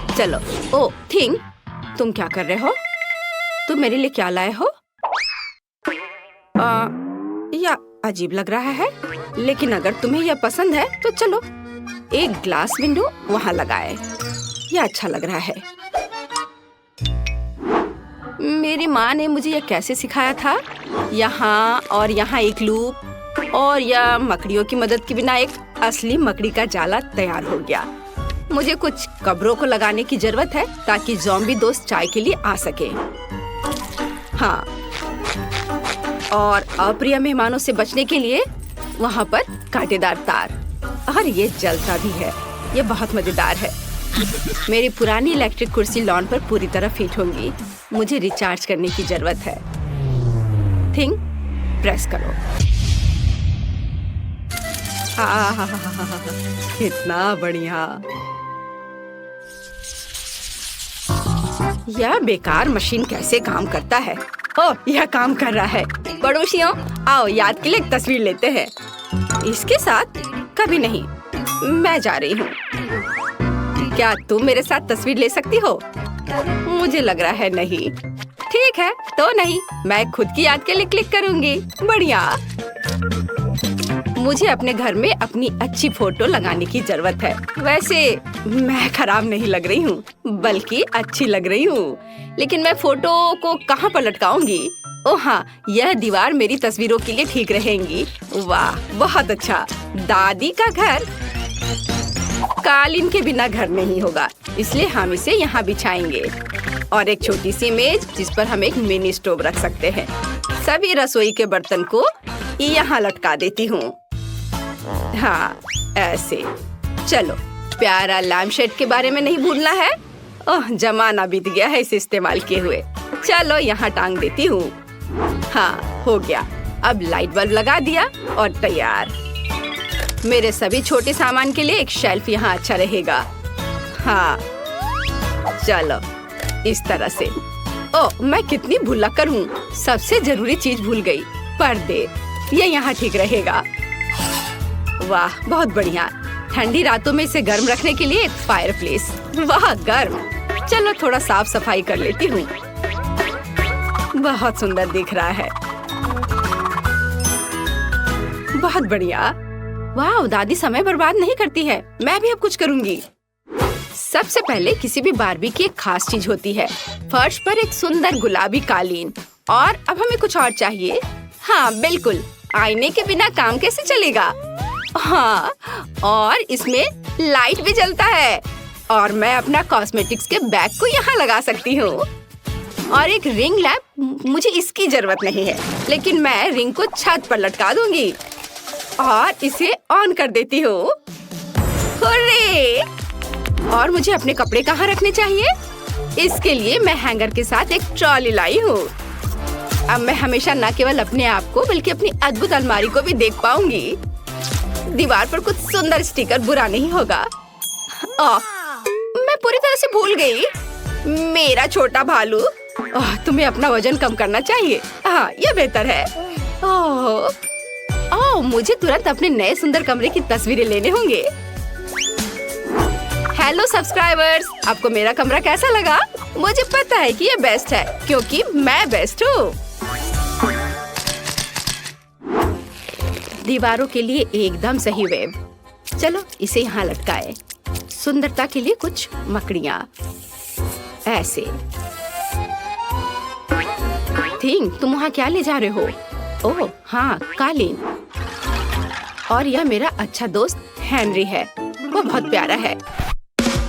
चलो। ओ थिंग, तुम क्या कर रहे हो? तुम मेरे लिए क्या लाए हो? या अजीब लग रहा है, लेकिन अगर तुम्हें यह पसंद है तो चलो एक ग्लास विंडो वहाँ लगाए। यह अच्छा लग रहा है। मेरी माँ ने मुझे यह कैसे सिखाया था। यहाँ और यहाँ एक लूप और यह मकड़ियों की मदद के बिना एक असली मकड़ी का जाला तैयार हो गया। मुझे कुछ कब्रों को लगाने की जरूरत है ताकि ज़ॉम्बी दोस्त चाय के लिए आ सके। हाँ, और अप्रिय मेहमानों से बचने के लिए वहाँ पर कांटेदार तार। और ये जलता भी है। ये बहुत मजेदार है। मेरी पुरानी इलेक्ट्रिक कुर्सी लॉन पर पूरी तरह फिट होंगी। मुझे रिचार्ज करने की जरूरत है। थिंग, प्रेस करो। कितना बढ़िया। यह बेकार मशीन कैसे काम करता है? ओह, यह काम कर रहा है। पड़ोसियों, आओ याद के लिए एक तस्वीर लेते हैं। इसके साथ कभी नहीं। मैं जा रही हूँ। क्या तुम मेरे साथ तस्वीर ले सकती हो? मुझे लग रहा है नहीं। ठीक है, तो नहीं। मैं खुद की याद के लिए क्लिक करूँगी। बढ़िया। मुझे अपने घर में अपनी अच्छी फोटो लगाने की जरूरत है। वैसे मैं खराब नहीं लग रही हूँ, बल्कि अच्छी लग रही हूँ। लेकिन मैं फोटो को कहाँ पर लटकाऊंगी? ओह हाँ, यह दीवार मेरी तस्वीरों के लिए ठीक रहेंगी। वाह, बहुत अच्छा। दादी का घर कालीन के बिना घर नहीं होगा, इसलिए हम इसे यहाँ बिछाएंगे। और एक छोटी सी मेज जिस पर हम एक मिनी स्टोव रख सकते हैं। सभी रसोई के बर्तन को यहाँ लटका देती हूँ। हाँ, ऐसे। चलो, प्यारा लैम्पशेड के बारे में नहीं भूलना है। ओह, जमाना बीत गया है इसे इस्तेमाल किए हुए। चलो यहाँ टांग देती हूँ। हाँ, हो गया। अब लाइट बल्ब लगा दिया और तैयार। मेरे सभी छोटे सामान के लिए एक शेल्फ यहाँ अच्छा रहेगा। हाँ, चलो इस तरह से। ओह, मैं कितनी भुलक्कड़ हूँ, सबसे जरूरी चीज भूल गई, पर्दे। ये यहाँ ठीक रहेगा। वाह, बहुत बढ़िया। ठंडी रातों में इसे गर्म रखने के लिए एक फायरप्लेस। वाह, गर्म। चलो थोड़ा साफ सफाई कर लेती हूँ। बहुत सुंदर दिख रहा है। बहुत बढ़िया। वाह, दादी समय बर्बाद नहीं करती है। मैं भी अब कुछ करूँगी। सबसे पहले किसी भी बारबी की एक खास चीज होती है, फर्श पर एक सुंदर गुलाबी कालीन। और अब हमें कुछ और चाहिए। हाँ बिल्कुल, आईने के बिना काम कैसे चलेगा। हाँ, और इसमें लाइट भी जलता है। और मैं अपना कॉस्मेटिक्स के बैग को यहाँ लगा सकती हूँ। और एक रिंग लैम्प, मुझे इसकी जरूरत नहीं है, लेकिन मैं रिंग को छत पर लटका दूंगी और इसे ऑन कर देती हूँ। हुर्रे! और मुझे अपने कपड़े कहाँ रखने चाहिए? इसके लिए मैं हैंगर के साथ एक ट्रॉली लाई हूँ। अब मैं हमेशा न केवल अपने आप को बल्कि अपनी अद्भुत अलमारी को भी देख पाऊंगी। दीवार पर कुछ सुंदर स्टिकर बुरा नहीं होगा। मैं पूरी तरह से भूल गई। मेरा छोटा भालू। तुम्हें अपना वजन कम करना चाहिए। हाँ, ये बेहतर है। मुझे तुरंत अपने नए सुंदर कमरे की तस्वीरें लेने होंगे। हेलो सब्सक्राइबर्स, आपको मेरा कमरा कैसा लगा? मुझे पता है कि ये बेस्ट है, क्योंकि मैं बेस्ट हूँ। दीवारों के लिए एकदम सही वेब। चलो इसे यहाँ लटकाए। सुंदरता के लिए कुछ मकड़ियाँ ऐसे। थिंक, तुम वहाँ क्या ले जा रहे हो? ओह हाँ, कालीन। और यह मेरा अच्छा दोस्त हेनरी है। वो बहुत प्यारा है,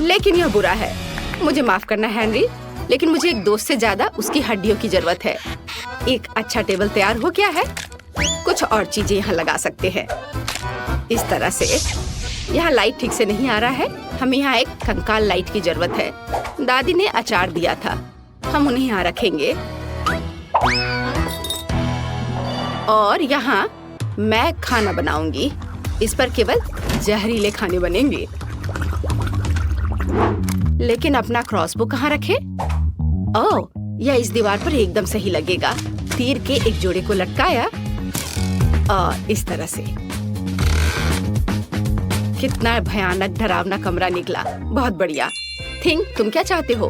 लेकिन यह बुरा है। मुझे माफ करना हेनरी, लेकिन मुझे एक दोस्त से ज्यादा उसकी हड्डियों की जरूरत है। एक अच्छा टेबल तैयार हो गया है। कुछ और चीजें यहाँ लगा सकते हैं इस तरह से। यहाँ लाइट ठीक से नहीं आ रहा है। हमें यहाँ एक कंकाल लाइट की जरूरत है। दादी ने अचार दिया था, हम उन्हें यहाँ रखेंगे। और यहाँ मैं खाना बनाऊंगी। इस पर केवल जहरीले खाने बनेंगे। लेकिन अपना क्रॉसबो कहाँ रखे? ओह, यह इस दीवार पर एकदम सही लगेगा। तीर के एक जोड़े को लटकाया और इस तरह से। कितना भयानक डरावना कमरा निकला। बहुत बढ़िया। थिंक, तुम क्या चाहते हो?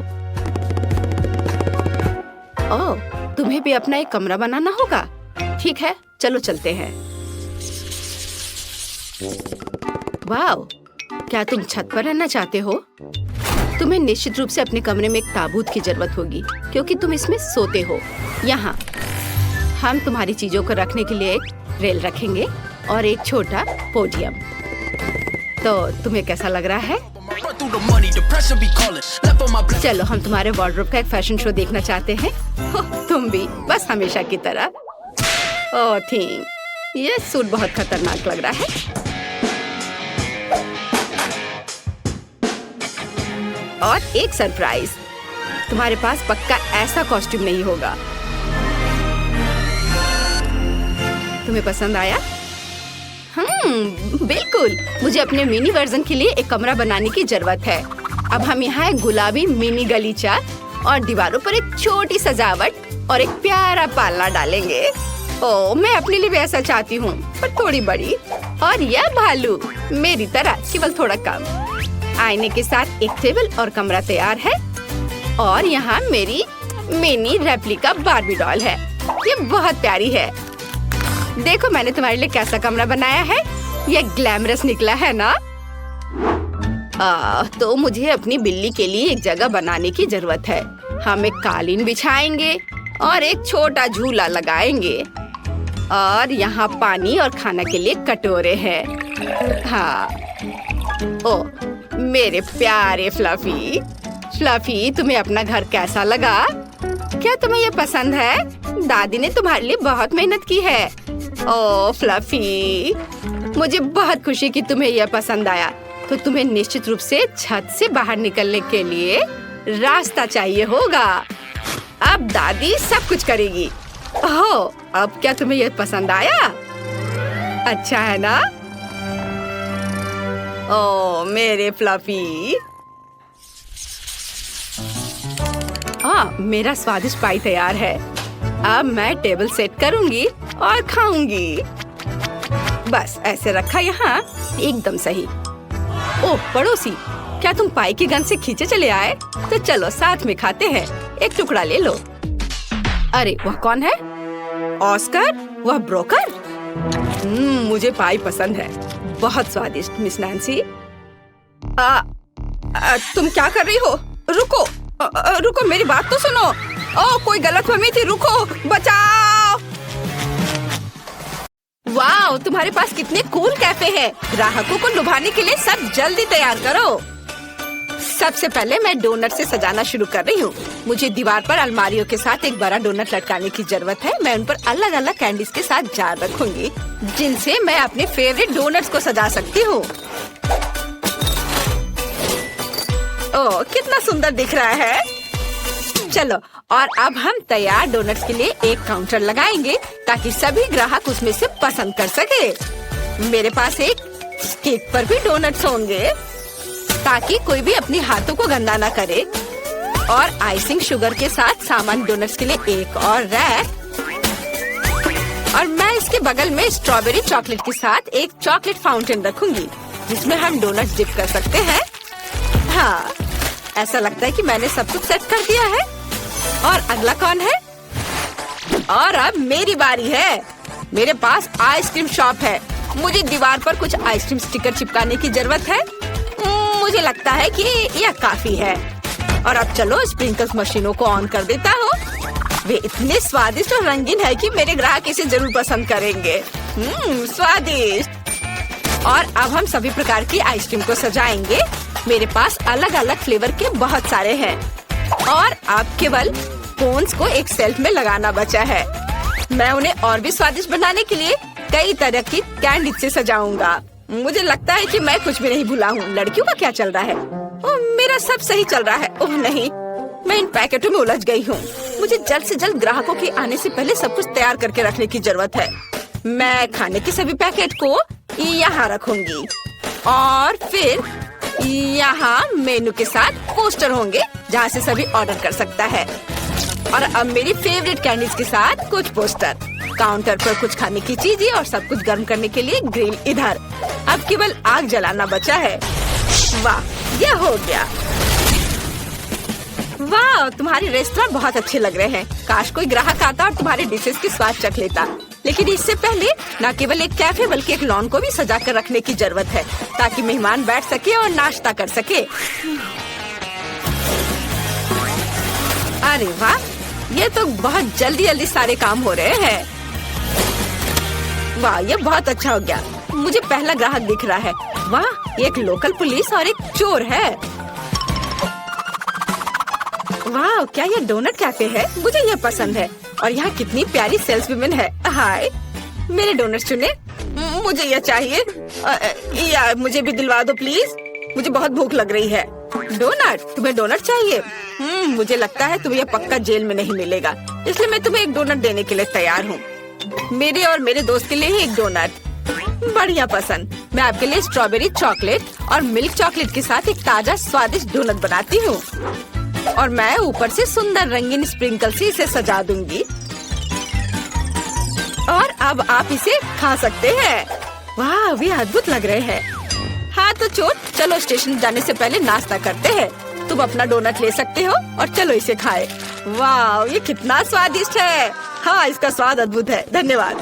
ओह, तुम्हें भी अपना एक कमरा बनाना होगा। ठीक है, चलो चलते हैं। वाव, क्या तुम छत पर रहना चाहते हो? तुम्हें निश्चित रूप से अपने कमरे में एक ताबूत की जरूरत होगी, क्योंकि तुम इसमें सोते हो। यहाँ हम तुम्हारी चीजों को रखने के लिए एक रेल रखेंगे और एक छोटा पोडियम। तो तुम्हें कैसा लग रहा है? चलो, हम तुम्हारे वार्डरोब का एक फैशन शो देखना चाहते हैं। तुम भी, बस हमेशा की तरह। ओह थिंक, ये सूट बहुत खतरनाक लग रहा है। और एक सरप्राइज, तुम्हारे पास पक्का ऐसा कॉस्ट्यूम नहीं होगा। तुम्हें पसंद आया? बिल्कुल। मुझे अपने मिनी वर्जन के लिए एक कमरा बनाने की जरूरत है। अब हम यहाँ एक गुलाबी मिनी गलीचा और दीवारों पर एक छोटी सजावट और एक प्यारा पालना डालेंगे। ओह, मैं अपने लिए भी ऐसा चाहती हूँ, पर थोड़ी बड़ी। और यह भालू मेरी तरह, केवल थोड़ा कम। आईने के साथ एक टेबल और कमरा तैयार है। और यहाँ मेरी मिनी रेप्लिका बार्बी डॉल है। ये बहुत प्यारी है। देखो मैंने तुम्हारे लिए कैसा कमरा बनाया है। ये ग्लैमरस निकला है ना? तो मुझे अपनी बिल्ली के लिए एक जगह बनाने की जरूरत है। हम एक कालीन बिछाएंगे और एक छोटा झूला लगाएंगे। और यहाँ पानी और खाना के लिए कटोरे हैं। हाँ। ओह, मेरे प्यारे फ्लफी। फ्लफी, तुम्हें अपना घर कैसा लगा? क्या तुम्हें ये पसंद है? दादी ने तुम्हारे लिए बहुत मेहनत की है। ओह फ्लफी, मुझे बहुत खुशी कि तुम्हें यह पसंद आया। तो तुम्हें निश्चित रूप से छत से बाहर निकलने के लिए रास्ता चाहिए होगा। अब दादी सब कुछ करेगी। ओह, अब क्या तुम्हें ये पसंद आया? अच्छा है ना? ओह मेरे फ्लफी। हाँ, मेरा स्वादिष्ट पाई तैयार है। अब मैं टेबल सेट करूंगी और खाऊंगी। बस ऐसे रखा यहाँ, एकदम सही। ओह पड़ोसी, क्या तुम पाई की गंध से खींचे चले आए? तो चलो साथ में खाते हैं, एक टुकड़ा ले लो। अरे वह कौन है? ऑस्कर? वह ब्रोकर? मुझे पाई पसंद है, बहुत स्वादिष्ट मिस नैन्सी। तुम क्या कर रही हो? रुको, रुको, मेरी बात तो सुनो। ओह कोई गलतफहमी थी, रुको, बचाओ। वाह, तुम्हारे पास कितने कूल कैफे हैं। ग्राहकों को लुभाने के लिए सब जल्दी तैयार करो। सबसे पहले मैं डोनट से सजाना शुरू कर रही हूँ। मुझे दीवार पर अलमारियों के साथ एक बड़ा डोनट लटकाने की जरूरत है। मैं उन पर अलग अलग कैंडीज के साथ जार रखूंगी, जिनसे मैं अपने फेवरेट डोनट्स को सजा सकती हूँ। ओह कितना सुंदर दिख रहा है। चलो, और अब हम तैयार डोनट्स के लिए एक काउंटर लगाएंगे ताकि सभी ग्राहक उसमें से पसंद कर सके। मेरे पास एक केक पर भी डोनट्स होंगे ताकि कोई भी अपने हाथों को गंदा ना करे। और आइसिंग शुगर के साथ सामान्य डोनट्स के लिए एक और रैक। और मैं इसके बगल में स्ट्रॉबेरी चॉकलेट के साथ एक चॉकलेट फाउंटेन रखूंगी, जिसमें हम डोनट्स डिप कर सकते हैं। हाँ, ऐसा लगता है कि मैंने सब कुछ सेट कर दिया है। और अगला कौन है? और अब मेरी बारी है। मेरे पास आइसक्रीम शॉप है। मुझे दीवार पर कुछ आइसक्रीम स्टिकर चिपकाने की जरूरत है। मुझे लगता है कि यह काफी है। और अब चलो स्प्रिंकल्स मशीनों को ऑन कर देता हूँ। वे इतने स्वादिष्ट और रंगीन है कि मेरे ग्राहक इसे जरूर पसंद करेंगे। स्वादिष्ट। और अब हम सभी प्रकार की आइसक्रीम को सजाएंगे। मेरे पास अलग अलग फ्लेवर के बहुत सारे हैं। और अब केवल कोन्स को एक शेल्फ में लगाना बचा है। मैं उन्हें और भी स्वादिष्ट बनाने के लिए कई तरह की कैंडी से सजाऊंगा। मुझे लगता है कि मैं कुछ भी नहीं भूला हूँ। लड़कियों का क्या चल रहा है? ओह, मेरा सब सही चल रहा है। ओह नहीं, मैं इन पैकेटों में उलझ गई हूँ। मुझे जल्द से जल्द ग्राहकों के आने से पहले सब कुछ तैयार करके रखने की जरूरत है। मैं खाने के सभी पैकेट को यहाँ रखूंगी और फिर यहाँ मेनू के साथ पोस्टर होंगे जहाँ से सभी ऑर्डर कर सकता है। और अब मेरी फेवरेट कैंडीज के साथ कुछ पोस्टर। काउंटर पर कुछ खाने की चीजें और सब कुछ गर्म करने के लिए ग्रिल इधर। अब केवल आग जलाना बचा है। वाह, यह हो गया। वाह, तुम्हारी रेस्टोरेंट बहुत अच्छे लग रहे हैं। काश कोई ग्राहक आता और तुम्हारे डिशेस की स्वाद चख लेता। लेकिन इससे पहले न केवल एक कैफे बल्कि एक लॉन को भी सजा कर रखने की जरूरत है ताकि मेहमान बैठ सके और नाश्ता कर सके। अरे वाह, ये तो बहुत जल्दी जल्दी सारे काम हो रहे हैं। वाह, ये बहुत अच्छा हो गया। मुझे पहला ग्राहक दिख रहा है। वाह, एक लोकल पुलिस और एक चोर है। वाह, क्या ये डोनट कैफे है? मुझे ये पसंद है। और यहाँ कितनी प्यारी सेल्स वुमेन है। हाय, मेरे डोनट चुने। मुझे ये चाहिए। या मुझे भी दिलवा दो प्लीज। मुझे बहुत भूख लग रही है। डोनट? तुम्हें डोनट चाहिए? मुझे लगता है तुम्हें यह पक्का जेल में नहीं मिलेगा, इसलिए मैं तुम्हें एक डोनट देने के लिए तैयार हूँ। मेरे और मेरे दोस्त के लिए ही एक डोनट। बढ़िया पसंद। मैं आपके लिए स्ट्रॉबेरी चॉकलेट और मिल्क चॉकलेट के साथ एक ताजा स्वादिष्ट डोनट बनाती हूँ। और मैं ऊपर से सुंदर रंगीन स्प्रिंकल से इसे सजा दूंगी। और अब आप इसे खा सकते हैं। वाह, वे अद्भुत लग रहे हैं। हाँ तो चोर, चलो स्टेशन जाने से पहले नाश्ता करते हैं। तुम अपना डोनट ले सकते हो और चलो इसे खाए। वाह, ये कितना स्वादिष्ट है। हाँ, इसका स्वाद अद्भुत है। धन्यवाद।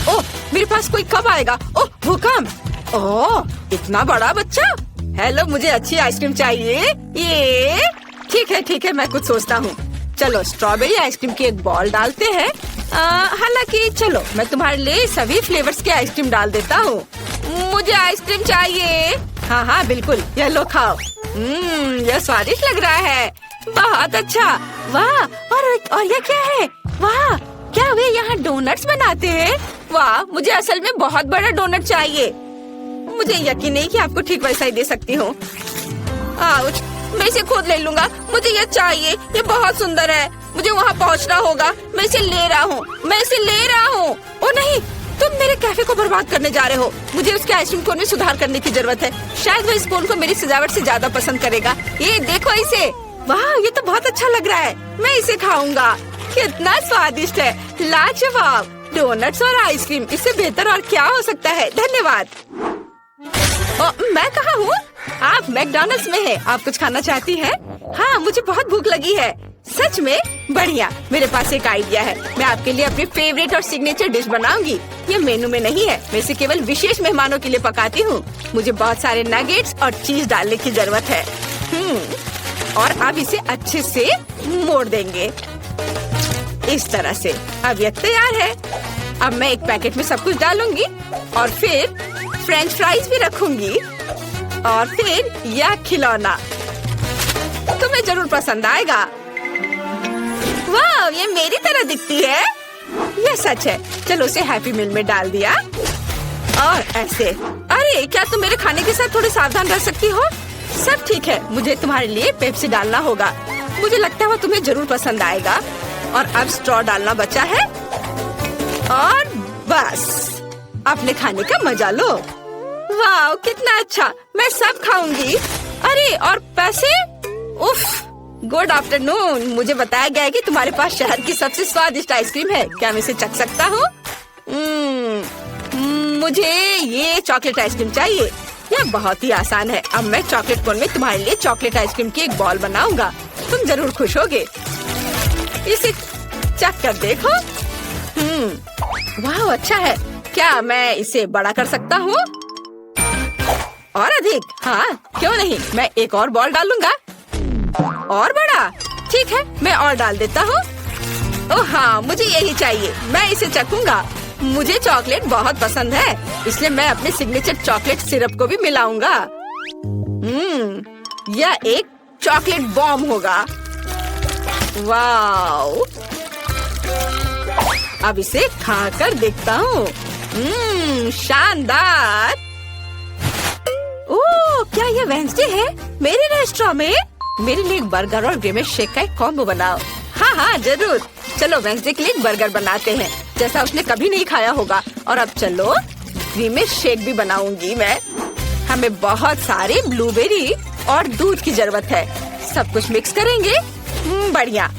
ओह, मेरे पास कोई कब आएगा? ओह, भूकंप। ओह, इतना बड़ा बच्चा। हेलो, मुझे अच्छी आइसक्रीम चाहिए। ये ठीक है, मैं कुछ सोचता हूँ। चलो स्ट्रॉबेरी आइसक्रीम की एक बॉल डालते हैं। हालांकि चलो मैं तुम्हारे लिए सभी फ्लेवर्स की आइसक्रीम डाल देता हूँ। मुझे आइसक्रीम चाहिए। हाँ बिल्कुल, ये लो खाओ। यह स्वादिष्ट लग रहा है। बहुत अच्छा। वाह, और ये क्या है? वाह, क्या वे यहाँ डोनट्स बनाते हैं? वाह, मुझे असल में बहुत बड़ा डोनट चाहिए। मुझे यकीन नहीं कि आपको ठीक वैसा ही दे सकती हूँ। मैं इसे खुद ले लूंगा। मुझे ये चाहिए, ये बहुत सुंदर है। मुझे वहाँ पहुँचना होगा। मैं इसे ले रहा हूँ, मैं इसे ले रहा हूँ। ओ नहीं, तुम मेरे कैफे को बर्बाद करने जा रहे हो। मुझे उसके आइसक्रीम कोन में सुधार करने की जरूरत है। शायद वो इस कोन को मेरी सजावट से ज्यादा पसंद करेगा। ये देखो इसे, वाह ये तो बहुत अच्छा लग रहा है। मैं इसे खाऊंगा। कितना स्वादिष्ट है, लाजवाब। डोनट्स और आइसक्रीम, इससे बेहतर और क्या हो सकता है। धन्यवाद। मैं कहाँ हूँ? आप मैकडॉनल्ड्स में हैं। आप कुछ खाना चाहती हैं? हाँ, मुझे बहुत भूख लगी है। सच में? बढ़िया। मेरे पास एक आइडिया है। मैं आपके लिए अपनी फेवरेट और सिग्नेचर डिश बनाऊंगी। ये मेनू में नहीं है। मैं इसे केवल विशेष मेहमानों के लिए पकाती हूँ। मुझे बहुत सारे नगेट्स और चीज डालने की जरूरत है। और अब इसे अच्छे से मोड़ देंगे इस तरह से। अब यह तैयार है। अब मैं एक पैकेट में सब कुछ डालूंगी और फिर फ्रेंच फ्राइज भी रखूंगी और फिर यह खिलौना तुम्हें जरूर पसंद आएगा। वाह, ये मेरी तरह दिखती है। यह सच है। चलो उसे हैप्पी मील में डाल दिया और ऐसे। अरे क्या तुम मेरे खाने के साथ थोड़ी सावधान रह सकती हो? सब ठीक है। मुझे तुम्हारे लिए पेप्सी डालना होगा। मुझे लगता है वो तुम्हें जरूर पसंद आएगा। और अब स्ट्रॉ डालना बचा है और बस अपने खाने का मजा लो। वाह कितना अच्छा, मैं सब खाऊंगी। अरे और पैसे? उफ, गुड आफ्टरनून। मुझे बताया गया है कि तुम्हारे पास शहर की सबसे स्वादिष्ट आइसक्रीम है। क्या मैं इसे चख सकता हूँ? मुझे ये चॉकलेट आइसक्रीम चाहिए। यह बहुत ही आसान है। अब मैं चॉकलेट कोन में तुम्हारे लिए चॉकलेट आइसक्रीम की एक बॉल बनाऊंगा। तुम जरूर खुश होगे। इसे चख कर देखो। वाह अच्छा है। क्या मैं इसे बड़ा कर सकता हूँ? और अधिक? हाँ क्यों नहीं, मैं एक और बॉल डालूंगा। और बड़ा? ठीक है, मैं और डाल देता हूँ। ओह हाँ, मुझे यही चाहिए। मैं इसे चखूंगा। मुझे चॉकलेट बहुत पसंद है, इसलिए मैं अपने सिग्नेचर चॉकलेट सिरप को भी मिलाऊंगा। यह एक चॉकलेट बॉम्ब होगा। वाओ, अब इसे खाकर देखता हूँ। शानदार। ओह, क्या यह वेंसडे है? मेरे रेस्टोरेंट में मेरे लिए एक बर्गर और ग्रेमेश शेक का एक कॉम्बो बनाओ। हाँ हाँ जरूर। चलो वेंसडे के लिए एक बर्गर बनाते हैं, जैसा उसने कभी नहीं खाया होगा। और अब चलो ग्रेमेश शेक भी बनाऊंगी मैं। हमें बहुत सारे ब्लूबेरी और दूध की जरूरत है। सब कुछ मिक्स करेंगे। बढ़िया,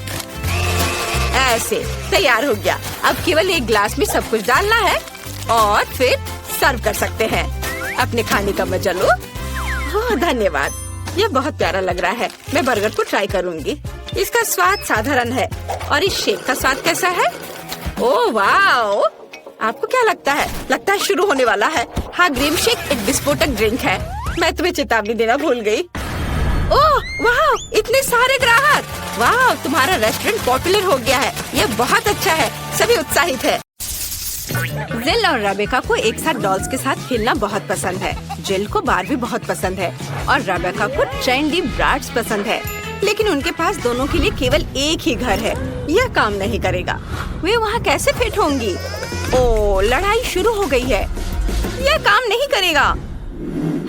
ऐसे तैयार हो गया। अब केवल एक ग्लास में सब कुछ डालना है और फिर सर्व कर सकते हैं। अपने खाने का मजा लो। धन्यवाद, यह बहुत प्यारा लग रहा है। मैं बर्गर को ट्राई करूंगी। इसका स्वाद साधारण है। और इस शेक का स्वाद कैसा है? ओह वाओ, आपको क्या लगता है? लगता है शुरू होने वाला है। हाँ, ग्रीम शेक एक विस्फोटक ड्रिंक है। मैं तुम्हें चेतावनी देना भूल गई। ओह वाह, इतने सारे ग्राहक। वाह, तुम्हारा रेस्टोरेंट पॉपुलर हो गया है। यह बहुत अच्छा है। सभी उत्साहित है। जिल और रेबेका को एक साथ डॉल्स के साथ खेलना बहुत पसंद है। जिल को बारबी बहुत पसंद है और रेबेका को ट्रेंडी ब्राड्स पसंद है। लेकिन उनके पास दोनों के लिए केवल एक ही घर है। यह काम नहीं करेगा। वे वहाँ कैसे फिट होंगी? ओह, लड़ाई शुरू हो गई है। यह काम नहीं करेगा।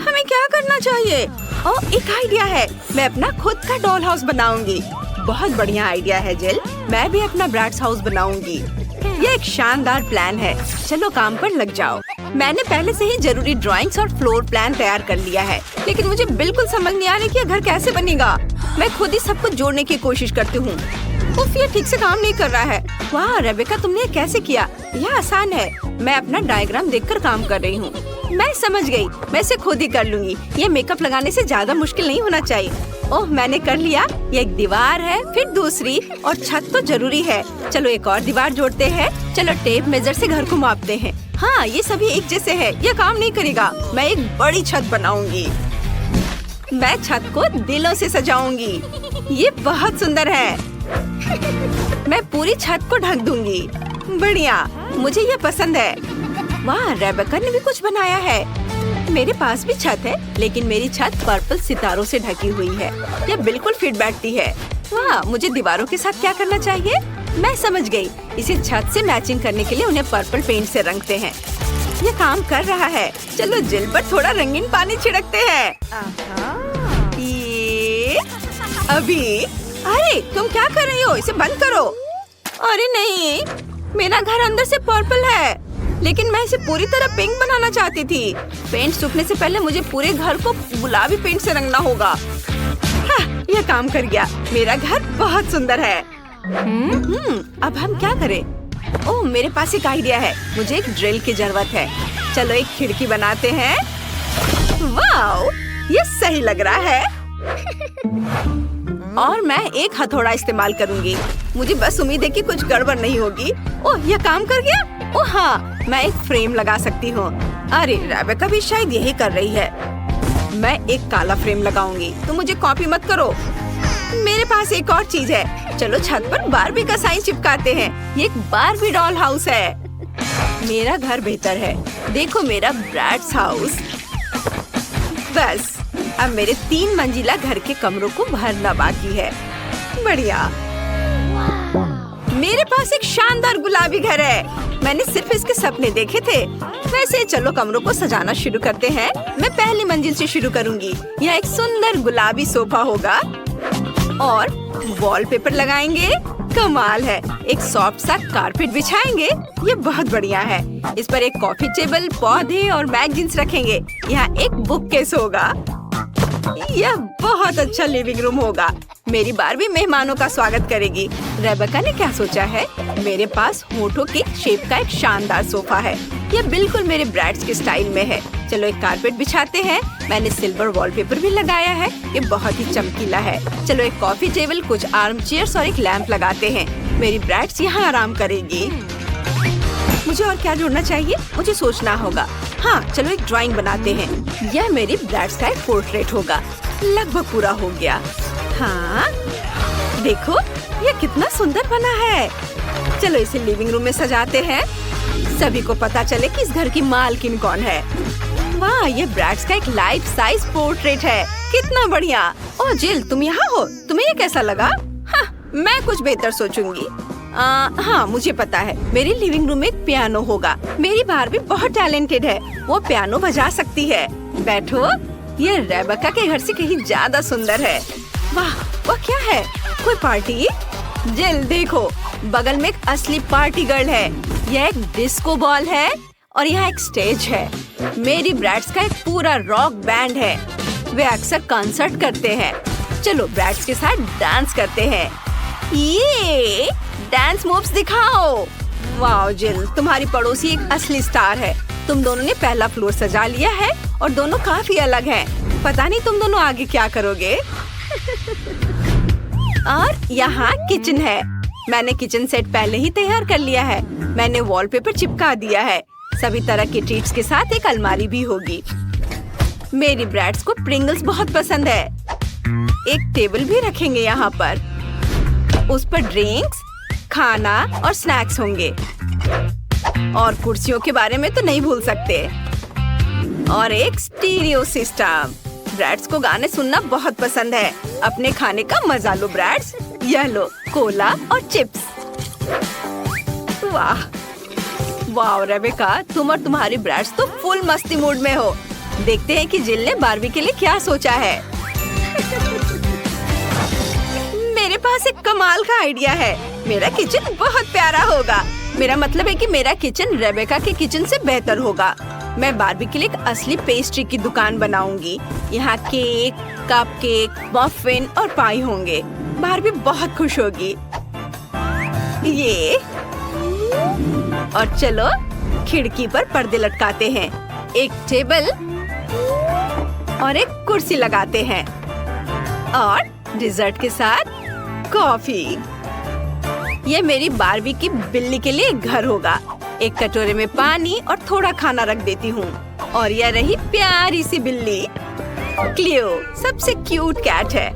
हमें क्या करना चाहिए? ओह, एक आइडिया है। मैं अपना खुद का डॉल हाउस बनाऊंगी। बहुत बढ़िया आइडिया है जिल। मैं भी अपना ब्राड्स हाउस बनाऊंगी। यह एक शानदार प्लान है। चलो काम पर लग जाओ। मैंने पहले से ही जरूरी ड्राइंग्स और फ्लोर प्लान तैयार कर लिया है, लेकिन मुझे बिल्कुल समझ नहीं आ रही कि यह घर कैसे बनेगा। मैं खुद ही सब कुछ जोड़ने की कोशिश करती हूँ। उफ, ये ठीक से काम नहीं कर रहा है। वाह रेबेका, तुमने ये कैसे किया? यह आसान है। मैं अपना डायग्राम देखकर काम कर रही हूँ। मैं समझ गई। मैं इसे खुद ही कर लूंगी। ये मेकअप लगाने से ज्यादा मुश्किल नहीं होना चाहिए। ओह, मैंने कर लिया। ये एक दीवार है, फिर दूसरी और छत तो जरूरी है। चलो एक और दीवार जोड़ते हैं। चलो टेप मेजर से घर को मापते हैं। हाँ, ये सभी एक जैसे है। यह काम नहीं करेगा। मैं एक बड़ी छत बनाऊंगी। मैं छत को दिलों से सजाऊंगी। ये बहुत सुंदर है। मैं पूरी छत को ढक दूंगी। बढ़िया, मुझे ये पसंद है। वाह, रेबेका ने भी कुछ बनाया है। मेरे पास भी छत है, लेकिन मेरी छत पर्पल सितारों से ढकी हुई है। यह बिल्कुल फिट बैठती है। वाह, मुझे दीवारों के साथ क्या करना चाहिए? मैं समझ गई। इसे छत से मैचिंग करने के लिए उन्हें पर्पल पेंट से रंगते हैं। ये काम कर रहा है। चलो जिल पर थोड़ा रंगीन पानी छिड़कते हैं। ये अभी। अरे तुम क्या कर रही हो? इसे बंद करो। अरे नहीं, मेरा घर अंदर से पर्पल है, लेकिन मैं इसे पूरी तरह पिंक बनाना चाहती थी। पेंट सूखने से पहले मुझे पूरे घर को गुलाबी पेंट से रंगना होगा। हाँ, यह काम कर गया। मेरा घर बहुत सुंदर है। अब हम क्या करें? ओह, मेरे पास एक आइडिया है। मुझे एक ड्रिल की जरूरत है। चलो एक खिड़की बनाते हैं। वाओ, ये सही लग रहा है। और मैं एक हथौड़ा इस्तेमाल करूंगी। मुझे बस उम्मीद है कि कुछ गड़बड़ नहीं होगी। ओह, यह काम कर गया। ओह हाँ, मैं एक फ्रेम लगा सकती हूँ। अरे रेबेका भी शायद यही कर रही है। मैं एक काला फ्रेम लगाऊंगी। तो मुझे कॉपी मत करो। मेरे पास एक और चीज है। चलो छत पर बारबी का साइन चिपकाते हैं। ये एक बारबी डॉल हाउस है। मेरा घर बेहतर है। देखो मेरा ब्रैड्स हाउस। बस अब मेरे 3 मंजिला घर के कमरों को भरना बाकी है। बढ़िया। मेरे पास एक शानदार गुलाबी घर है। मैंने सिर्फ इसके सपने देखे थे। वैसे चलो कमरों को सजाना शुरू करते हैं। मैं पहली मंजिल से शुरू करूंगी। यहाँ एक सुंदर गुलाबी सोफा होगा और वॉलपेपर लगाएंगे। कमाल है। एक सॉफ्ट सा कारपेट बिछाएंगे। ये बहुत बढ़िया है। इस पर एक कॉफी टेबल, पौधे और मैगजीन्स रखेंगे। यहाँ एक बुक केस होगा। यह बहुत अच्छा लिविंग रूम होगा। मेरी बारबी मेहमानों का स्वागत करेगी। रेबेका ने क्या सोचा है? मेरे पास होठों के शेप का एक शानदार सोफा है। यह बिल्कुल मेरे ब्रैड्स के स्टाइल में है। चलो एक कारपेट बिछाते हैं। मैंने सिल्वर वॉलपेपर भी लगाया है। ये बहुत ही चमकीला है। चलो एक कॉफी टेबल, कुछ आर्म चेयर्स और एक लैंप लगाते हैं। मेरी ब्रैड्स यहाँ आराम करेगी। मुझे और क्या जोड़ना चाहिए? मुझे सोचना होगा। हाँ, चलो एक ड्राइंग बनाते हैं। यह मेरी ब्रैड्स का एक पोर्ट्रेट होगा। लगभग पूरा हो गया। हाँ, देखो यह कितना सुंदर बना है। चलो इसे लिविंग रूम में सजाते हैं। सभी को पता चले कि इस घर की मालकिन कौन है। वाह, ये ब्रैड्स का एक लाइफ साइज पोर्ट्रेट है। कितना बढ़िया। ओह जिल, तुम यहाँ हो। तुम्हें ये कैसा लगा? हाँ, मैं कुछ बेहतर सोचूंगी। हाँ, मुझे पता है। मेरी लिविंग रूम में एक पियानो होगा। मेरी बारबी बहुत टैलेंटेड है। वो पियानो बजा सकती है। बैठो। ये रेबेका के घर से कहीं ज्यादा सुंदर है। वाह, वो क्या है? कोई पार्टी? जिल देखो, बगल में एक असली पार्टी गर्ल है। यह एक डिस्को बॉल है और यहाँ एक स्टेज है। मेरी ब्रैड्स का एक पूरा रॉक बैंड है। वे अक्सर कॉन्सर्ट करते हैं। चलो ब्रैड्स के साथ डांस करते हैं। ये डांस मूव्स दिखाओ। वाह जिल, तुम्हारी पड़ोसी एक असली स्टार है। तुम दोनों ने पहला फ्लोर सजा लिया है और दोनों काफी अलग हैं। पता नहीं तुम दोनों आगे क्या करोगे। और यहाँ किचन है। मैंने किचन सेट पहले ही तैयार कर लिया है। मैंने वॉलपेपर चिपका दिया है। सभी तरह के ट्रीट्स के साथ एक अलमारी भी होगी। मेरी ब्रैड्स को प्रिंगल्स बहुत पसंद है। एक टेबल भी रखेंगे यहाँ पर। उस पर ड्रिंक्स, खाना और स्नैक्स होंगे। और कुर्सियों के बारे में तो नहीं भूल सकते। और एक स्टीरियो सिस्टम। ब्रैड्स को गाने सुनना बहुत पसंद है। अपने खाने का मजा लो ब्रैड्स। यह लो कोला और चिप्स। वाह वाह रेबेका, तुम और तुम्हारी ब्रैड्स तो फुल मस्ती मूड में हो। देखते हैं कि जिल ने बारबी के लिए क्या सोचा है। मेरे पास एक कमाल का आइडिया है। मेरा किचन बहुत प्यारा होगा। मेरा मतलब है कि मेरा किचन रेबेका के किचन से बेहतर होगा। मैं बारबी के लिए एक असली पेस्ट्री की दुकान बनाऊंगी। यहाँ केक, कपकेक, मफिन और पाई होंगे। बारबी बहुत खुश होगी। ये और चलो खिड़की पर पर्दे लटकाते हैं। एक टेबल और एक कुर्सी लगाते हैं और डिजर्ट के साथ कॉफी। ये मेरी बारबी की बिल्ली के लिए घर होगा। एक कटोरे में पानी और थोड़ा खाना रख देती हूँ। और यह रही प्यारी सी बिल्ली क्लियो, सबसे क्यूट कैट है।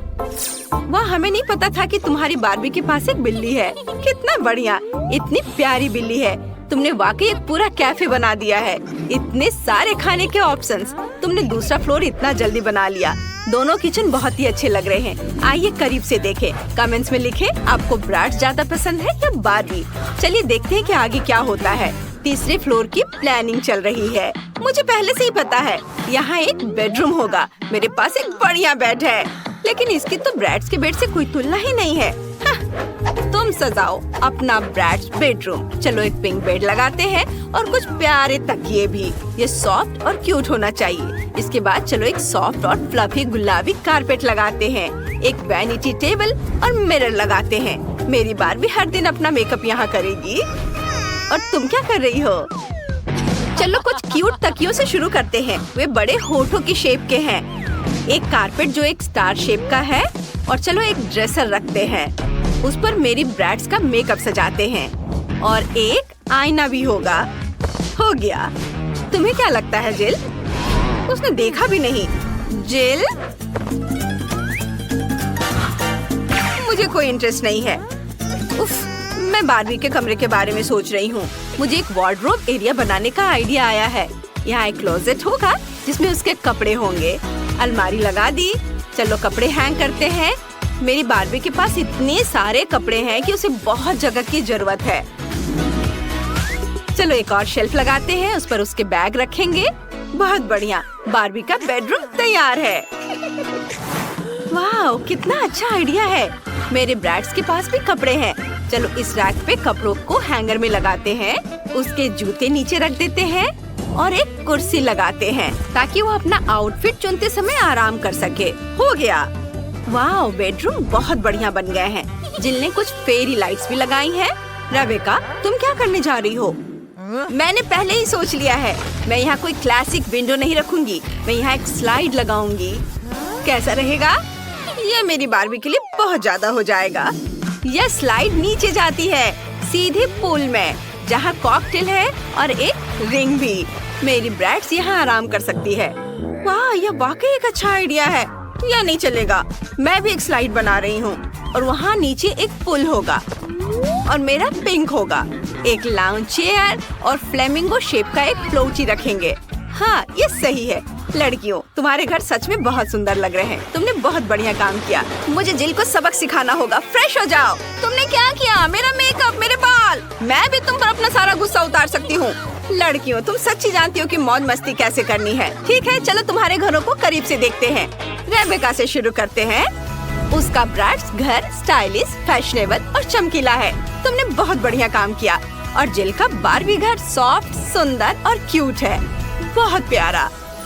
वह हमें नहीं पता था कि तुम्हारी बारबी के पास एक बिल्ली है। कितना बढ़िया, इतनी प्यारी बिल्ली है। तुमने वाकई एक पूरा कैफे बना दिया है। इतने सारे खाने के ऑप्शंस। तुमने दूसरा फ्लोर इतना जल्दी बना लिया। दोनों किचन बहुत ही अच्छे लग रहे हैं। आइए करीब से देखें। कमेंट्स में लिखें आपको ब्रैड्स ज्यादा पसंद है या बारबी। चलिए देखते हैं कि आगे क्या होता है। तीसरे फ्लोर की प्लानिंग चल रही है। मुझे पहले से ही पता है यहाँ एक बेडरूम होगा। मेरे पास एक बढ़िया बेड है। लेकिन इसकी तो ब्रैड्स के बेड से कोई तुलना ही नहीं है। तुम सजाओ अपना ब्रैड्स बेडरूम। चलो एक पिंक बेड लगाते हैं और कुछ प्यारे तकिए भी। ये सॉफ्ट और क्यूट होना चाहिए। इसके बाद चलो एक सॉफ्ट और फ्लफी गुलाबी कारपेट लगाते हैं। एक वैनिटी टेबल और मिरर लगाते हैं। मेरी बार्बी हर दिन अपना मेकअप यहाँ करेगी। और तुम क्या कर रही हो? चलो कुछ क्यूट तकियों से शुरू करते हैं। वे बड़े होठों की शेप के हैं। एक कारपेट जो एक स्टार शेप का है। और चलो एक ड्रेसर रखते हैं। उस पर मेरी ब्रैड्स का मेकअप सजाते हैं। और एक आईना भी होगा। हो गया। तुम्हें क्या लगता है जिल? उसने देखा भी नहीं। जिल, मुझे कोई इंटरेस्ट नहीं है। उफ, मैं बार्बी के कमरे के बारे में सोच रही हूँ। मुझे एक वार्डरोब एरिया बनाने का आइडिया आया है। यहाँ एक क्लोजेट होगा जिसमें उसके कपड़े होंगे। अलमारी लगा दी। चलो कपड़े हैंग करते हैं। मेरी बार्बी के पास इतने सारे कपड़े हैं कि उसे बहुत जगह की जरूरत है। चलो एक और शेल्फ लगाते हैं। उस पर उसके बैग रखेंगे। बहुत बढ़िया, बार्बी का बेडरूम तैयार है। वाह, कितना अच्छा आइडिया है। मेरे ब्रैड्स के पास भी कपड़े हैं। चलो इस रैक पे कपड़ों को हैंगर में लगाते हैं। उसके जूते नीचे रख देते हैं और एक कुर्सी लगाते हैं ताकि वो अपना आउटफिट चुनते समय आराम कर सके। हो गया। वाह, बेडरूम बहुत बढ़िया बन गए हैं। जिल ने कुछ फेरी लाइट्स भी लगाई हैं। रेबेका, तुम क्या करने जा रही हो? मैंने पहले ही सोच लिया है। मैं यहाँ कोई क्लासिक विंडो नहीं रखूंगी। मैं यहाँ एक स्लाइड लगाऊंगी। कैसा रहेगा? ये मेरी बार्बी के लिए बहुत ज्यादा हो जाएगा। यह स्लाइड नीचे जाती है सीधे पूल में, जहाँ कॉकटेल है और एक रिंग भी। मेरी ब्रैड्स यहाँ आराम कर सकती है। वाह, यह वाकई एक अच्छा आइडिया है। यह नहीं चलेगा। मैं भी एक स्लाइड बना रही हूँ और वहाँ नीचे एक पुल होगा और मेरा पिंक होगा। एक लाउंज चेयर और फ्लेमिंगो शेप का एक फ्लोटी रखेंगे। हाँ, ये सही है। लड़कियों, तुम्हारे घर सच में बहुत सुंदर लग रहे हैं। तुमने बहुत बढ़िया काम किया। मुझे जिल को सबक सिखाना होगा। फ्रेश हो जाओ। तुमने क्या किया? मेरा मेकअप, मेरे बाल। मैं भी तुम पर अपना सारा गुस्सा उतार सकती हूँ। लड़कियों, तुम सच्ची जानती हो कि मौज मस्ती कैसे करनी है। ठीक है, चलो तुम्हारे घरों को करीब से देखते हैं। रेबेका से शुरू करते हैं। उसका ब्रैड्स घर स्टाइलिश, फैशनेबल और चमकीला है। तुमने बहुत बढ़िया काम किया। और जिल का बार्बी घर सॉफ्ट, सुंदर और क्यूट है। बहुत प्यारा।